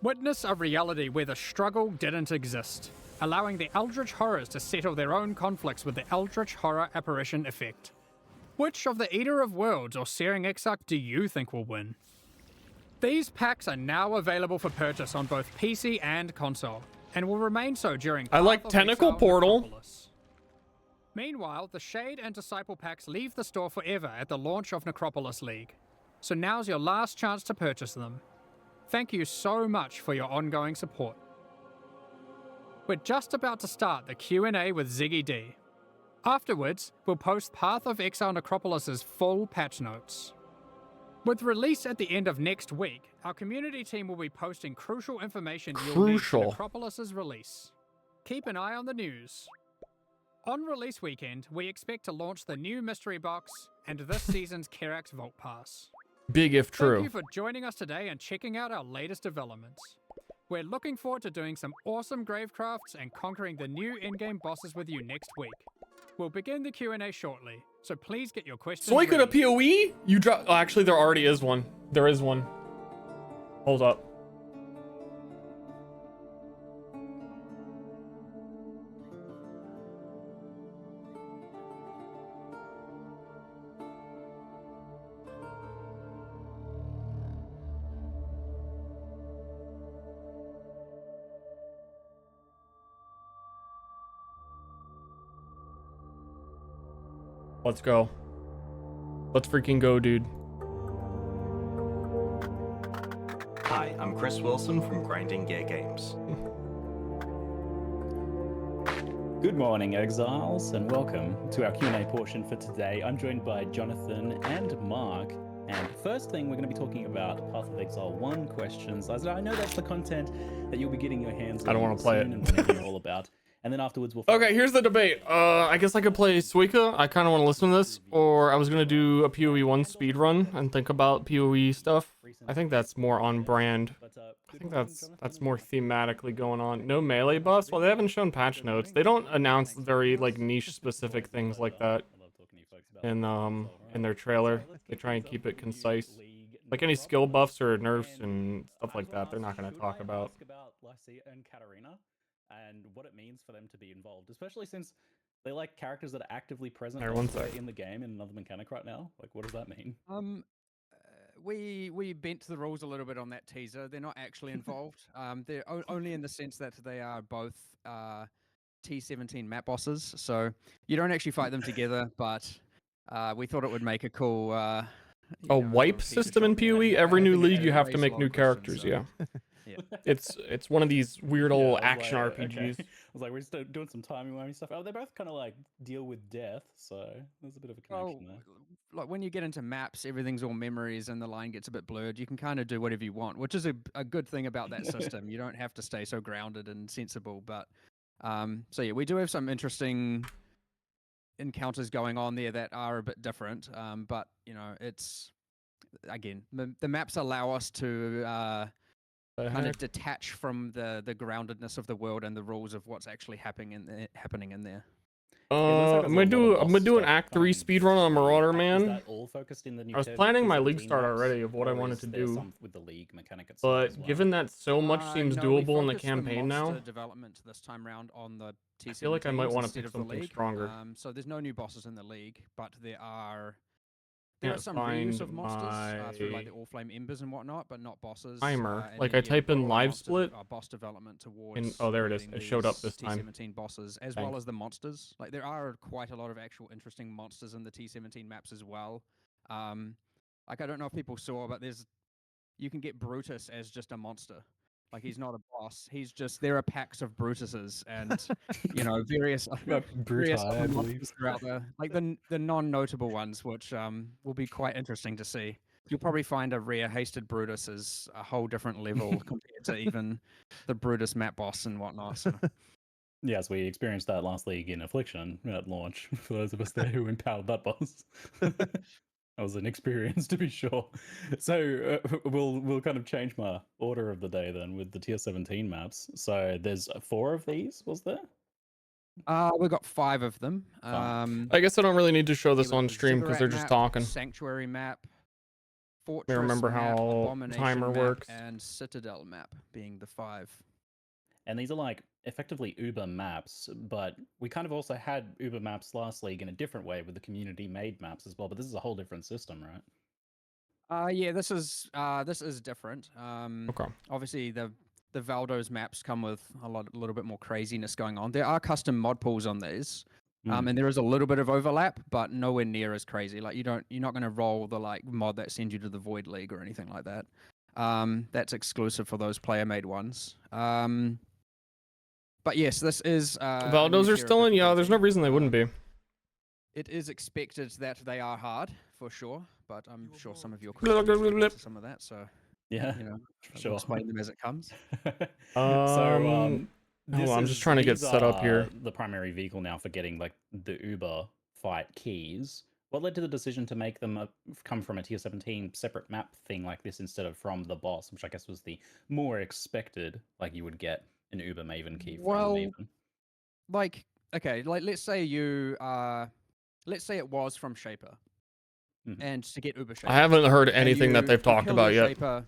Witness a reality where the struggle didn't exist, allowing the Eldritch Horrors to settle their own conflicts with the Eldritch Horror Apparition effect. Which of the Eater of Worlds or Searing Exarch do you think will win? These packs are now available for purchase on both PC and console, and will remain so during I like Path of Tentacle Exile Portal. Necropolis. Meanwhile, the Shade and Disciple packs leave the store forever at the launch of Necropolis League, so now's your last chance to purchase them. Thank you so much for your ongoing support. We're just about to start the Q&A with Ziggy D. Afterwards, we'll post Path of Exile Necropolis' full patch notes. With release at the end of next week, our community team will be posting crucial information you'll need for Necropolis' release. Keep an eye on the news. On release weekend, we expect to launch the new mystery box and this season's Kerax Vault Pass. Big if true. Thank you for joining us today and checking out our latest developments. We're looking forward to doing some awesome gravecrafts and conquering the new in-game bosses with you next week. We'll begin the Q&A shortly, so please get your questions Soika to ready. PoE? You drop. Oh, actually, there already is one. There is one. Hold up. Let's go. Let's freaking go, dude. Hi, I'm Chris Wilson from Grinding Gear Games. Good morning, Exiles, and welcome to our Q&A portion for today. I'm joined by Jonathan and Mark, and first thing we're going to be talking about Path of Exile 1 questions. As I know that's the content that you'll be getting your hands on. I don't want to play it. And want to hear all about. And then afterwards we'll... Okay, here's the debate. I guess I could play Suika. I kind of want to listen to this. Or I was going to do a PoE 1 speedrun and think about PoE stuff. I think that's more on brand. I think that's more thematically going on. No melee buffs? Well, they haven't shown patch notes. They don't announce very like niche specific things like that in their trailer. They try and keep it concise. Like any skill buffs or nerfs and stuff like that, they're not going to talk about. And what it means for them to be involved, especially since they like characters that are actively present in the game in another mechanic right now. Like, what does that mean? We bent the rules a little bit on that teaser. They're not actually involved. They're only in the sense that they are both T17 map bosses. So you don't actually fight them together, but we thought it would make a cool... a wipe system in PoE? Every new league you have to make new characters, yeah. It's one of these weird old action RPGs. was like, we're just doing some timey-wimey stuff. Oh, they both kind of like deal with death, so there's a bit of a connection there. Like when you get into maps, everything's all memories and the line gets a bit blurred. You can kind of do whatever you want, which is a good thing about that system. You don't have to stay so grounded and sensible. But so yeah, we do have some interesting encounters going on there that are a bit different. But you know, it's again the maps allow us to kind of detach from the groundedness of the world and the rules of what's actually happening in there. I'm gonna do an Act 3 speedrun on Marauder, man. Is that all focused in the new I was planning my league 17 start maps, already of what I or wanted is to there do. some with the league mechanic itself as But well? given that so much seems No, we doable in the focused campaign now, monster development this time round on the T17s I feel like I might want to instead pick of the something league. stronger. So there's no new bosses in the league, but there are Can't some reuse find of monsters through like my the All Flame Embers and whatnot, but not bosses. timer. And Like then, I type we've got in all our live split. boss development towards And oh, there it is. creating It showed up these this time. T17 bosses, as Thanks. well as the monsters. Like there are quite a lot of actual interesting monsters in the T17 maps as well. Like I don't know if people saw, but you can get Brutus as just a monster. Like he's not a boss. He's just there are packs of Brutuses and you know various various Brutai, I other believe. monsters throughout like the non-notable ones, which will be quite interesting to see. You'll probably find a rare hasted Brutus is a whole different level compared to even the Brutus map boss and whatnot. So. Yes, we experienced that last league in Affliction at launch. For those of us there who empowered that boss, that was an experience to be sure. So we'll kind of change my order of the day then with the tier 17 maps. So there's 4 of these, was there? We've got 5 of them. I guess I don't really need to show this on stream because they're just talking. Sanctuary map, I Fortress remember map, how Abomination timer map, works. and Citadel map being the 5. And these are like effectively Uber maps, but we kind of also had Uber maps last league in a different way with the community made maps as well. But this is a whole different system, right? Yeah, this is different. Okay. Obviously, the Valdo's maps come with a little bit more craziness going on. There are custom mod pools on these, and there is a little bit of overlap, but nowhere near as crazy. Like you're not going to roll the like mod that sends you to the Void League or anything like that. That's exclusive for those player-made ones. But yes, this is. Valdos are still in. Yeah, there's no reason they wouldn't be. It is expected that they are hard for sure, but I'm sure some of your Blah, blah, questions blah, blah. to some of that. So yeah, you know, sure. I'll explain them as it comes. Hold on, I'm just trying to get set up here. The primary vehicle now for getting like the Uber fight keys. What led to the decision to make them come from a tier 17 separate map thing like this instead of from the boss, which I guess was the more expected, like you would get an Uber Maven key from Maven? Like, okay, like let's say let's say it was from Shaper, and to get Uber Shaper. I haven't heard anything that they've talked about yet. Shaper,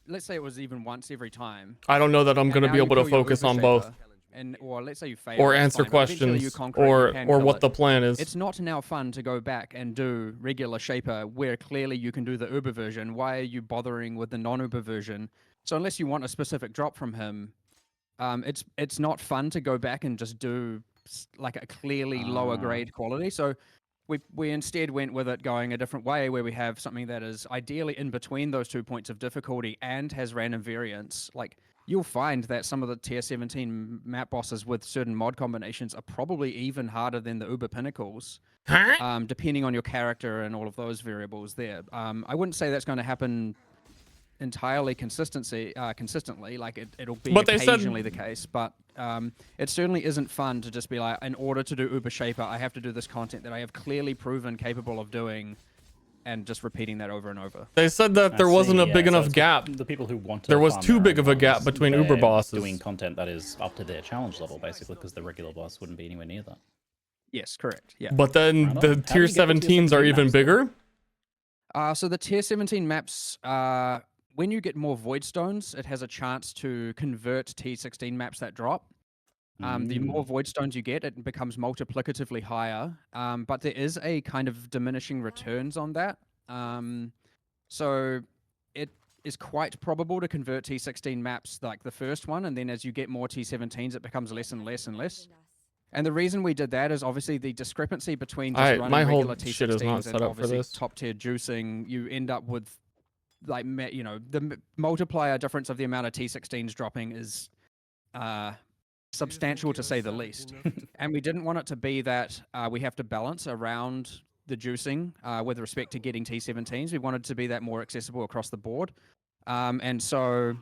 let's say it was even once every time. I don't know that I'm going to be able to focus on both. Or let's say you fail, or answer questions, or what the plan is. It's not now fun to go back and do regular Shaper where clearly you can do the Uber version. Why are you bothering with the non-Uber version? So unless you want a specific drop from him, it's not fun to go back and just do like a clearly lower grade quality. So we instead went with it going a different way, where we have something that is ideally in between those 2 points of difficulty and has random variance. Like you'll find that some of the tier 17 map bosses with certain mod combinations are probably even harder than the Uber Pinnacles, depending on your character and all of those variables there. I wouldn't say that's going to happen entirely consistently. Like it'll be occasionally the case, but it certainly isn't fun to just be like, in order to do Uber Shaper, I have to do this content that I have clearly proven capable of doing, and just repeating that over and over. They said that there wasn't a big enough gap. The people who want to there was farm too their big own of a gap ones, between Uber they're bosses. doing content that is up to their challenge level, basically, because the regular boss wouldn't be anywhere near that. Yes, correct. Yeah. But then the tier 17s are even bigger. So the tier 17 maps, when you get more Void Stones, it has a chance to convert T16 maps that drop. The more Void Stones you get, it becomes multiplicatively higher. But there is a kind of diminishing returns on that. So it is quite probable to convert T16 maps like the first one, and then as you get more T17s, it becomes less and less and less. And the reason we did that is obviously the discrepancy between just running regular T16s and obviously top tier juicing. You end up with like, you know, the multiplier difference of the amount of T16s dropping is substantial to say the least. And we didn't want it to be that we have to balance around the juicing with respect to getting T17s. We wanted to be that more accessible across the board. And so,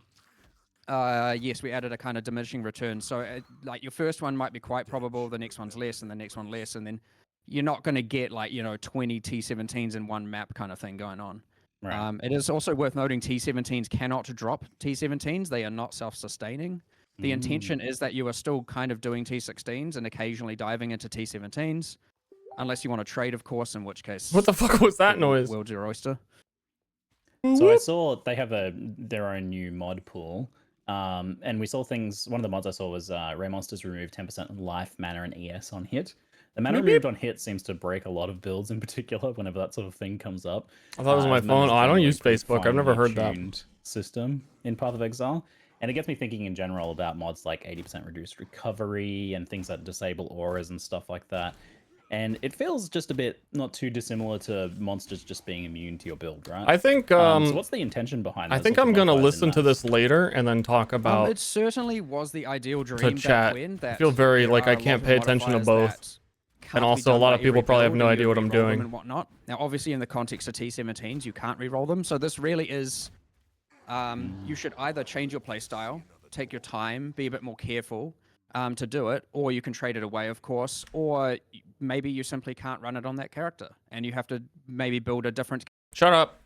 yes, we added a kind of diminishing return. So like your first one might be quite probable, the next one's less, and the next one less. And then you're not going to get like, 20 T17s in one map kind of thing going on. Right. It is also worth noting T17s cannot drop T17s. They are not self-sustaining. The intention is that you are still kind of doing T16s and occasionally diving into T17s. Unless you want to trade, of course, in which case... What the fuck was that noise? World's your oyster. So I saw they have their own new mod pool. And we saw things... One of the mods I saw was Rare Monsters remove 10% life, mana, and ES on hit. The mana removed on hit seems to break a lot of builds in particular whenever that sort of thing comes up. I thought it was my phone. Oh, I don't use Facebook. I've never heard that. System in Path of Exile. And it gets me thinking in general about mods like 80% reduced recovery and things that disable auras and stuff like that. And it feels just a bit not too dissimilar to monsters just being immune to your build, right? I think. So what's the intention behind? I think I'm gonna listen to this later and then talk about. It certainly was the ideal dream to chat. I feel very like I can't pay attention to both, and also a lot of people probably have no idea what I'm doing. And whatnot. Now, obviously, in the context of T17s, you can't reroll them. So this really is. You should either change your playstyle, take your time, be a bit more careful to do it, or you can trade it away, of course, or maybe you simply can't run it on that character, and you have to maybe build a different... Shut up.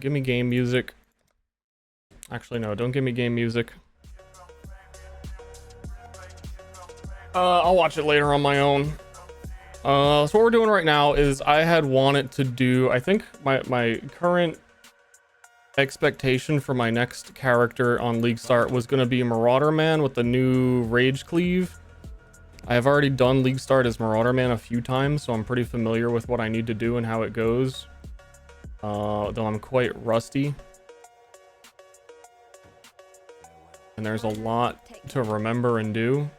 Give me game music. Actually, no, don't give me game music. I'll watch it later on my own. So what we're doing right now is I had wanted to do... I think my current expectation for my next character on League Start was going to be Marauder Man with the new Rage Cleave. I have already done League Start as Marauder Man a few times, so I'm pretty familiar with what I need to do and how it goes. Though I'm quite rusty. And there's a lot to remember and do.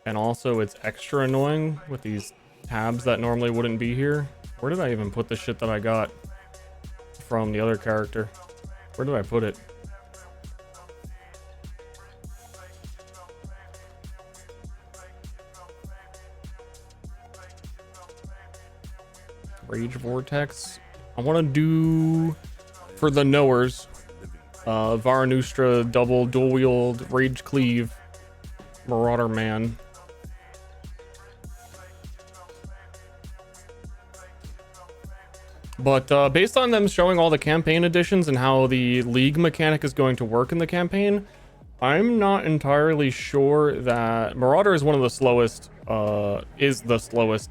And also it's extra annoying with these tabs that normally wouldn't be here. Where did I even put the shit that I got from the other character? Where did I put it? Rage Vortex. I want to do, for the knowers, Varanustra double dual wield Rage Cleave Marauder Man. But based on them showing all the campaign additions and how the league mechanic is going to work in the campaign, I'm not entirely sure that Marauder is one of the slowest, is the slowest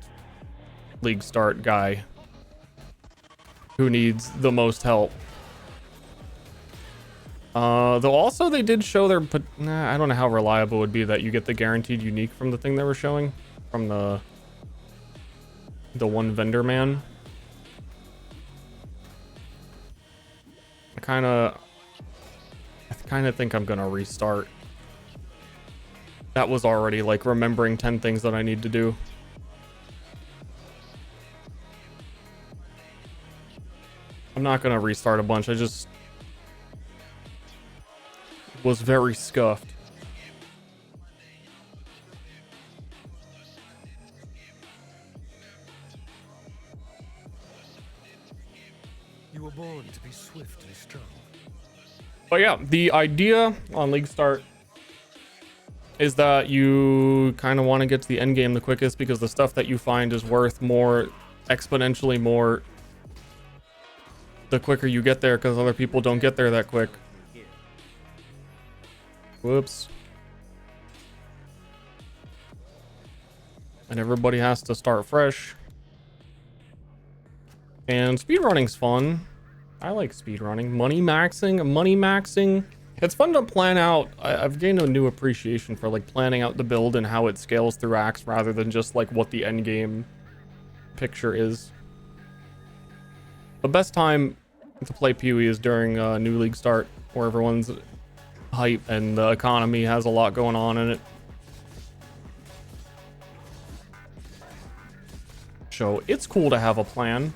League Start guy who needs the most help. Though also they did show their, but I don't know how reliable it would be that you get the guaranteed unique from the thing they were showing from the one vendor man. I kind of think I'm gonna restart. That was already like remembering 10 things that I need to do. I'm not gonna restart a bunch. I just was very scuffed. You were born to be swift and strong. But yeah, the idea on League Start is that you kind of want to get to the end game the quickest because the stuff that you find is worth more, exponentially more, the quicker you get there because other people don't get there that quick. Whoops. And everybody has to start fresh. And speedrunning's fun. I like speedrunning. Money maxing. It's fun to plan out. I've gained a new appreciation for like planning out the build and how it scales through acts rather than just like what the end game picture is. The best time to play Pee-wee is during new League Start, where everyone's hype and the economy has a lot going on in it. So it's cool to have a plan.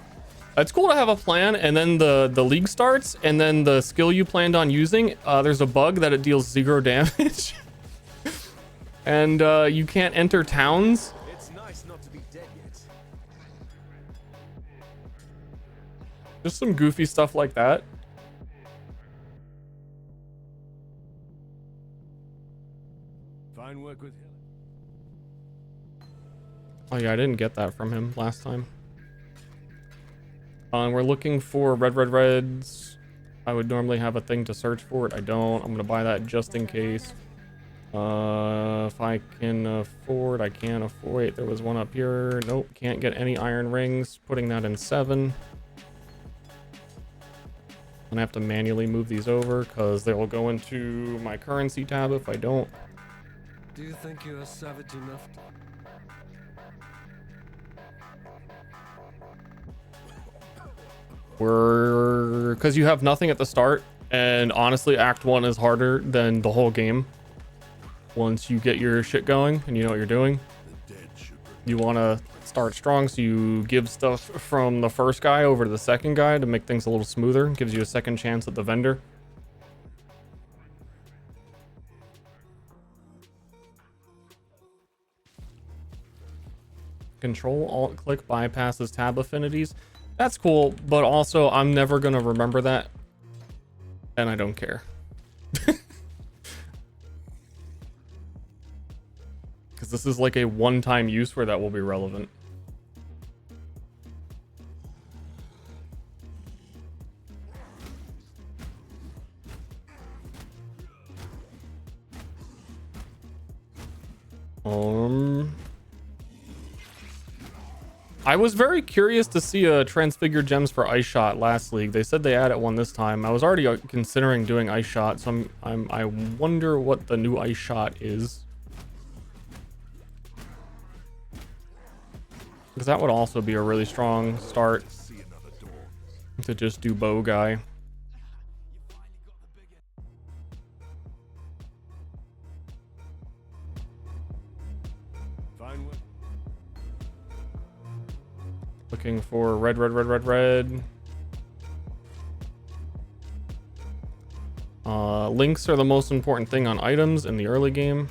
It's cool to have a plan, and then the league starts, and then the skill you planned on using, there's a bug that it deals 0 damage. And you can't enter towns. It's nice not to be dead yet. Just some goofy stuff like that. Fine work with. Oh yeah, I didn't get that from him last time. We're looking for reds. I would normally have a thing to search for it. I don't. I'm gonna buy that just in case. If I can afford, I can't afford. Wait, there was one up here. Nope, can't get any iron rings. Putting that in 7. I'm gonna have to manually move these over because they will go into my currency tab if I don't. Do you think you are savage enough to... Because you have nothing at the start, and honestly Act 1 is harder than the whole game. Once you get your shit going and you know what you're doing, you want to start strong, so you give stuff from the first guy over to the second guy to make things a little smoother. Gives you a second chance at the vendor. Control Alt click bypasses tab affinities. That's cool, but also I'm never gonna remember that, and I don't care. Because this is like a one-time use where that will be relevant. I was very curious to see a transfigured gems for Ice Shot last league. They said they added one this time. I was already considering doing Ice Shot, so I wonder what the new Ice Shot is. Because that would also be a really strong start to just do bow guy. Looking for red. Links are the most important thing on items in the early game.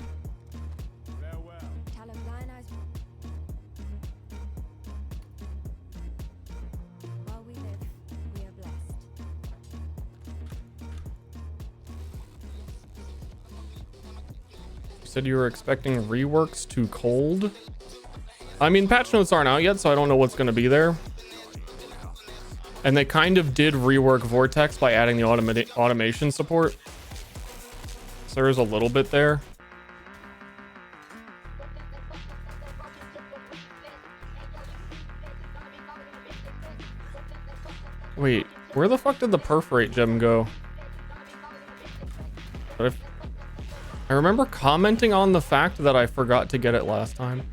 You said you were expecting reworks to cold. I mean, patch notes aren't out yet, so I don't know what's going to be there. And they kind of did rework Vortex by adding the automation support. So there's a little bit there. Wait, where the fuck did the perforate gem go? But I remember commenting on the fact that I forgot to get it last time.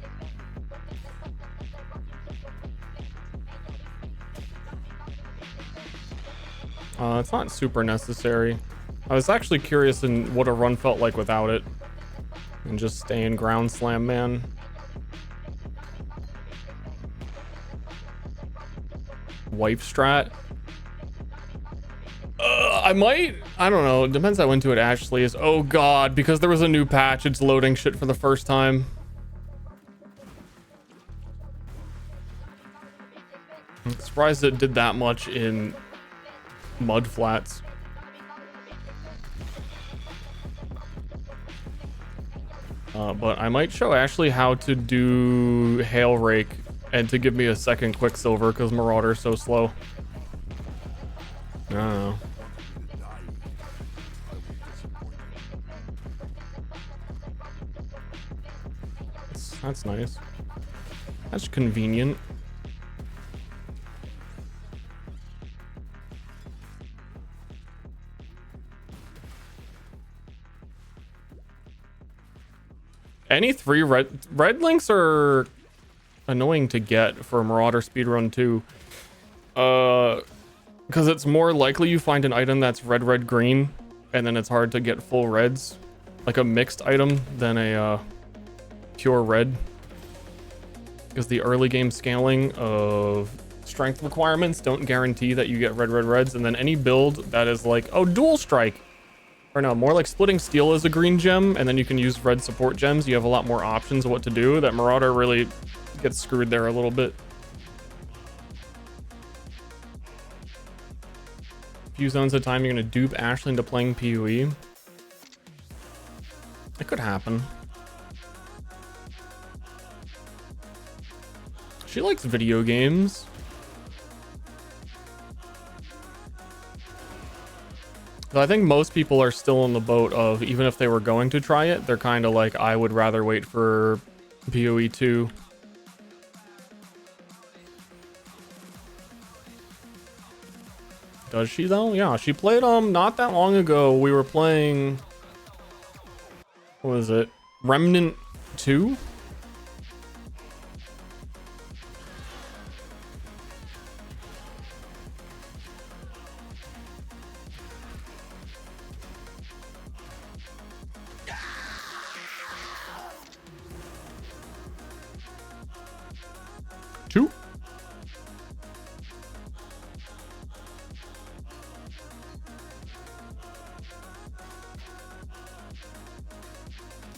It's not super necessary. I was actually curious in what a run felt like without it. And just staying ground slam, man. Wife strat. I don't know. It depends how into it Ashley is. Oh god, because there was a new patch, it's loading shit for the first time. I'm surprised it did that much in mud flats. But I might show Ashley how to do Hail Rake and to give me a second Quicksilver because Marauder's so slow. I don't know. That's nice. That's convenient. Any 3 red links are annoying to get for Marauder speedrun too. Because it's more likely you find an item that's red, green, and then it's hard to get full reds, like a mixed item, than a pure red. Because the early game scaling of strength requirements don't guarantee that you get red, reds, and then any build that is like, oh, dual strike, Or no, more like splitting steel as a green gem, and then you can use red support gems. You have a lot more options of what to do. That Marauder really gets screwed there a little bit. Few zones at a time, you're gonna dupe Ashley into playing PoE. It could happen. She likes video games. So I think most people are still in the boat of, even if they were going to try it, they're kind of like, I would rather wait for PoE 2. Does she though? Yeah, she played not that long ago. We were playing, what was it? Remnant 2?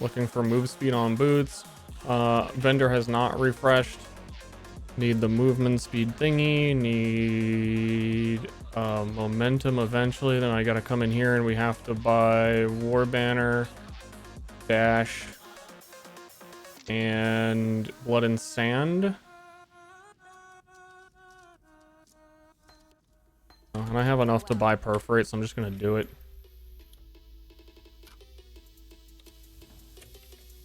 Looking for move speed on boots. Vendor has not refreshed. Need the movement speed thingy. Need momentum eventually. Then I gotta come in here and we have to buy War Banner, Dash, and Blood and Sand. And I have enough to buy Perforate, so I'm just gonna do it.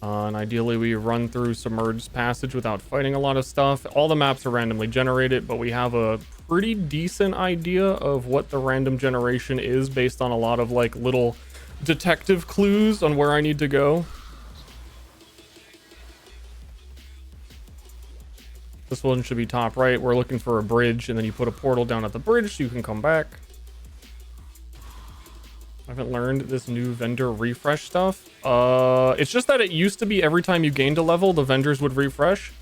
And ideally we run through Submerged Passage without fighting a lot of stuff. All the maps are randomly generated, but we have a pretty decent idea of what the random generation is based on a lot of like little detective clues on where I need to go. This one should be top right. We're looking for a bridge, and then you put a portal down at the bridge so you can come back. I haven't learned this new vendor refresh stuff. It's just that it used to be every time you gained a level, the vendors would refresh.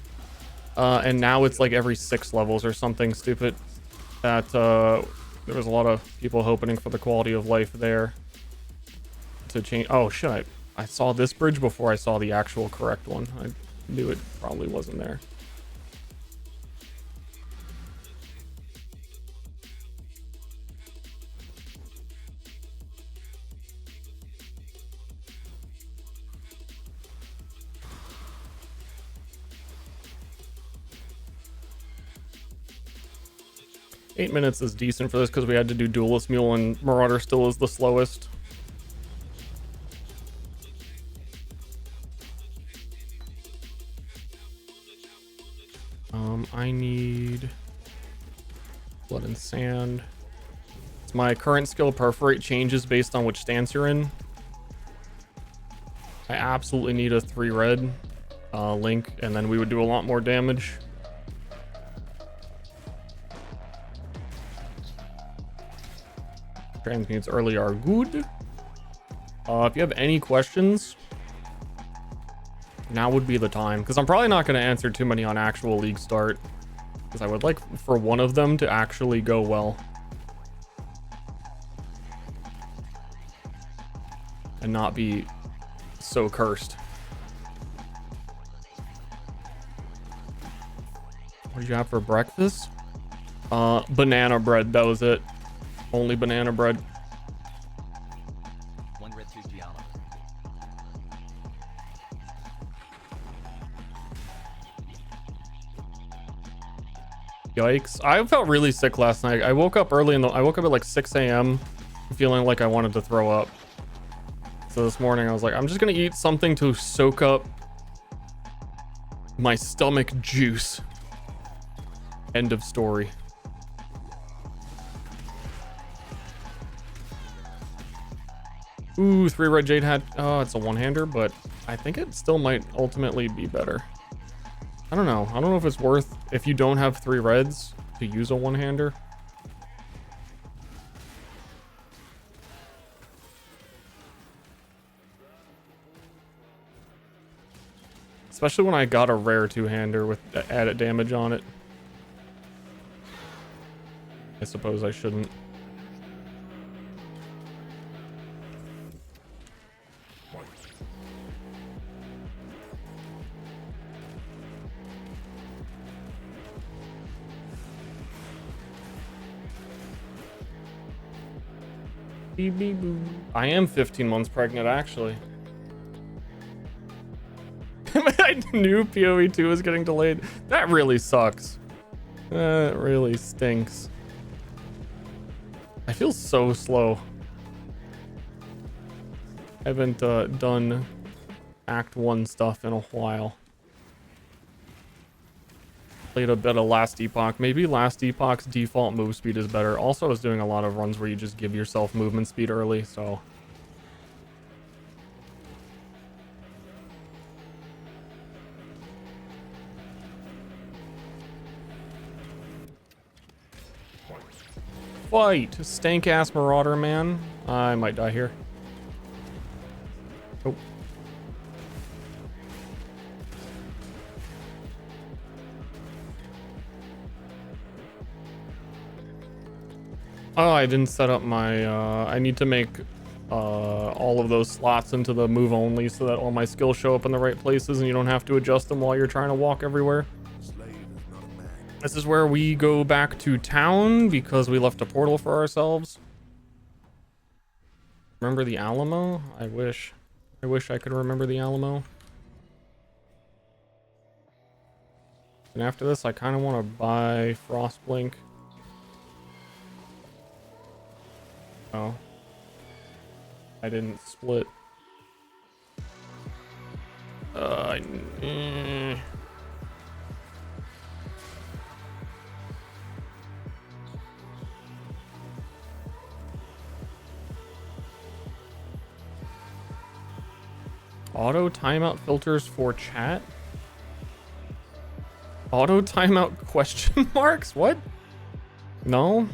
And now it's like every 6 levels or something stupid. That there was a lot of people hoping for the quality of life there to change. Oh shit, I saw this bridge before I saw the actual correct one. I knew it probably wasn't there. Eight minutes is decent for this because we had to do Duelist Mule and Marauder still is the slowest. I need Blood and Sand. So my current skill Perforate changes based on which stance you're in. I absolutely need a 3 red link, and then we would do a lot more damage. Transmutes early are good. If you have any questions, now would be the time, because I'm probably not going to answer too many on actual league start, because I would like for one of them to actually go well and not be so cursed. What did you have for breakfast? Banana bread, that was it. Only banana bread. One red 2 Giallo. Yikes. I felt really sick last night. I woke up early I woke up at like 6 a.m. feeling like I wanted to throw up. So this morning I was like, I'm just gonna eat something to soak up my stomach juice. End of story. Ooh, 3 red jade hat. Oh, it's a one-hander, but I think it still might ultimately be better. I don't know. I don't know if it's worth, if you don't have 3 reds, to use a one-hander. Especially when I got a rare 2-hander with added damage on it. I suppose I shouldn't. Beep, beep, boo. I am 15 months pregnant, actually. I knew PoE 2 was getting delayed. That really sucks. That really stinks. I feel so slow. I haven't done Act 1 stuff in a while. Played a bit of Last Epoch. Maybe Last Epoch's default move speed is better. Also, I was doing a lot of runs where you just give yourself movement speed early, so... Fight! Stank-ass Marauder, man. I might die here. Oh. Oh, I didn't set up my, I need to make, all of those slots into the move only so that all my skills show up in the right places and you don't have to adjust them while you're trying to walk everywhere. This is where we go back to town because we left a portal for ourselves. Remember the Alamo? I wish I could remember the Alamo. And after this, I kind of want to buy Frostblink. Oh. I didn't split. Auto timeout filters for chat? Auto timeout question marks? What? No?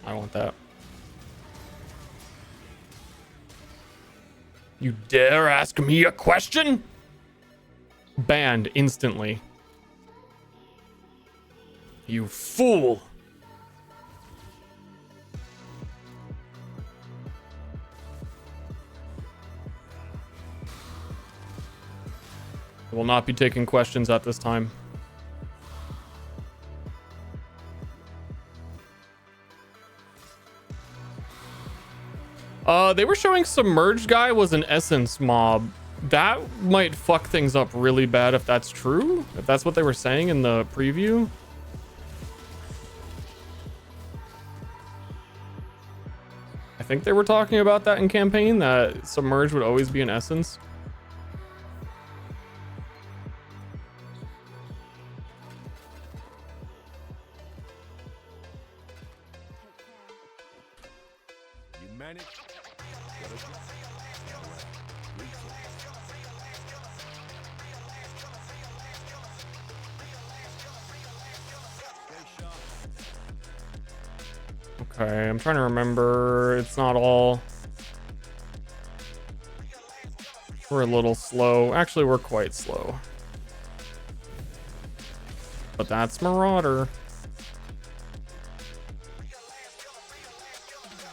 I want that. You dare ask me a question? Banned instantly. You fool! I will not be taking questions at this time. They were showing Submerged guy was an essence mob. That might fuck things up really bad if that's true. If that's what they were saying in the preview. I think they were talking about that in campaign, that Submerged would always be an essence. Okay, I'm trying to remember. It's not all. We're a little slow. Actually, we're quite slow. But that's Marauder.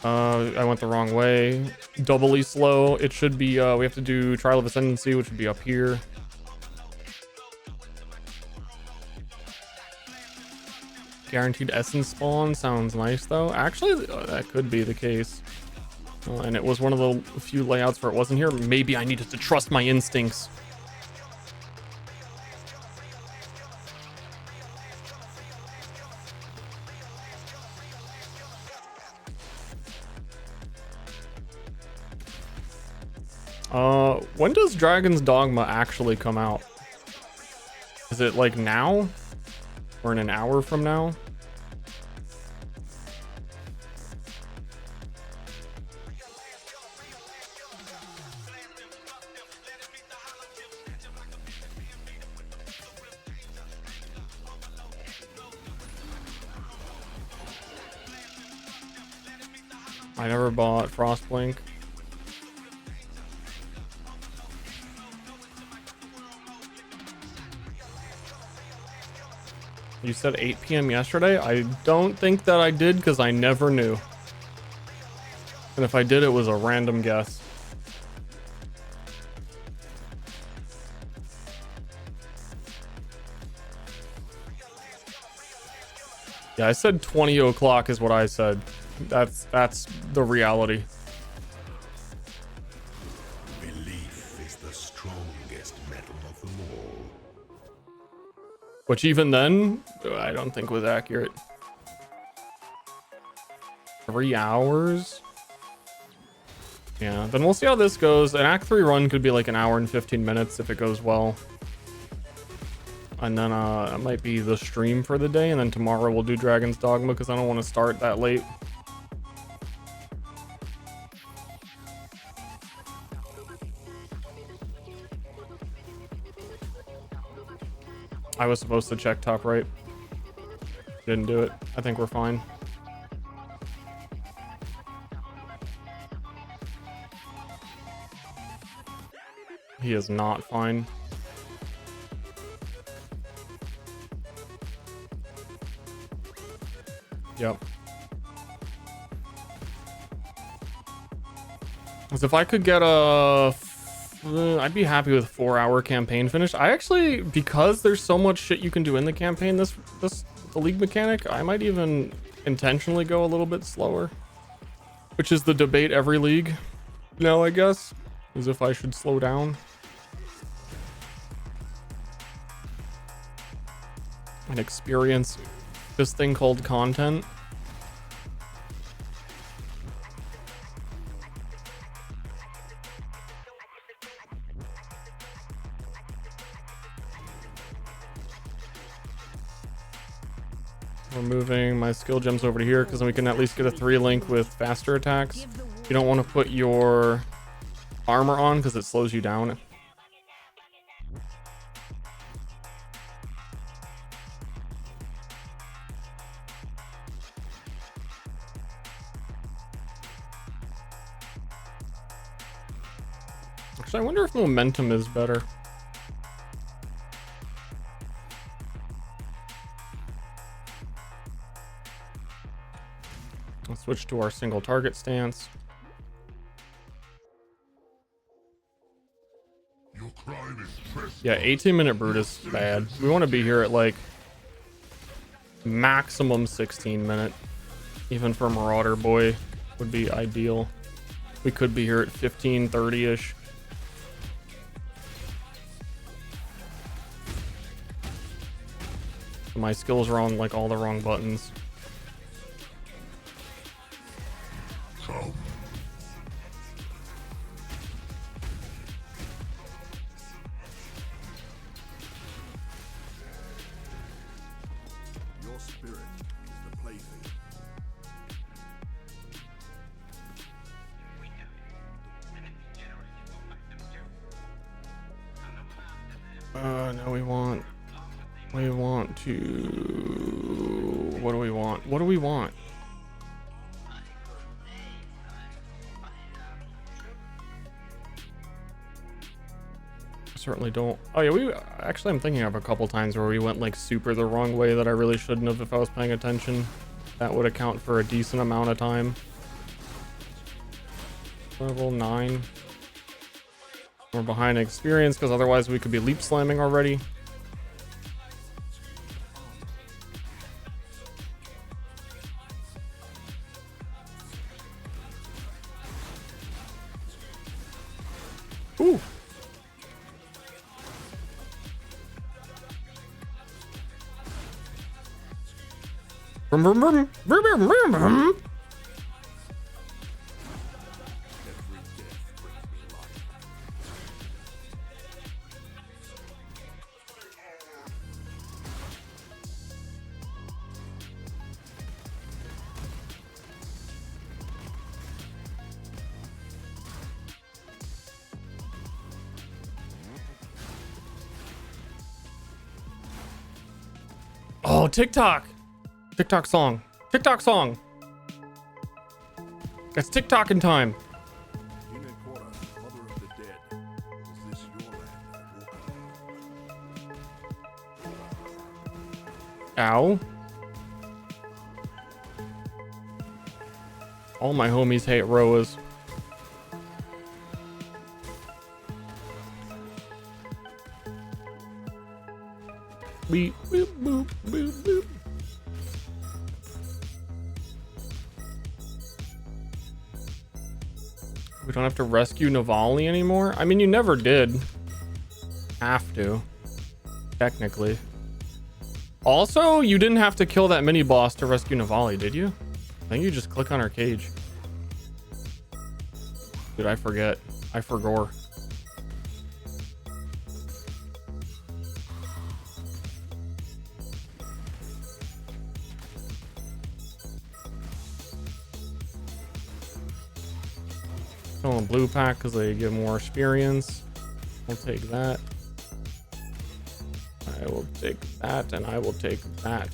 I went the wrong way. Doubly slow. It should be, we have to do Trial of Ascendancy, which would be up here. Guaranteed essence spawn sounds nice though. Actually, that could be the case. And it was one of the few layouts where it wasn't here. Maybe I needed to trust my instincts. When does Dragon's Dogma actually come out? Is it like now? Or in an hour from now? I never bought Frostblink. You said 8 p.m. yesterday? I don't think that I did because I never knew. And if I did, it was a random guess. Yeah, I said 20 o'clock is what I said. That's the reality. Belief is the strongest metal of them all. Which even then, I don't think was accurate. 3 hours? Yeah, then we'll see how this goes. An Act 3 run could be like an hour and 15 minutes if it goes well. And then it might be the stream for the day, and then tomorrow we'll do Dragon's Dogma because I don't want to start that late. I was supposed to check top right. Didn't do it. I think we're fine. He is not fine. Yep. As if I could get I'd be happy with 4-hour campaign finish. I actually, because there's so much shit you can do in the campaign, the league mechanic, I might even intentionally go a little bit slower. Which is the debate every league now, I guess, is if I should slow down. And experience this thing called content. We're moving my skill gems over to here because then we can at least get a 3-link with faster attacks. You don't want to put your armor on because it slows you down. Actually, I wonder if momentum is better. Let's switch to our single target stance. Yeah, 18-minute brute is bad. We want to be here at like maximum 16-minute. Even for Marauder Boy would be ideal. We could be here at 15, 30-ish. My skills are on like all the wrong buttons. Your spirit is the plaything. No, we want to, what do we want? What do we want? Certainly don't. Oh yeah, I'm thinking of a couple times where we went like super the wrong way that I really shouldn't have if I was paying attention. That would account for a decent amount of time. Level 9. We're behind experience because otherwise we could be leap slamming already. Ooh. Oh, TikTok. TikTok song. TikTok song. It's TikTok in time. Ow. All my homies hate Roas. Beep, boop, boop, boop, boop. We don't have to rescue Navali anymore? I mean, you never did have to, technically. Also, you didn't have to kill that mini boss to rescue Navali, did you? I think you just click on her cage. Dude, I forget. I forgot. Still in blue pack because they give more experience. We'll take that. I will take that, and I will take that.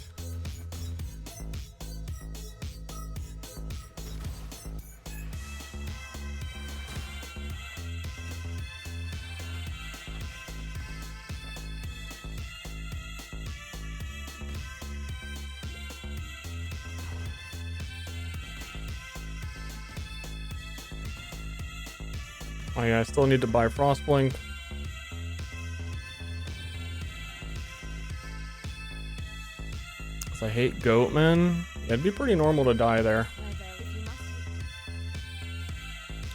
Oh yeah, I still need to buy Frostblink. I hate Goatman. It'd be pretty normal to die there.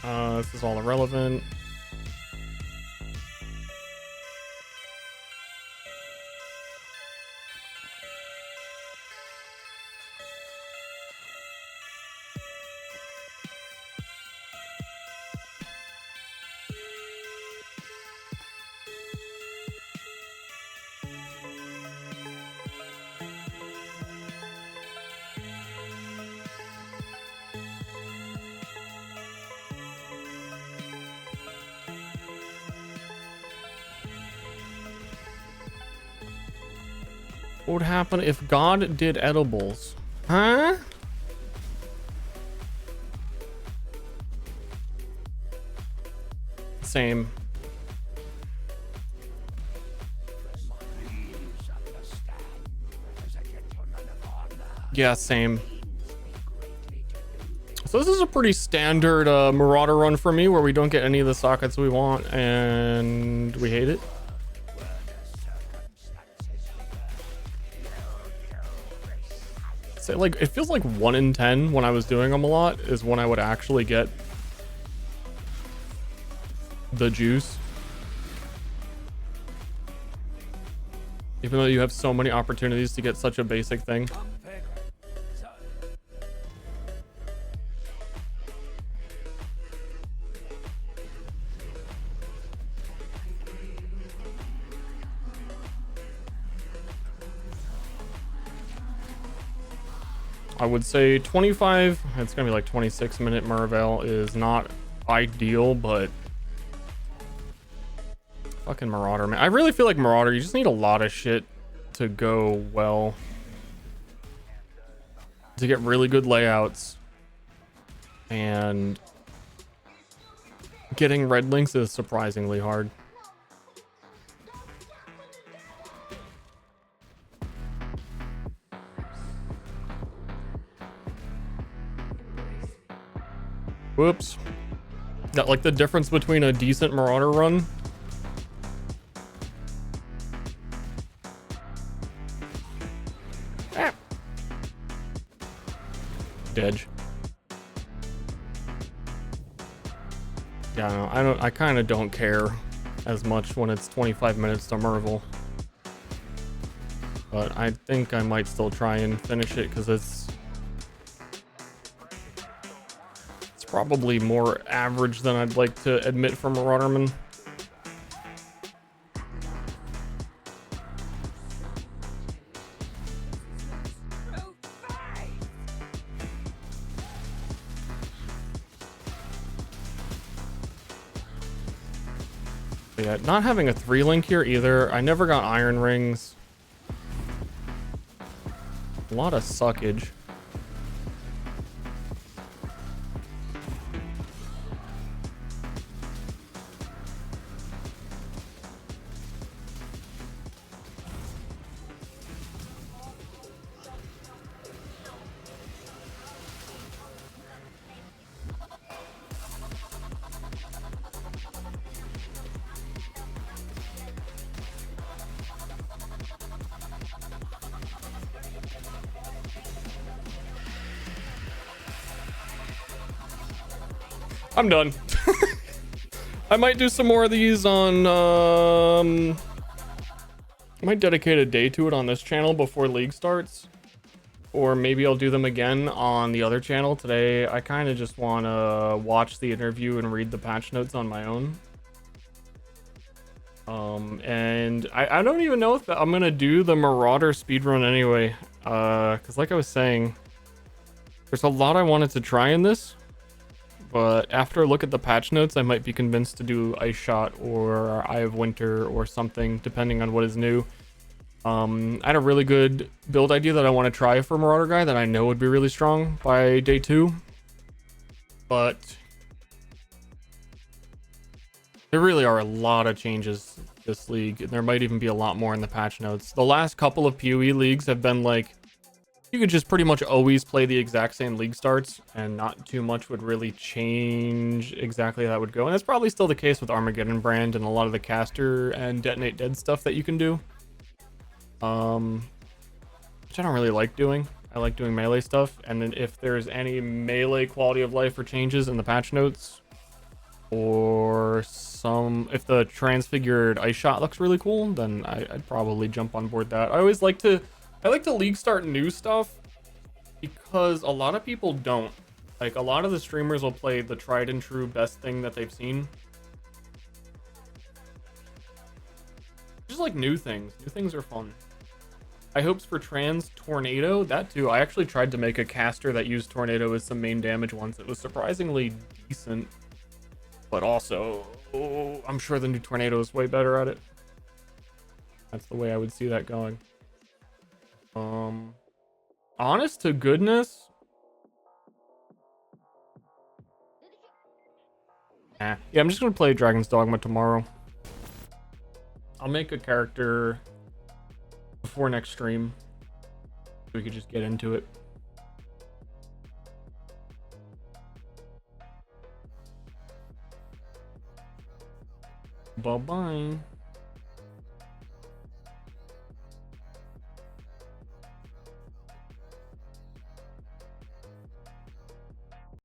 This is all irrelevant. What would happen if God did edibles? Huh? Same. Yeah, same. So this is a pretty standard Marauder run for me, where we don't get any of the sockets we want and we hate it. Say, like, it feels like 1 in 10 when I was doing them a lot is when I would actually get the juice. Even though you have so many opportunities to get such a basic thing. I would say 25, it's gonna be like 26-minute Merveil is not ideal, but fucking Marauder, man. I really feel like Marauder, you just need a lot of shit to go well. To get really good layouts. And getting red links is surprisingly hard. Whoops. That, like, the difference between a decent Marauder run. Ah. Dedge. Yeah, no, I kind of don't care as much when it's 25 minutes to Merveil. But I think I might still try and finish it because it's probably more average than I'd like to admit for Marauderman. But yeah, not having a 3-link here either. I never got iron rings. A lot of suckage. I'm done. I might do some more of these on, I might dedicate a day to it on this channel before League starts. Or maybe I'll do them again on the other channel. Today, I kind of just want to watch the interview and read the patch notes on my own. And I don't even know if I'm going to do the Marauder speedrun anyway. Because like I was saying, there's a lot I wanted to try in this. But after a look at the patch notes, I might be convinced to do Ice Shot or Eye of Winter or something, depending on what is new. I had a really good build idea that I want to try for Marauder Guy that I know would be really strong by day 2. But there really are a lot of changes this league, and there might even be a lot more in the patch notes. The last couple of PoE leagues have been like, you could just pretty much always play the exact same league starts, and not too much would really change exactly how that would go. And that's probably still the case with Armageddon Brand and a lot of the caster and Detonate Dead stuff that you can do. Which I don't really like doing. I like doing melee stuff, and then if there's any melee quality of life or changes in the patch notes, or if the transfigured Ice Shot looks really cool, then I'd probably jump on board that. I like to league start new stuff because a lot of people don't. Like, a lot of the streamers will play the tried and true best thing that they've seen. Just like new things. New things are fun. High hopes for Trans Tornado, that too. I actually tried to make a caster that used Tornado as some main damage once. It was surprisingly decent, but also, I'm sure the new Tornado is way better at it. That's the way I would see that going. Honest to goodness, yeah, I'm just gonna play Dragon's Dogma tomorrow. I'll make a character before next stream so we could just get into it. Bye-bye.